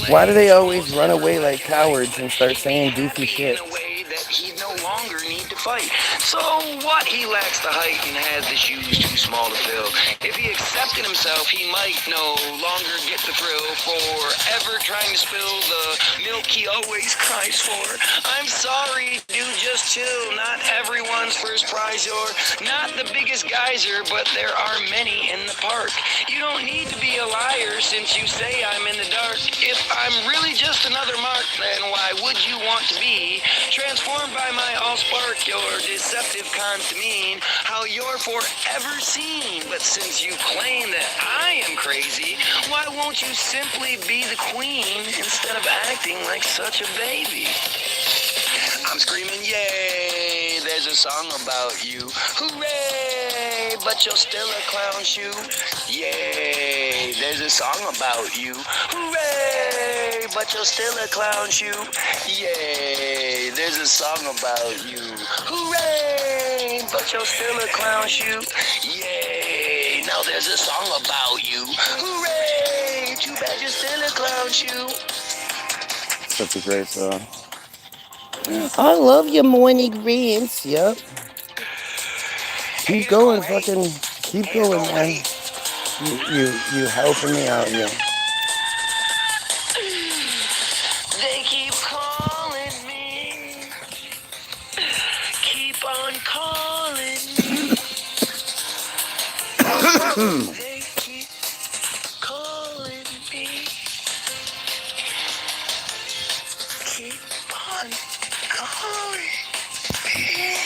Why do they always run away like cowards and start saying goofy shit? Fight. So what? He lacks the height and has the shoes too small to fill. If he accepted himself, he might no longer get the thrill for ever trying to spill the milk he always cries for. I'm sorry, dude, just chill. Not everyone's first prize. You're not the biggest geyser, but there are many in the park. You don't need to be a liar since you say I'm in the dark. If I'm really just another mark, then why would you want to be transformed by my all-spark? Your deceptive cons to mean how you're forever seen. But since you claim that I am crazy, why won't you simply be the queen instead of acting like such a baby? I'm screaming, yay, there's a song about you. Hooray, but you're still a clown shoe. Yay, there's a song about you. Hooray, but you're still a clown shoe. Yay, there's a song about you. Hooray, but you're still a clown shoe. Yay, now there's a song about you. Hooray, too bad you're still a clown shoe. Such a great song. I love your morning rants. Yep. Keep going, fucking. Keep going, man. You helping me out, yeah. They keep calling me. Keep on calling me. They keep calling me. Keep on calling me.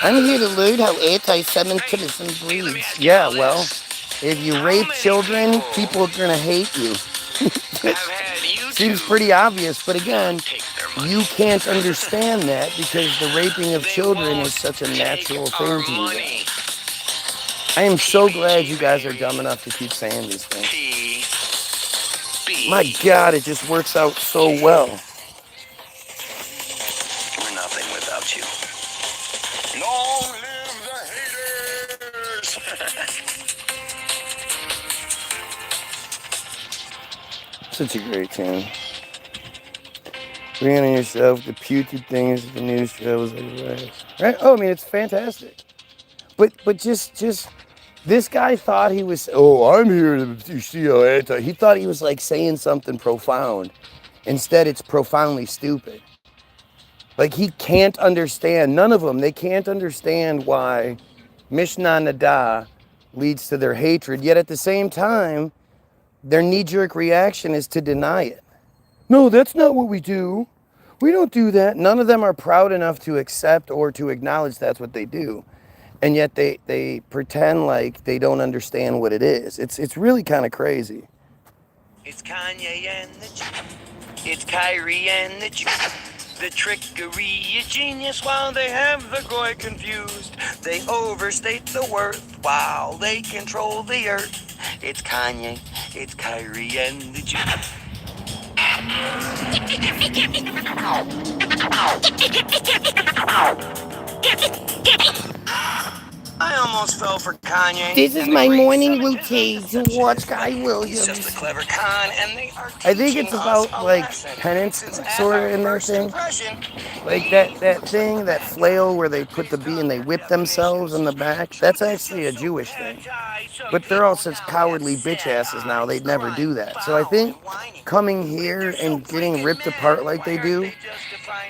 I'm here to learn how anti-Semitism breeds. Yeah, well, if you rape children, people are gonna hate you. Seems pretty obvious, but again, you can't understand that because the raping of children is such a natural thing to you guys. I am so glad you guys are dumb enough to keep saying these things. My God, it just works out so well. We're nothing without you. Long live the haters! Such a great tune. Bring on yourself the putrid things of the news travels like a virus. Right? Oh, I mean, it's fantastic. But just this guy thought he was, oh, I'm here to see how anti. He thought he was like saying something profound. Instead, it's profoundly stupid. Like he can't understand, none of them, they can't understand why Mishnah Nada leads to their hatred. Yet at the same time, their knee-jerk reaction is to deny it. No, that's not what we do. We don't do that. None of them are proud enough to accept or to acknowledge that's what they do. And yet they pretend like they don't understand what it is. It's really kind of crazy. It's Kanye and the it's Kyrie and the The trickery is genius while they have the goy confused. They overstate the worth while they control the earth. It's Kanye, it's Kyrie and the I almost fell for Kanye. This is my morning routine to watch Guy Williams. He's just a clever con, and they are I think it's about like penance sort of in their thing. Like that thing, that flail where they put the bee and they whip themselves in the back. That's actually a Jewish thing. But they're all such cowardly bitch asses now, they'd never do that. So I think coming here and getting ripped apart like they do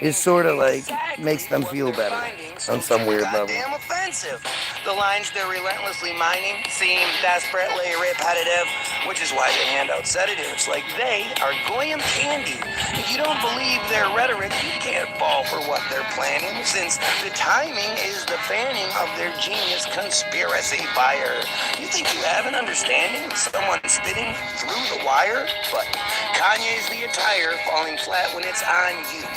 is sort of like makes them feel better on some weird level. Goddamn offensive. The lines they're relentlessly mining seem desperately repetitive, which is why they hand out sedatives like they are Goyim candy. If you don't believe their rhetoric, you can't fall for what they're planning, since the timing is the fanning of their genius conspiracy fire. You think you have an understanding of someone spitting through the wire? But Kanye's the attire falling flat when it's on you.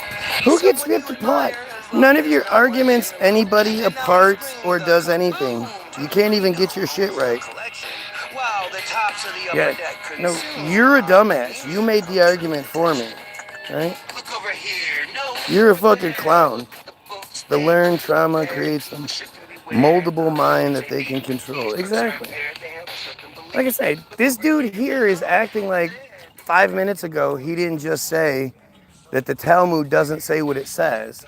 Who gets ripped apart? None of your arguments anybody apart or does anything. You can't even get your shit right. Yeah, no, you're a dumbass. You made the argument for me, right? You're a fucking clown. The learned trauma creates them moldable mind that they can control. Exactly. Like I said, this dude here is acting like 5 minutes ago he didn't just say that the Talmud doesn't say what it says.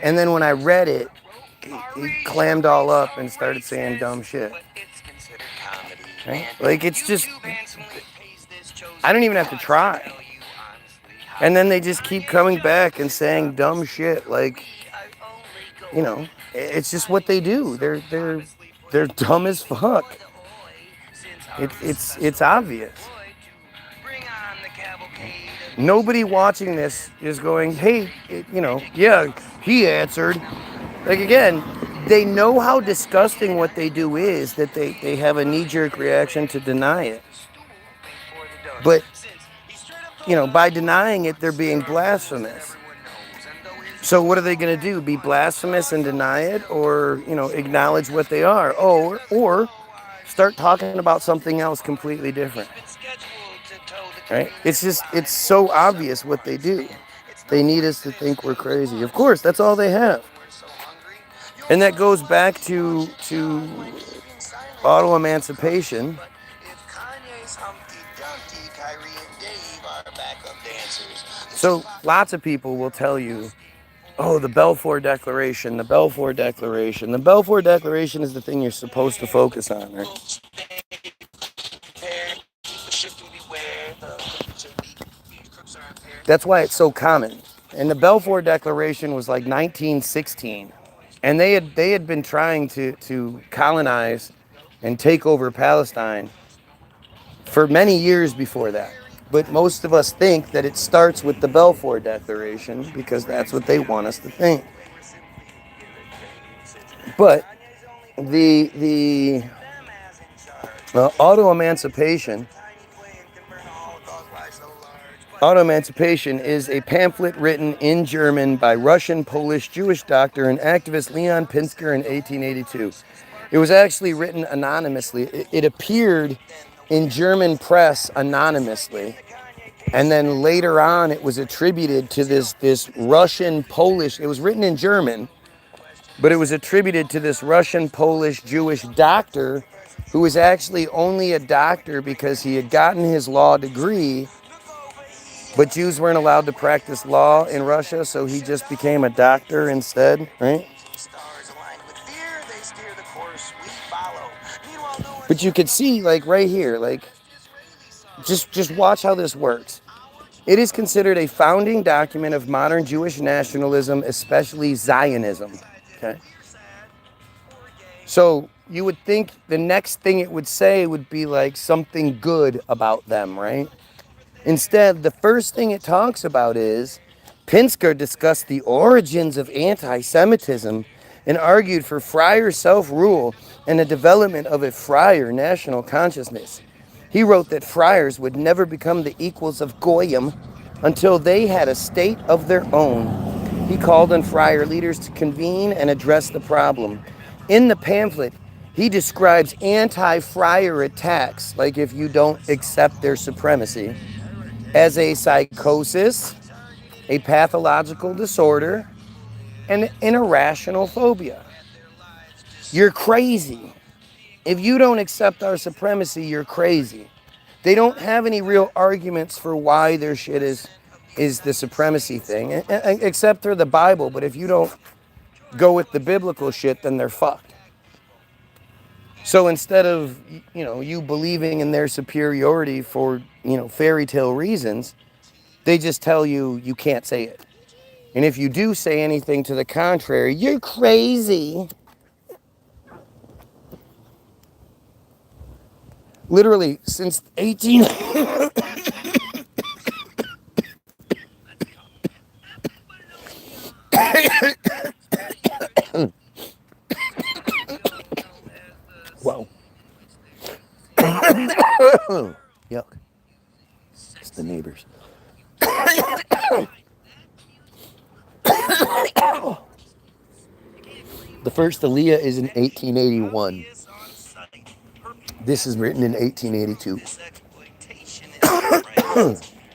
And then when I read it, he clammed all up and started saying dumb shit. Right? Like, it's just, I don't even have to try. And then they just keep coming back and saying dumb shit. Like, you know, it's just what they do. They're dumb as fuck. It's obvious. Nobody watching this is going, hey, you know, yeah, he answered. Like, again, they know how disgusting what they do is, that they have a knee-jerk reaction to deny it. But, you know, by denying it, they're being blasphemous. So what are they going to do? Be blasphemous and deny it? Or, you know, acknowledge what they are? Or start talking about something else completely different. Right? It's just, it's so obvious what they do. They need us to think we're crazy. Of course, that's all they have. And that goes back to auto emancipation. So lots of people will tell you, oh, the Balfour Declaration, the Balfour Declaration. The Balfour Declaration is the thing you're supposed to focus on, right? That's why it's so common. And the Balfour Declaration was like 1916. And they had been trying to colonize and take over Palestine for many years before that. But most of us think that it starts with the Balfour Declaration because that's what they want us to think. But the auto emancipation is a pamphlet written in German by Russian, Polish, Jewish doctor and activist Leon Pinsker in 1882. It was actually written anonymously. It appeared in German press anonymously. And then later on, it was attributed to this Russian, Polish, it was written in German, but it was attributed to this Russian, Polish, Jewish doctor who was actually only a doctor because he had gotten his law degree, but Jews weren't allowed to practice law in Russia, so he just became a doctor instead, right? But you could see, like right here, like just watch how this works. It is considered a founding document of modern Jewish nationalism, especially Zionism. Okay. So you would think the next thing it would say would be like something good about them, right? Instead, the first thing it talks about is Pinsker discussed the origins of anti-Semitism and argued for friar self-rule and the development of a friar national consciousness. He wrote that friars would never become the equals of Goyim until they had a state of their own. He called on friar leaders to convene and address the problem. In the pamphlet, he describes anti-friar attacks, like if you don't accept their supremacy, as a psychosis, a pathological disorder, and an irrational phobia. You're crazy. If you don't accept our supremacy, you're crazy. They don't have any real arguments for why their shit is the supremacy thing, except for the Bible. But if you don't go with the biblical shit, then they're fucked. So instead of, you believing in their superiority for, fairy tale reasons, they just tell you you can't say it. And if you do say anything to the contrary, you're crazy. Literally, since 18... Wow. Yuck. It's the neighbors. The first Aliyah is in 1881. This is written in 1882.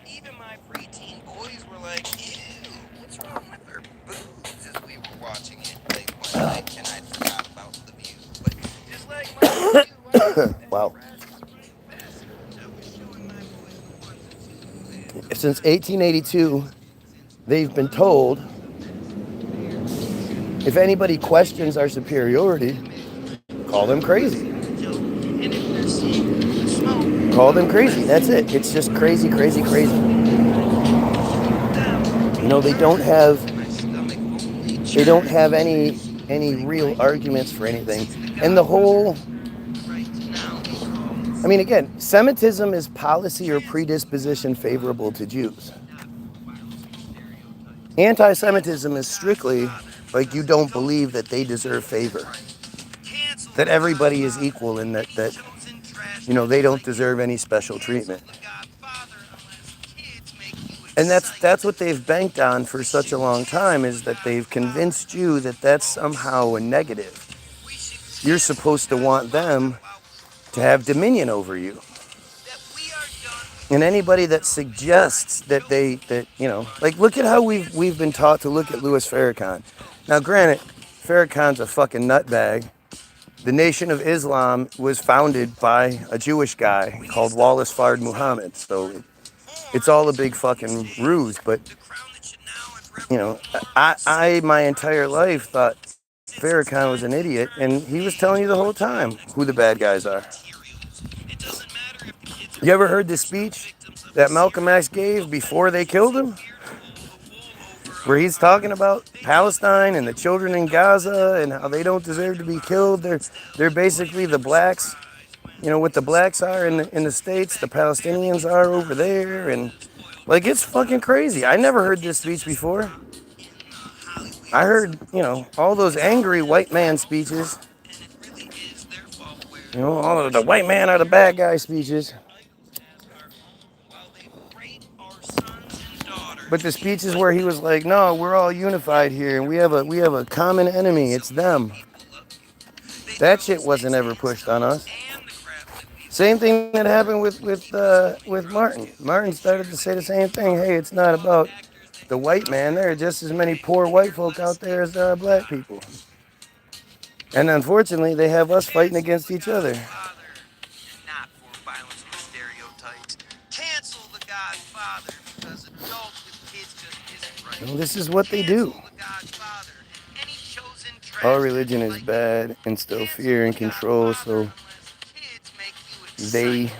Even my preteen boys were like, ew, what's wrong with her boobs as we were watching it late one night, and I forgot about the view. But just like Wow. Since 1882, they've been told if anybody questions our superiority, call them crazy. Call them crazy. That's it. It's just crazy, crazy, crazy. They don't have any real arguments for anything. And the whole, again, Semitism is policy or predisposition favorable to Jews. Anti-Semitism is strictly like you don't believe that they deserve favor, that everybody is equal and that they don't deserve any special treatment. And that's what they've banked on for such a long time, is that they've convinced you that that's somehow a negative. You're supposed to want them to have dominion over you. And anybody that suggests that look at how we've been taught to look at Louis Farrakhan. Now, granted, Farrakhan's a fucking nutbag. The Nation of Islam was founded by a Jewish guy called Wallace Fard Muhammad. So it's all a big fucking ruse. But, you know, I my entire life thought Farrakhan was an idiot, and he was telling you the whole time who the bad guys are. You ever heard the speech that Malcolm X gave before they killed him? Where he's talking about Palestine and the children in Gaza and how they don't deserve to be killed. They're basically the blacks, you know, what the blacks are in the States, the Palestinians are over there. And like, it's fucking crazy. I never heard this speech before. I heard, you know, all those angry white man speeches. You know, all of the white man are the bad guy speeches. But the speeches where he was like, no, we're all unified here and we have a common enemy, it's them. That shit wasn't ever pushed on us. Same thing that happened with Martin. Martin started to say the same thing. Hey, it's not about the white man. There are just as many poor white folk out there as there are black people. And unfortunately, they have us fighting against each other. Well, this is what they do. All religion is bad, instill fear and control, so they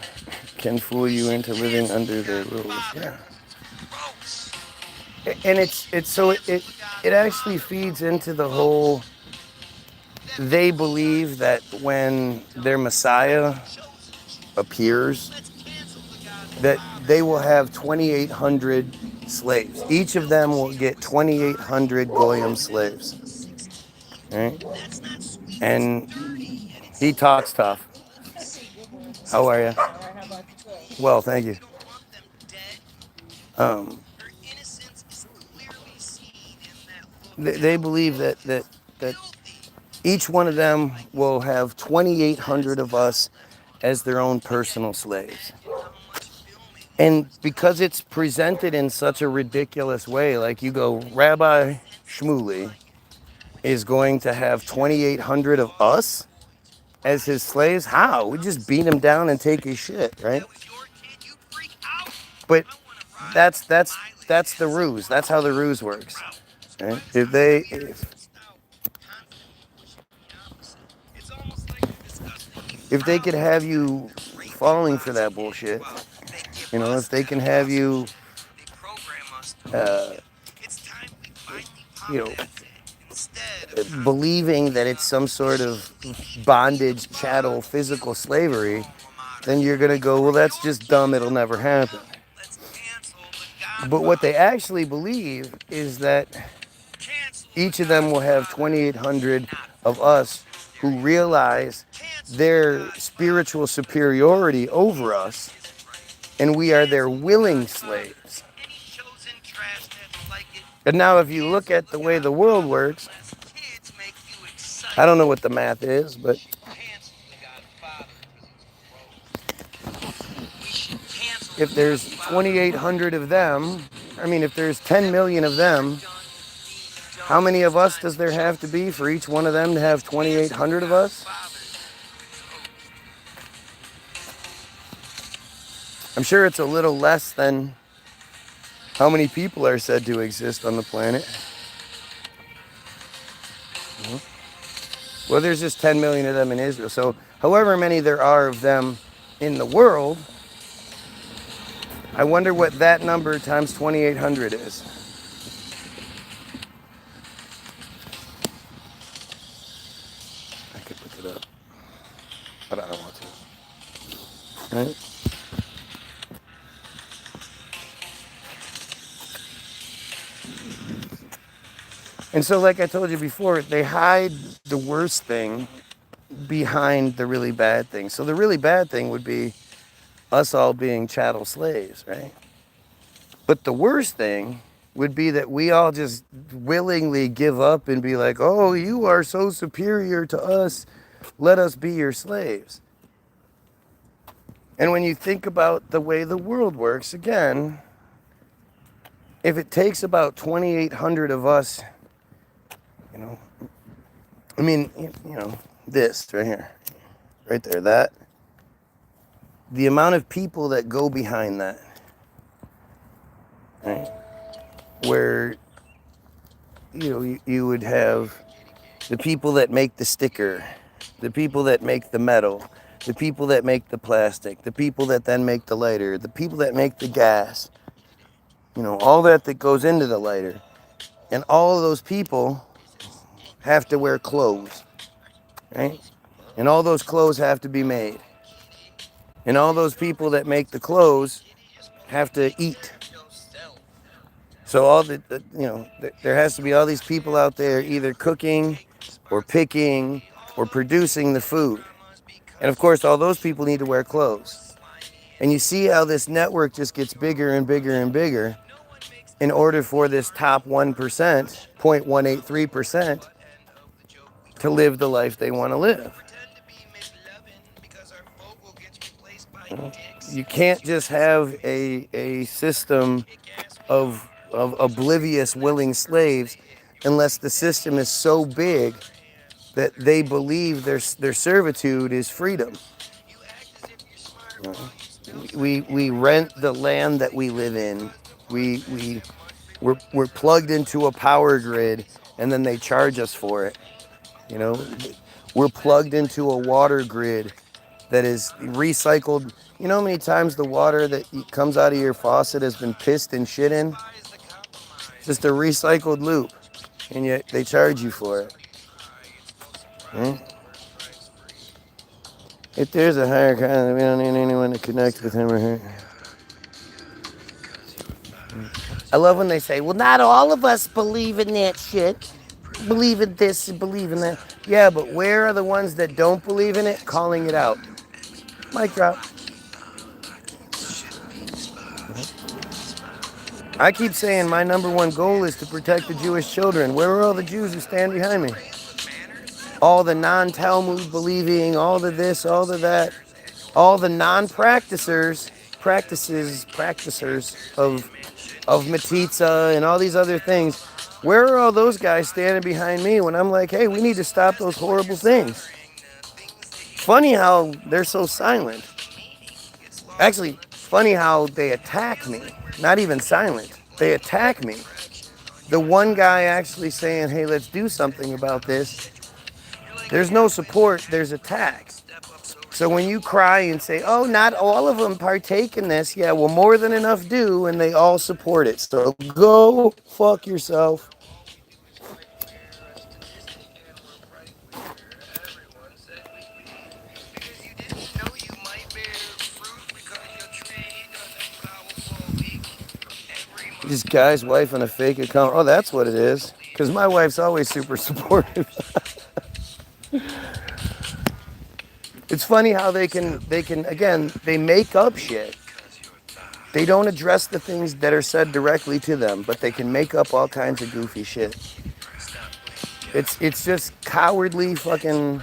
can fool you into living under their rules. Yeah. And it actually feeds into the whole. They believe that when their Messiah appears, that they will have 2,800 slaves. Each of them will get 2,800 Goyim slaves. Right? And he talks tough. How are you? Well, thank you. They believe that each one of them will have 2,800 of us as their own personal slaves. And because it's presented in such a ridiculous way, like you go, Rabbi Shmuley is going to have 2,800 of us as his slaves? How? We just beat him down and take his shit, right? But that's the ruse. That's how the ruse works. Right? If they could have you falling for that bullshit, you know, if they can have you, you know, believing that it's some sort of bondage, chattel, physical slavery, then you're going to go, well, that's just dumb. It'll never happen. But what they actually believe is that each of them will have 2,800 of us who realize their spiritual superiority over us, and we are their willing slaves. And now if you look at the way the world works, I don't know what the math is, but if there's 2,800 of them, I mean, if there's 10 million of them, how many of us does there have to be for each one of them to have 2,800 of us? I'm sure it's a little less than how many people are said to exist on the planet. Well, there's just 10 million of them in Israel. So however many there are of them in the world, I wonder what that number times 2,800 is. I could look it up, but I don't want to. Right? And so, like I told you before, they hide the worst thing behind the really bad thing. So the really bad thing would be us all being chattel slaves, right? But the worst thing would be that we all just willingly give up and be like, oh, you are so superior to us. Let us be your slaves. And when you think about the way the world works, again, if it takes about 2,800 of us, you know, I mean, this right here, right there, that, the amount of people that go behind that, right? Where, you would have the people that make the sticker, the people that make the metal, the people that make the plastic, the people that then make the lighter, the people that make the gas, all that goes into the lighter. And all of those people have to wear clothes, right? And all those clothes have to be made. And all those people that make the clothes have to eat. So there has to be all these people out there either cooking or picking or producing the food. And of course, all those people need to wear clothes. And you see how this network just gets bigger and bigger and bigger in order for this top 1%, 0.183%, to live the life they want to live. You can't just have a system of oblivious willing slaves unless the system is so big that they believe their servitude is freedom. We rent the land that we live in. We're plugged into a power grid, and then they charge us for it. We're plugged into a water grid that is recycled. You know how many times the water that comes out of your faucet has been pissed and shit in? Just a recycled loop, and yet they charge you for it. If there's a higher kind, we don't need anyone to connect with him or her. I love when they say, well, not all of us believe in that shit. Believe in this and believe in that. Yeah, but where are the ones that don't believe in it calling it out? Mic drop. I keep saying my number one goal is to protect the Jewish children. Where are all the Jews who stand behind me? All the non-Talmud believing, all the this, all the that, all the non-practicers of metzitzia and all these other things. Where are all those guys standing behind me when I'm like, hey, we need to stop those horrible things? Funny how they're so silent. Actually, funny how they attack me. Not even silent. They attack me. The one guy actually saying, hey, let's do something about this. There's no support, there's attack. So when you cry and say, oh, not all of them partake in this, yeah, well, more than enough do, and they all support it. So go fuck yourself. This guy's wife on a fake account. Oh, that's what it is. Because my wife's always super supportive. It's funny how they can, again, they make up shit. They don't address the things that are said directly to them, but they can make up all kinds of goofy shit. It's just cowardly fucking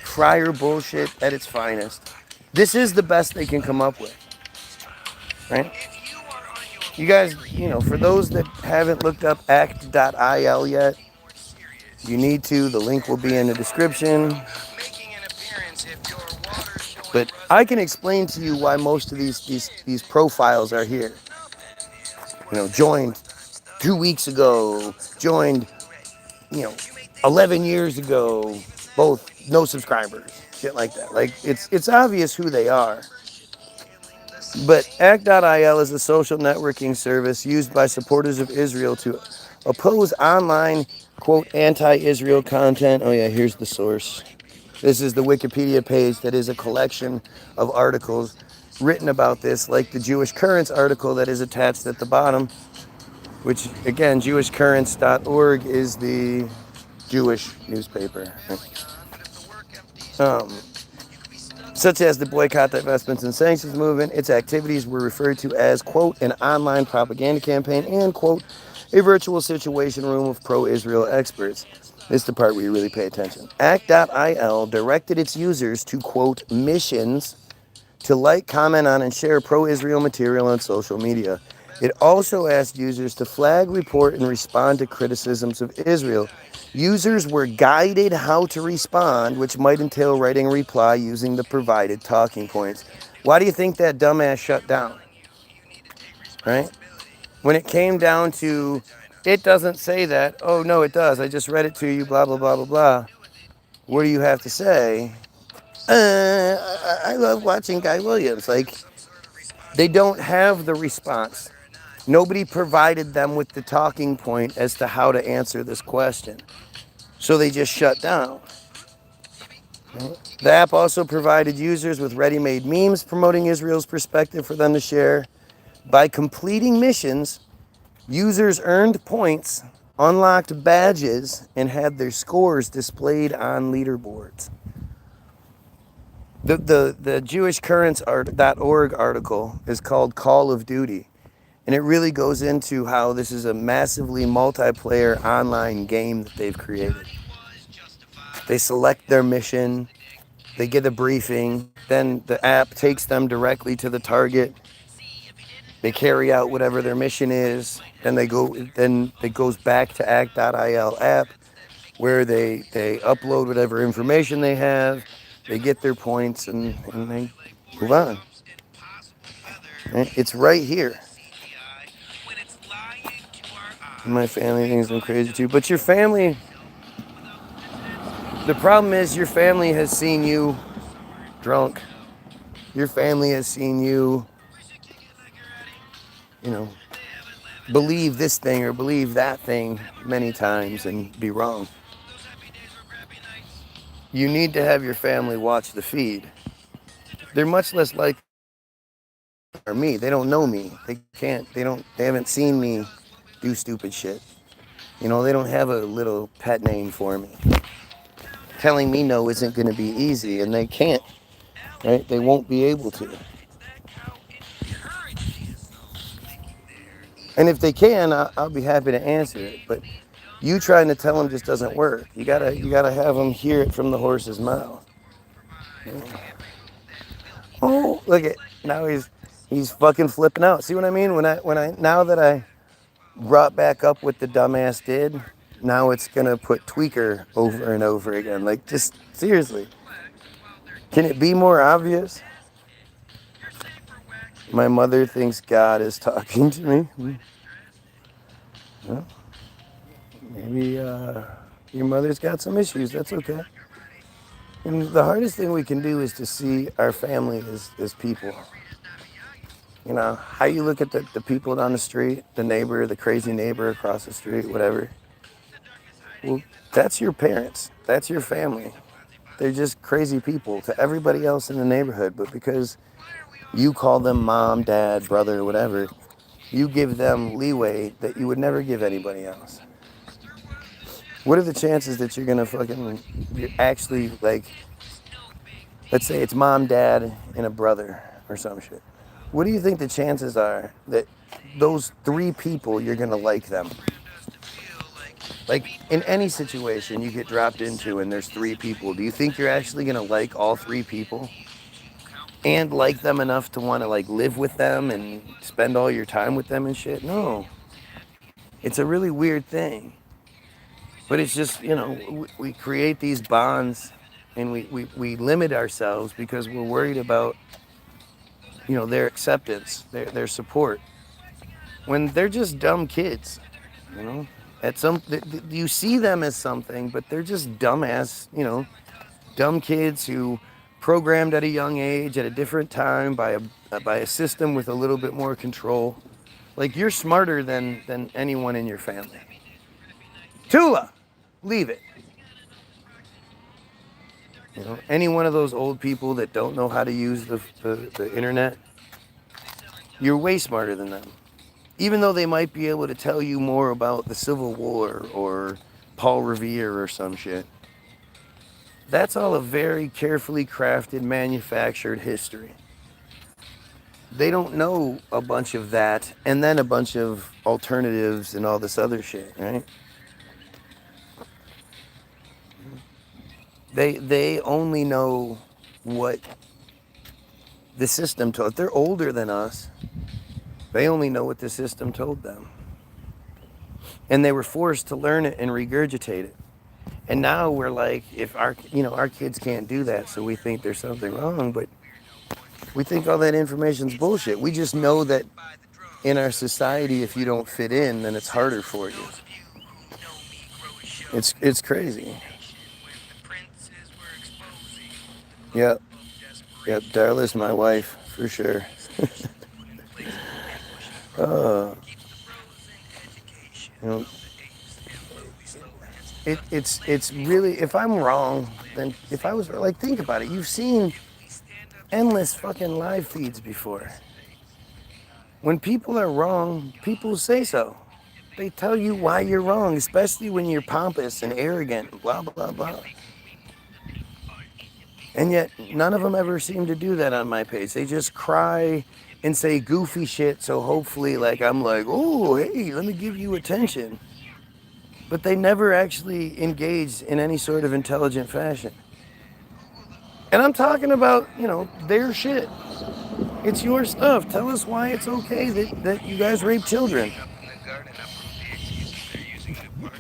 friar bullshit at its finest. This is the best they can come up with, right? You guys, for those that haven't looked up act.il yet, you need to. The link will be in the description. But I can explain to you why most of these profiles are here. Joined 2 weeks ago, joined, 11 years ago, both no subscribers, shit like that. Like, it's obvious who they are. But act.il is a social networking service used by supporters of Israel to oppose online, quote, anti-Israel content. Oh yeah, here's the source. This is the Wikipedia page that is a collection of articles written about this, like the Jewish Currents article that is attached at the bottom, which, again, jewishcurrents.org is the Jewish newspaper. Such as the boycott, divestments, and sanctions movement, its activities were referred to as, quote, an online propaganda campaign and, quote, a virtual situation room of pro-Israel experts. This is the part where you really pay attention. Act.il directed its users to, quote, missions to like, comment on, and share pro-Israel material on social media. It also asked users to flag, report, and respond to criticisms of Israel. Users were guided how to respond, which might entail writing a reply using the provided talking points. Why do you think that dumbass shut down? Right? When it came down to, it doesn't say that. Oh, no, it does. I just read it to you, blah, blah, blah, blah, blah. What do you have to say? I love watching Guy Williams. Like, they don't have the response. Nobody provided them with the talking point as to how to answer this question. So they just shut down. The app also provided users with ready-made memes promoting Israel's perspective for them to share. By completing missions, users earned points, unlocked badges, and had their scores displayed on leaderboards. The JewishCurrents.org article is called Call of Duty. And it really goes into how this is a massively multiplayer online game that they've created. They select their mission, they get a briefing, then the app takes them directly to the target. They carry out whatever their mission is, then it goes back to act.il app where they upload whatever information they have, they get their points, and they move on. It's right here. My family thinks I'm crazy too. But your family, the problem is your family has seen you drunk. Your family has seen you, believe this thing or believe that thing many times and be wrong. You need to have your family watch the feed. They're much less like me. They don't know me. They haven't seen me do stupid shit. They don't have a little pet name for me. Telling me no isn't going to be easy, and they can't, right? They won't be able to. And if they can, I'll be happy to answer it. But you trying to tell them just doesn't work. You gotta have them hear it from the horse's mouth. Oh, look at now he's fucking flipping out. See what I mean? Now that I brought back up what the dumbass did, now it's gonna put tweaker over and over again. Like, just seriously, can it be more obvious? My mother thinks God is talking to me. Well, maybe your mother's got some issues. That's okay. And the hardest thing we can do is to see our family as people. How you look at the people down the street, the neighbor, the crazy neighbor across the street, whatever. Well, that's your parents. That's your family. They're just crazy people to everybody else in the neighborhood. But because you call them mom, dad, brother, whatever, you give them leeway that you would never give anybody else. What are the chances that you're actually, like, let's say it's mom, dad, and a brother or some shit. What do you think the chances are that those three people, you're gonna like them? Like, in any situation you get dropped into and there's three people, do you think you're actually gonna like all three people? And like them enough to want to, like, live with them and spend all your time with them and shit? No. It's a really weird thing. But it's just, we create these bonds and we limit ourselves because we're worried about, their acceptance, their support. When they're just dumb kids, you see them as something, but they're just dumbass, dumb kids who programmed at a young age at a different time by a system with a little bit more control. Like, you're smarter than anyone in your family. Tula, leave it. Any one of those old people that don't know how to use the internet, you're way smarter than them. Even though they might be able to tell you more about the Civil War or Paul Revere or some shit. That's all a very carefully crafted, manufactured history. They don't know a bunch of that and then a bunch of alternatives and all this other shit, right? They only know what the system taught. They're older than us. They only know what the system told them. And they were forced to learn it and regurgitate it. And now we're like, if our kids can't do that, so we think there's something wrong, but we think all that information's bullshit. We just know that in our society, if you don't fit in, then it's harder for you. It's crazy. Yep. Yep, Darla's my wife, for sure. uh, you know, it's really, if I'm wrong, then if I was, like, think about it. You've seen endless fucking live feeds before. When people are wrong, people say so. They tell you why you're wrong, especially when you're pompous and arrogant and blah, blah, blah. And yet, none of them ever seem to do that on my page. They just cry and say goofy shit, so hopefully, like, I'm like, oh, hey, let me give you attention. But they never actually engaged in any sort of intelligent fashion. And I'm talking about, their shit. It's your stuff. Tell us why it's okay that you guys rape children.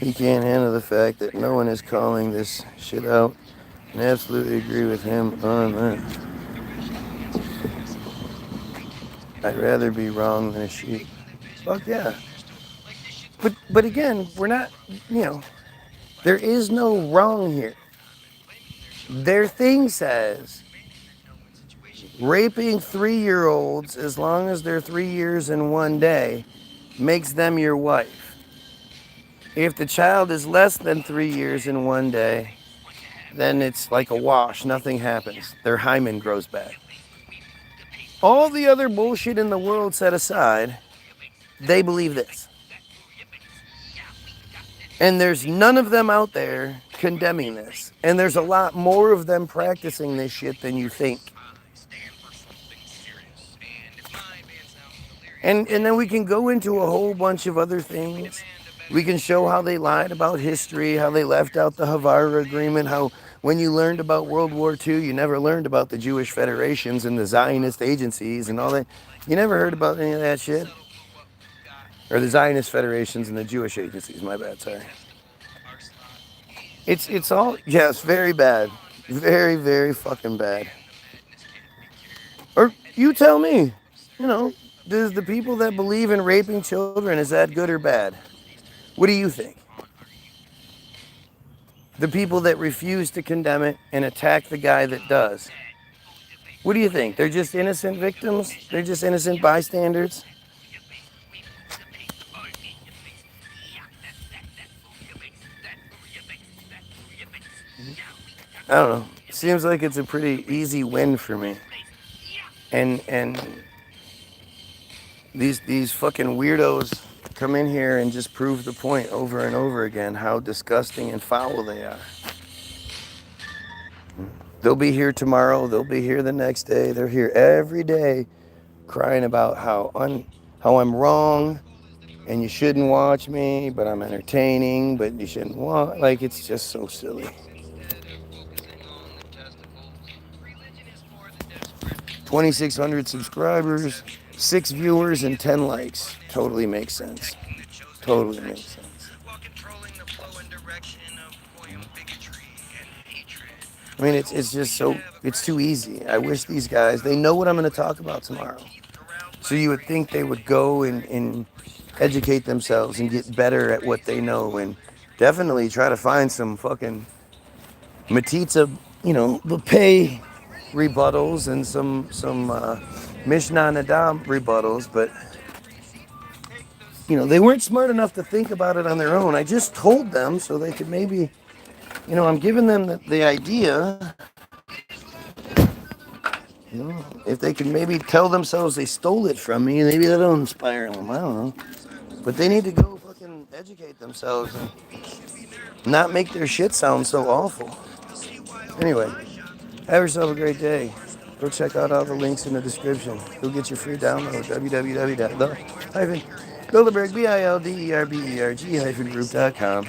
He can't handle the fact that no one is calling this shit out. And absolutely agree with him on that. I'd rather be wrong than a sheep. Fuck yeah. But again, we're not, there is no wrong here. Their thing says raping 3-year-olds, as long as they're 3 years and 1 day, makes them your wife. If the child is less than 3 years and 1 day, then it's like a wash. Nothing happens. Their hymen grows back. All the other bullshit in the world set aside, they believe this. And there's none of them out there condemning this. And there's a lot more of them practicing this shit than you think. And then we can go into a whole bunch of other things. We can show how they lied about history, how they left out the Havara Agreement, how when you learned about World War II, you never learned about the Jewish federations and the Zionist agencies and all that. You never heard about any of that shit? Or the Zionist federations and the Jewish agencies, my bad, sorry. It's all, yes, very bad. Very, very fucking bad. Or you tell me, does the people that believe in raping children, is that good or bad? What do you think? The people that refuse to condemn it and attack the guy that does. What do you think? They're just innocent victims? They're just innocent bystanders? I don't know. Seems like it's a pretty easy win for me. And these fucking weirdos come in here and just prove the point over and over again how disgusting and foul they are. They'll be here tomorrow, they'll be here the next day, they're here every day crying about how I'm wrong and you shouldn't watch me, but I'm entertaining, but you shouldn't watch. Like, it's just so silly. 2,600 subscribers, 6 viewers, and 10 likes. Totally makes sense. Totally makes sense. I mean, it's just so, it's too easy. I wish these guys, they know what I'm going to talk about tomorrow. So you would think they would go and educate themselves and get better at what they know and definitely try to find some fucking metzitzia, pay rebuttals and some Mishnah Nadam rebuttals, but they weren't smart enough to think about it on their own. I just told them so they could maybe, I'm giving them the idea. If they could maybe tell themselves they stole it from me, maybe that'll inspire them. I don't know. But they need to go fucking educate themselves and not make their shit sound so awful. Anyway, have yourself a great day. Go check out all the links in the description. Go get your free download, www.bilderberg.group.com.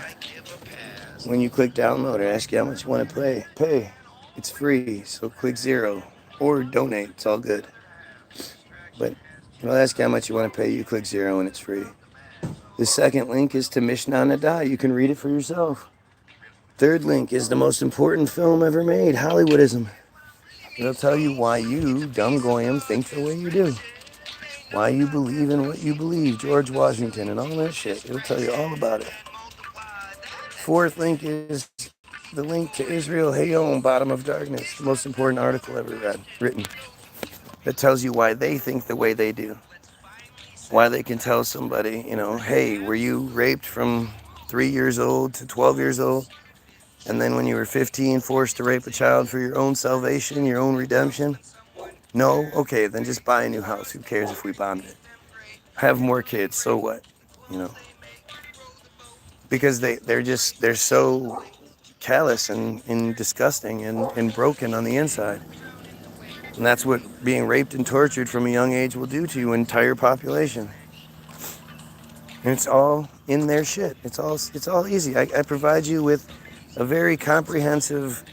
When you click download, it asks you how much you want to pay. It's free, so click 0 or donate. It's all good. But I'll ask you how much you want to pay. You click 0 and it's free. The second link is to Mishnah Nadai. You can read it for yourself. Third link is the most important film ever made, Hollywoodism. It'll tell you why you, dumb Goyim, think the way you do. Why you believe in what you believe, George Washington and all that shit. It'll tell you all about it. Fourth link is the link to Israel Hayom, Bottom of Darkness, the most important article ever written. That tells you why they think the way they do. Why they can tell somebody, hey, were you raped from 3 years old to 12 years old? And then when you were 15, forced to rape a child for your own salvation, your own redemption? No? Okay, then just buy a new house. Who cares if we bombed it? Have more kids, so what? Because they're so callous and disgusting and broken on the inside. And that's what being raped and tortured from a young age will do to your entire population. And it's all in their shit. It's all easy. I provide you with a very comprehensive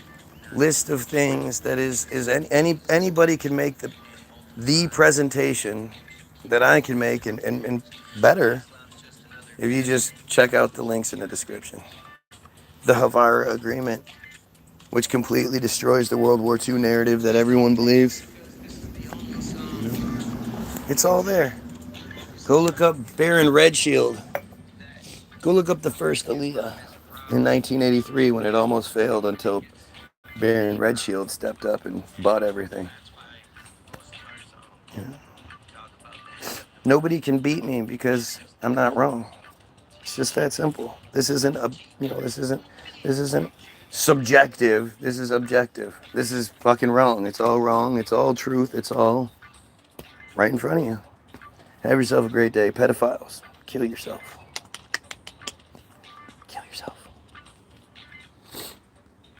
list of things that is anybody can make the presentation that I can make and better if you just check out the links in the description. The Havara Agreement, which completely destroys the World War II narrative that everyone believes. It's all there. Go look up Baron Redshield. Go look up the first Aliyah in 1983 when it almost failed until Baron Redshield stepped up and bought everything. Nobody can beat me because I'm not wrong. It's just that simple. This isn't subjective. This is objective. This is fucking wrong. It's all wrong. It's all truth. It's all right in front of you. Have yourself a great day. Pedophiles, kill yourself.